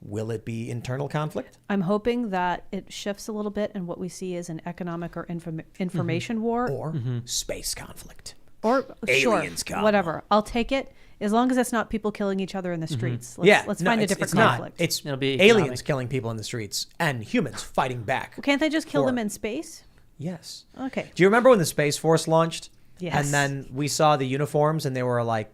Will it be internal conflict? I'm hoping that it shifts a little bit and what we see is an economic or information war. Or space conflict? Or aliens sure, come. Whatever. I'll take it as long as it's not people killing each other in the streets. Let's find a different it's conflict. Not. It's It'll be aliens economic. killing people in the streets and humans fighting back. Well, can't they just kill for- them in space? Yes. Okay. Do you remember when the Space Force launched? Yes. And then we saw the uniforms and they were like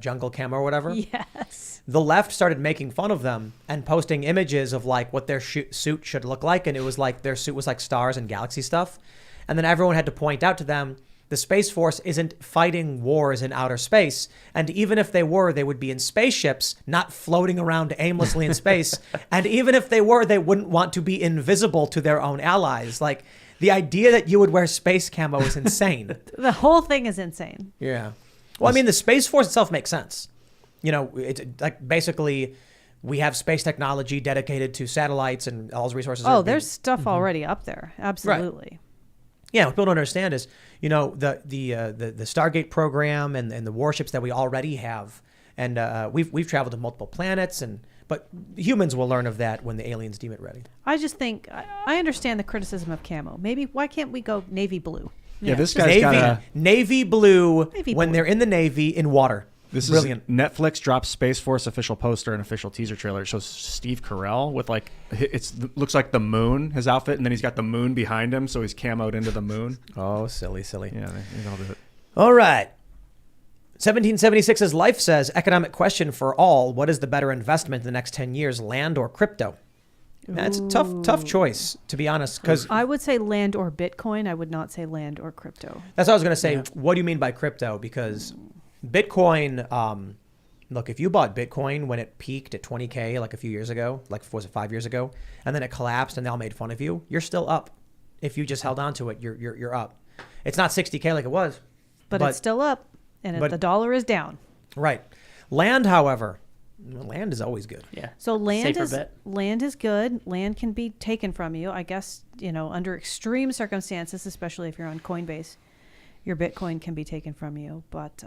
jungle camo or whatever. Yes. The left started making fun of them and posting images of like what their suit should look like. And it was like their suit was like stars and galaxy stuff. And then everyone had to point out to them, the Space Force isn't fighting wars in outer space. And even if they were, they would be in spaceships, not floating around aimlessly in space. And even if they were, they wouldn't want to be invisible to their own allies. Like the idea that you would wear space camo is insane. The whole thing is insane. Yeah. Well, I mean, the Space Force itself makes sense. You know, it's like basically we have space technology dedicated to satellites and all those resources. Oh, there's stuff already up there. Absolutely. Yeah, what people don't understand is, you know, the Stargate program and the warships that we already have, and we've traveled to multiple planets, but humans will learn of that when the aliens deem it ready. I just think I understand the criticism of camo. Maybe why can't we go navy blue? Yeah, this guy's got navy blue Navy when blue. they're in the Navy in water. This Brilliant. is Netflix drops Space Force official poster and official teaser trailer. It shows Steve Carell with like looks like the moon, his outfit, and then he's got the moon behind him, so he's camoed into the moon. Oh, silly. Yeah, they all do it. All right. 1776's Life says, economic question for all. What is the better investment in the next 10 years, land or crypto? That's a tough choice, to be honest, because I would say land or Bitcoin. I would not say land or crypto. that's what I was going to say. Yeah. What do you mean by crypto? Because Bitcoin, look, if you bought Bitcoin when it peaked at 20K like a few years ago, like was it 5 years ago, and then it collapsed and they all made fun of you, you're still up. If you just held on to it, you're up. It's not 60K like it was. But it's still up, and the dollar is down. Right. Land, however, land is always good. Yeah. So land Safer is good. Land can be taken from you. I guess, under extreme circumstances, especially if you're on Coinbase, your Bitcoin can be taken from you. But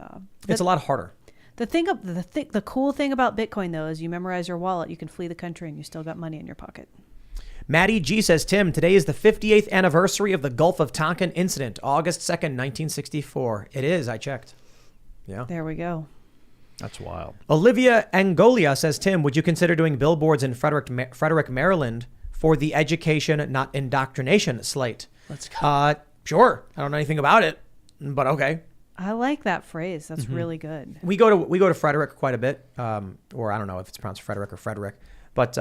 it's a lot harder. The cool thing about Bitcoin, though, is you memorize your wallet, you can flee the country, and you still got money in your pocket. Maddie G says, Tim, today is the 58th anniversary of the Gulf of Tonkin incident, August 2nd, 1964. It is. I checked. Yeah. There we go. That's wild. Olivia Angolia says, Tim, would you consider doing billboards in Frederick, Maryland for the education, not indoctrination slate? Let's go. Sure. I don't know anything about it, but okay. I like that phrase. That's really good. We go to Frederick quite a bit, or I don't know if it's pronounced Frederick or Frederick, but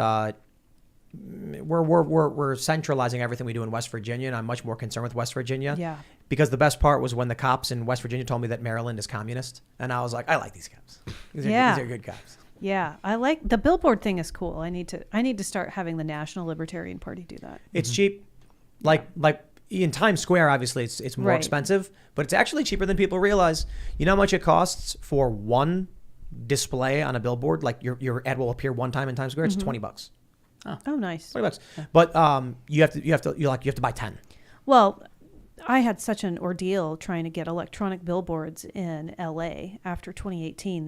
we're centralizing everything we do in West Virginia, and I'm much more concerned with West Virginia. Yeah. Because the best part was when the cops in West Virginia told me that Maryland is communist, and I was like, I like these cops. These are good cops. Yeah, I like the billboard thing is cool. I need to start having the National Libertarian Party do that. It's cheap, like in Times Square. Obviously, it's more expensive, but it's actually cheaper than people realize. You know how much it costs for one display on a billboard? Like your ad will appear one time in Times Square. It's $20. Oh, nice. $20. But you have to buy 10. Well, I had such an ordeal trying to get electronic billboards in LA after 2018.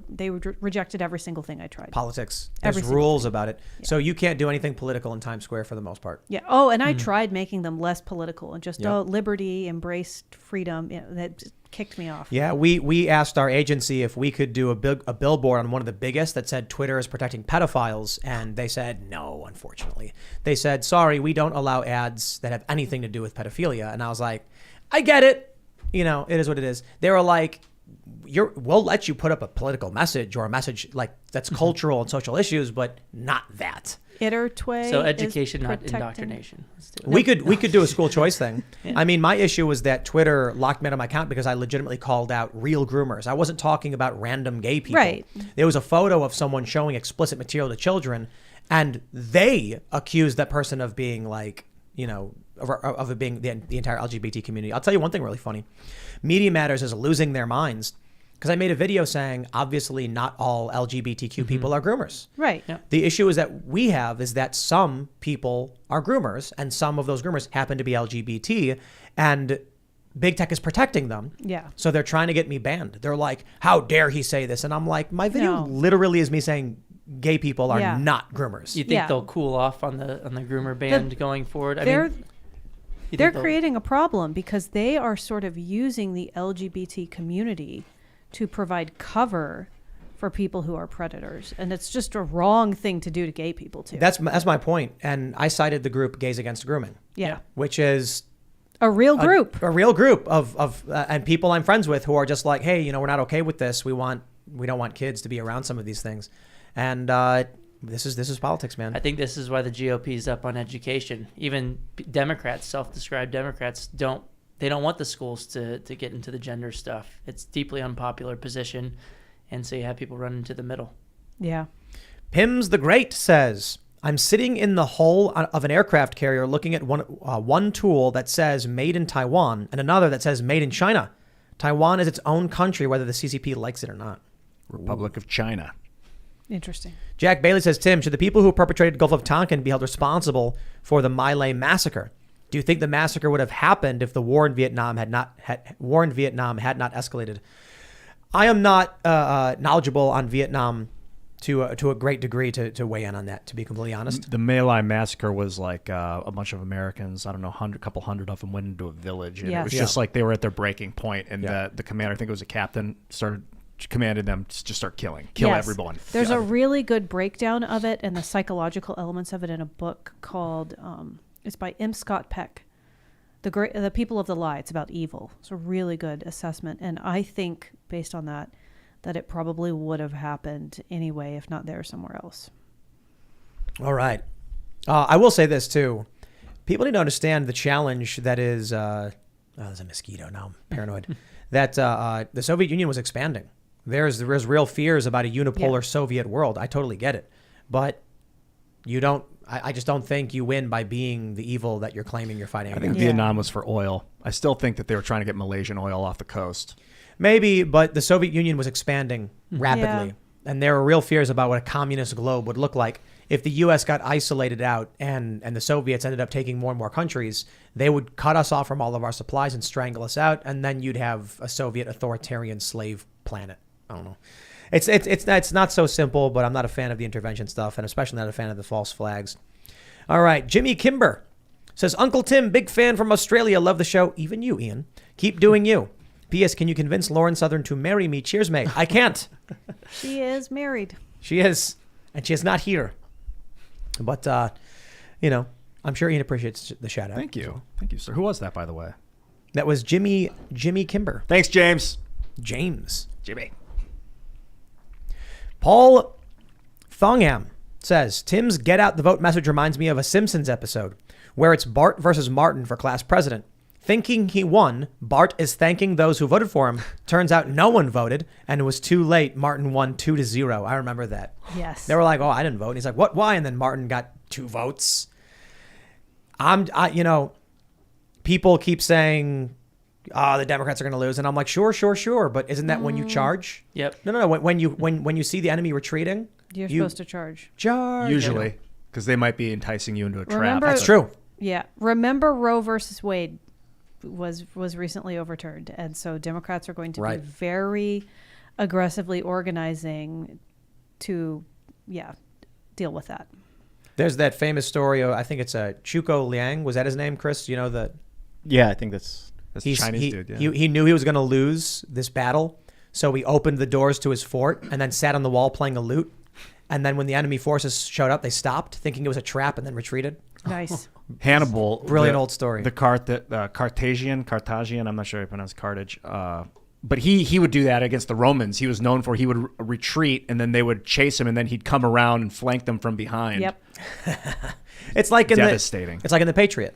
They rejected every single thing I tried. Politics. There's Every single rules thing. about it. Yeah. So you can't do anything political in Times Square for the most part. Yeah. Oh, and I tried making them less political and just Yep. liberty, embraced freedom. That just kicked me off. Yeah, we asked our agency if we could do a billboard on one of the biggest that said Twitter is protecting pedophiles, and they said no, unfortunately. They said, sorry, we don't allow ads that have anything to do with pedophilia. And I was like, I get it. It is what it is. They were like, we'll let you put up a political message or a message like that's cultural and social issues, but not that. So education, not indoctrination. We could do a school choice thing. Yeah. I mean, my issue was that Twitter locked me out of my account because I legitimately called out real groomers. I wasn't talking about random gay people. Right. There was a photo of someone showing explicit material to children, and they accused that person of being like, of it being the entire LGBT community. I'll tell you one thing really funny. Media Matters is losing their minds. Because I made a video saying, obviously, not all LGBTQ people are groomers. Right. Yeah. The issue is that some people are groomers, and some of those groomers happen to be LGBT, and big tech is protecting them. Yeah. So they're trying to get me banned. They're like, how dare he say this? And I'm like, my video literally is me saying gay people are not groomers. You think they'll cool off on the groomer ban going forward? They're creating a problem because they are sort of using the LGBT community to provide cover for people who are predators, and it's just a wrong thing to do to gay people too. That's my point, and I cited the group Gays Against Grooming, which is a real group, of and people I'm friends with who are just like, hey, we're not okay with this. We don't want kids to be around some of these things, and this is politics, man. I think this is why the GOP is up on education. Even Democrats, self-described Democrats, don't want the schools to get into the gender stuff. It's deeply unpopular position, and so you have people run into the middle. Yeah. Pims the Great says, I'm sitting in the hull of an aircraft carrier looking at one tool that says made in Taiwan and another that says made in China. Taiwan is its own country, whether the CCP likes it or not. Republic of China. Interesting. Jack Bailey says, Tim, should the people who perpetrated Gulf of Tonkin be held responsible for the My Lai massacre? Do you think the massacre would have happened if the war in Vietnam had not escalated? I am not knowledgeable on Vietnam to a great degree to weigh in on that, to be completely honest. The My Lai massacre was like a bunch of Americans, I don't know, a couple hundred of them went into a village. And it was just like they were at their breaking point, and the commander, I think it was a captain, commanded them to just start kill everyone. There's a really good breakdown of it and the psychological elements of it in a book called... it's by M. Scott Peck, The People of the Lie. It's about evil. It's a really good assessment. And I think, based on that it probably would have happened anyway, if not there, somewhere else. All right. I will say this, too. People need to understand the challenge that is... there's a mosquito now. I'm paranoid. That the Soviet Union was expanding. There's real fears about a unipolar Soviet world. I totally get it. But you don't... I just don't think you win by being the evil that you're claiming you're fighting against. I think Vietnam was for oil. I still think that they were trying to get Malaysian oil off the coast. Maybe, but the Soviet Union was expanding rapidly. Yeah. And there were real fears about what a communist globe would look like. If the U.S. got isolated out and the Soviets ended up taking more and more countries, they would cut us off from all of our supplies and strangle us out, and then you'd have a Soviet authoritarian slave planet. I don't know. It's not so simple, but I'm not a fan of the intervention stuff, and especially not a fan of the false flags. All right, Jimmy Kimber says, Uncle Tim, big fan from Australia, love the show. Even you, Ian. Keep doing you. P.S. Can you convince Lauren Southern to marry me? Cheers, mate. I can't. She is married. She is, and she is not here. But, I'm sure Ian appreciates the shout out. Thank you. Thank you, sir. Who was that, by the way? That was Jimmy Kimber. Thanks, James. Jimmy. Paul Thongham says, Tim's get out the vote message reminds me of a Simpsons episode where it's Bart versus Martin for class president. Thinking he won, Bart is thanking those who voted for him. Turns out no one voted, and it was too late. Martin won 2-0. I remember that. Yes. They were like, oh, I didn't vote. And he's like, what, why? And then Martin got 2 votes. People keep saying, the Democrats are going to lose. And I'm like, sure. But isn't that when you charge? Yep. No. When you see the enemy retreating, you're supposed to charge. Usually, because they might be enticing you into a trap. That's true. Yeah. Remember Roe versus Wade. was recently overturned, and so Democrats are going to Right. be very aggressively organizing to deal with that. There's that famous story. I think it's Chuko Liang. Was that his name, Chris? You know that Yeah, I think that's the Chinese dude. Yeah. he knew he was going to lose this battle, so he opened the doors to his fort and then sat on the wall playing a lute. And then when the enemy forces showed up, they stopped, thinking it was a trap, and then retreated. Nice. Hannibal, Brilliant old story. The Carthaginian. I'm not sure how I pronounce Carthage. But he would do that against the Romans. He was known for he would retreat, and then they would chase him, and then he'd come around and flank them from behind. Yep. It's like Devastating. It's like in The Patriot.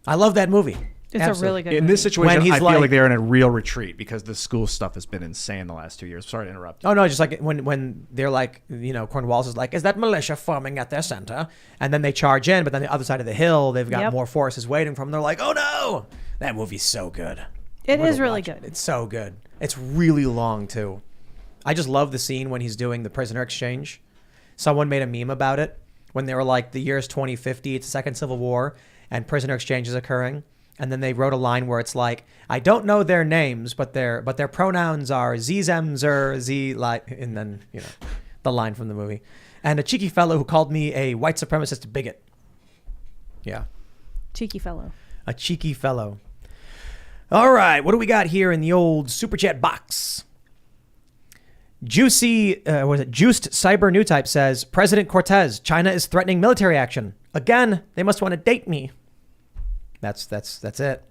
I love that movie. It's Absolutely. a really good In movie. this situation, When he's I feel like- like they're in a real retreat because the school stuff has been insane the last 2 years. Sorry to interrupt. Oh no, just like when they're like, Cornwallis is like, is that militia forming at their center? And then they charge in, but then the other side of the hill, they've got Yep. more forces waiting for them. They're like, oh no, that movie's so good. It We're is gonna really watch it. good. It's so good. It's really long too. I just love the scene when he's doing the prisoner exchange. Someone made a meme about it when they were like, the year is 2050, it's the Second Civil War, and prisoner exchange is occurring. And then they wrote a line where it's like, I don't know their names, but their pronouns are Zemzer, Z, like, and then, the line from the movie. And a cheeky fellow who called me a white supremacist bigot. Yeah. Cheeky fellow. A cheeky fellow. All right, what do we got here in the old Super Chat box? Juiced Cyber New Type says, President Cortez, China is threatening military action. Again, they must want to date me. That's it.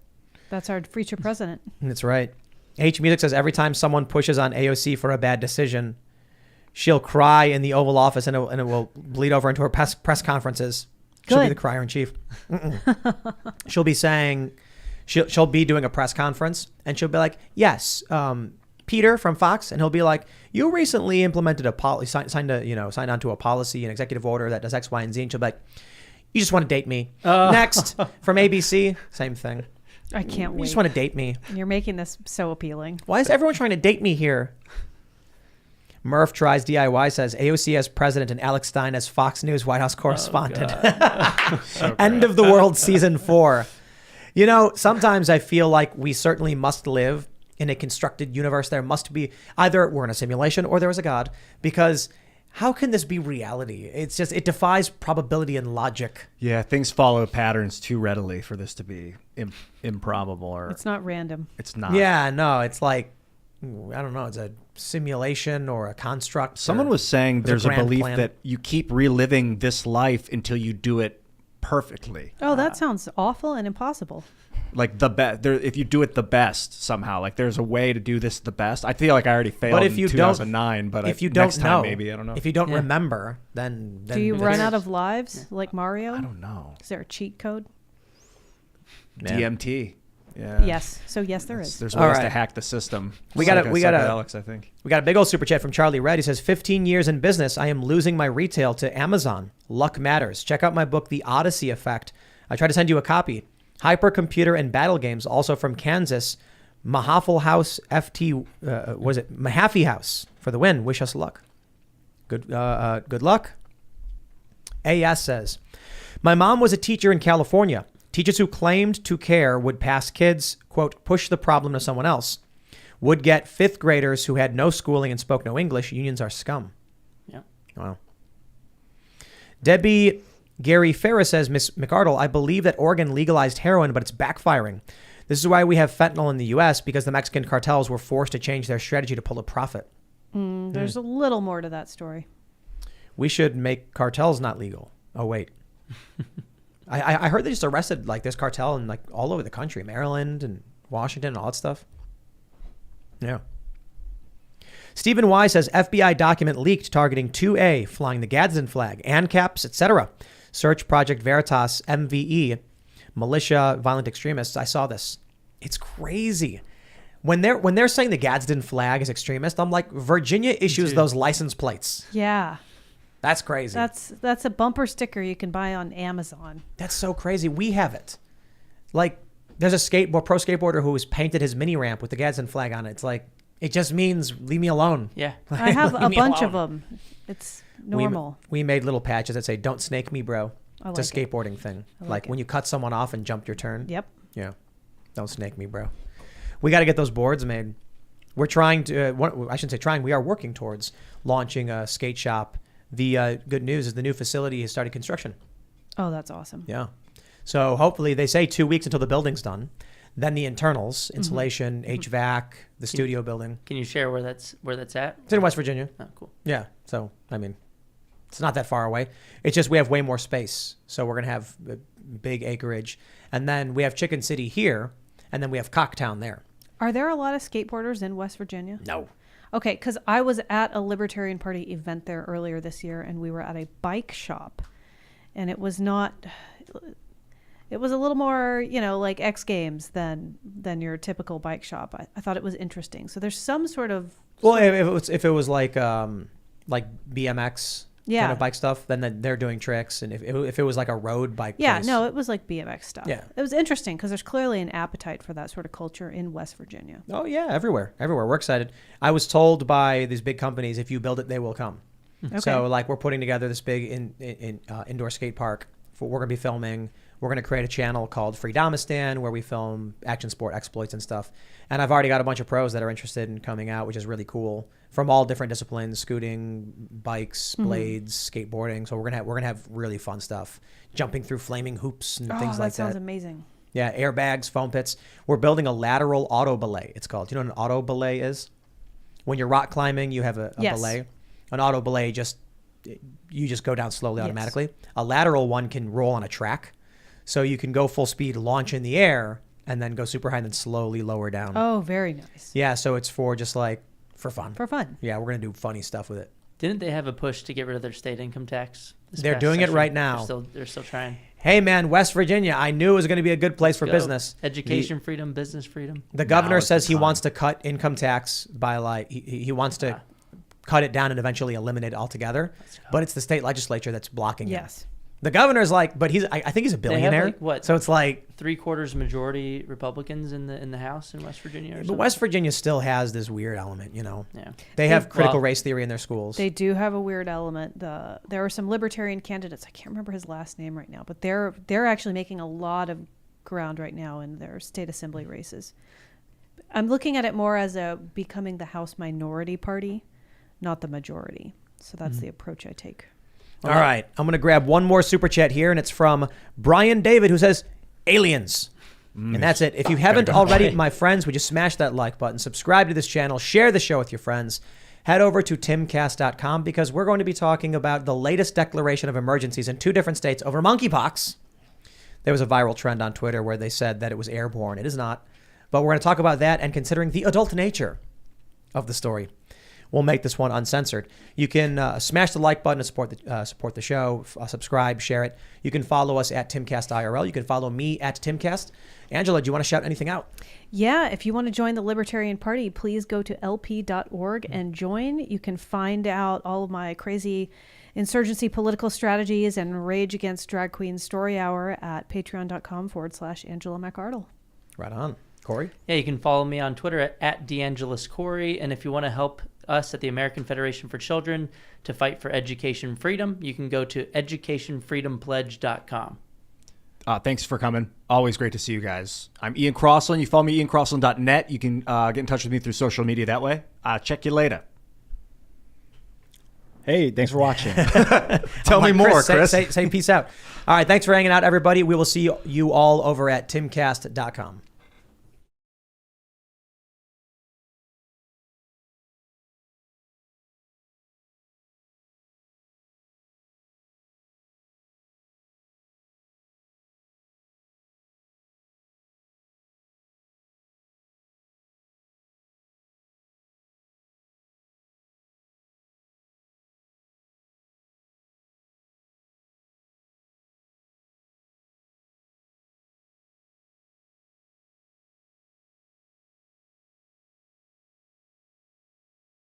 That's our future president. That's right. H Music says, every time someone pushes on AOC for a bad decision, she'll cry in the Oval Office and it will bleed over into her press conferences. She'll be Good. the crier in chief. She'll be saying, she'll be doing a press conference and she'll be like, yes, Peter from Fox, and he'll be like, you recently implemented a policy, signed on to a policy, an executive order that does X, Y, and Z, and she'll be like, you just want to date me. Next, from ABC, same thing. I can't You wait. just want to date me. You're making this so appealing. Why is everyone trying to date me here? Murph Tries DIY says, AOC as president and Alex Stein as Fox News White House correspondent. End of the world season 4. Sometimes I feel like we certainly must live in a constructed universe. There must be either we're in a simulation or there is a God, because how can this be reality? It's just, it defies probability and logic. Yeah, things follow patterns too readily for this to be improbable, or It's not random. it's not. Yeah, no, it's like, I don't know, it's a simulation or a construct. Someone or was saying there's a grand belief plan. that you keep reliving this life until you do it perfectly. Oh, that sounds awful and impossible. Like the best, if you do it the best somehow, like there's a way to do this the best. I feel like I already failed But if in you 2009, but if you don't next know, time maybe, I don't know. If you don't Yeah. remember, then Do you who run cares? out of lives like Mario? I don't know. Is there a cheat code? Yeah. DMT. Yeah. Yes. So yes, there is. There's All ways to right. hack the system. We gotta- Psychedelics, I think. We got a big old super chat from Charlie Red. He says, 15 years in business, I am losing my retail to Amazon. Luck matters. Check out my book, The Odyssey Effect. I tried to send you a copy. Hypercomputer and battle games, also from Kansas. Mahaffey House Mahaffey House for the win. Wish us luck. Good luck. AS says, my mom was a teacher in California. Teachers who claimed to care would pass kids, quote, push the problem to someone else. Would get fifth graders who had no schooling and spoke no English. Unions are scum. Yeah. Wow. Debbie Gary Ferris says, Miss McArdle, I believe that Oregon legalized heroin, but it's backfiring. This is why we have fentanyl in the U.S., because the Mexican cartels were forced to change their strategy to pull a profit. There's a little more to that story. We should make cartels not legal. Oh, wait. I heard they just arrested like this cartel in like all over the country, Maryland and Washington and all that stuff. Yeah. Stephen Y says FBI document leaked targeting 2A, flying the Gadsden flag, ANCAPs, etc. Search Project Veritas, MVE, militia, violent extremists. I saw this. It's crazy. When they're saying the Gadsden flag is extremist, I'm like, Virginia issues those license plates. Yeah. That's crazy. That's a bumper sticker you can buy on Amazon. That's so crazy. We have it. Like, there's a pro skateboarder who has painted his mini ramp with the Gadsden flag on it. It's like, it just means leave me alone. Yeah. I have a Leave me bunch alone. of them. It's normal. We made little patches that say, don't snake me, bro. I It's like a it. skateboarding thing. I Like like when you cut someone off and jumped your turn. Yep. Yeah. Don't snake me, bro. We got to get those boards made. We're trying to, I shouldn't say trying, we are working towards launching a skate shop. The good news is the new facility has started construction. Oh, that's awesome. Yeah. So hopefully they say 2 weeks until the building's done. Then the internals, insulation, HVAC, the studio building. Can you share where that's at? It's in West Virginia. Oh, cool. Yeah. So, I mean, it's not that far away. It's just we have way more space. So we're going to have a big acreage. And then we have Chicken City here. And then we have Cocktown there. Are there a lot of skateboarders in West Virginia? No. Okay, because I was at a Libertarian Party event there earlier this year, and we were at a bike shop. And it was not... It was a little more, like X Games than your typical bike shop. I thought it was interesting. So there's some sort of... Well, if it was like BMX kind of bike stuff, then they're doing tricks. And if it was like a road bike place, no, it was like BMX stuff. Yeah. It was interesting because there's clearly an appetite for that sort of culture in West Virginia. Oh, yeah, everywhere. We're excited. I was told by these big companies, if you build it, they will come. Okay. So, like, we're putting together this big indoor skate park. We're going to be filming. We're going to create a channel called Freedomistan where we film action sport exploits and stuff. And I've already got a bunch of pros that are interested in coming out, which is really cool, from all different disciplines: scooting, bikes, blades, skateboarding. So we're gonna have really fun stuff, jumping through flaming hoops and things like that. That sounds amazing. Yeah, airbags, foam pits. We're building a lateral auto belay. It's called. Do you know what an auto belay is? When you're rock climbing, you have a belay. An auto belay you just go down slowly automatically. A lateral one can roll on a track. So you can go full speed, launch in the air, and then go super high and then slowly lower down. Oh, very nice. Yeah, so it's for just like, for fun. For fun. Yeah, we're going to do funny stuff with it. Didn't they have a push to get rid of their state income tax? They're doing it right now. They're still trying. Hey, man, West Virginia, I knew it was going to be a good place for business. Education freedom, business freedom. The governor says he wants to cut income tax by like, he wants to cut it down and eventually eliminate it altogether. But it's the state legislature that's blocking it. Yes. The governor's like, but I think he's a billionaire. Like, what? So it's like 3/4 majority Republicans in the House in West Virginia. But West Virginia still has this weird element, Yeah. They have critical race theory in their schools. They do have a weird element. There are some Libertarian candidates. I can't remember his last name right now, but they're actually making a lot of ground right now in their state assembly races. I'm looking at it more as becoming the House minority party, not the majority. So that's the approach I take. All right. I'm going to grab one more super chat here, and it's from Brian David, who says, aliens. And that's it. If you haven't already, my friends, would you smash that like button, subscribe to this channel, share the show with your friends. Head over to timcast.com because we're going to be talking about the latest declaration of emergencies in 2 different states over monkeypox. There was a viral trend on Twitter where they said that it was airborne. It is not. But we're going to talk about that and considering the adult nature of the story. We'll make this one uncensored. You can smash the like button to support the show, subscribe, share it. You can follow us at Timcast IRL. You can follow me at Timcast. Angela, do you want to shout anything out? Yeah, if you want to join the Libertarian Party, please go to lp.org and join. You can find out all of my crazy insurgency political strategies and Rage Against Drag Queen story hour at patreon.com/Angela McArdle. Right on. Corey? Yeah, you can follow me on Twitter at DeAngelisCorey. And if you want to help us at the American Federation for Children to fight for education freedom, you can go to educationfreedompledge.com. Thanks for coming. Always great to see you guys. I'm Ian Crossland. You follow me, iancrossland.net. You can get in touch with me through social media that way. Check you later. Hey, thanks for watching. Tell me more, Chris. Say peace out. All right, thanks for hanging out, everybody. We will see you all over at timcast.com.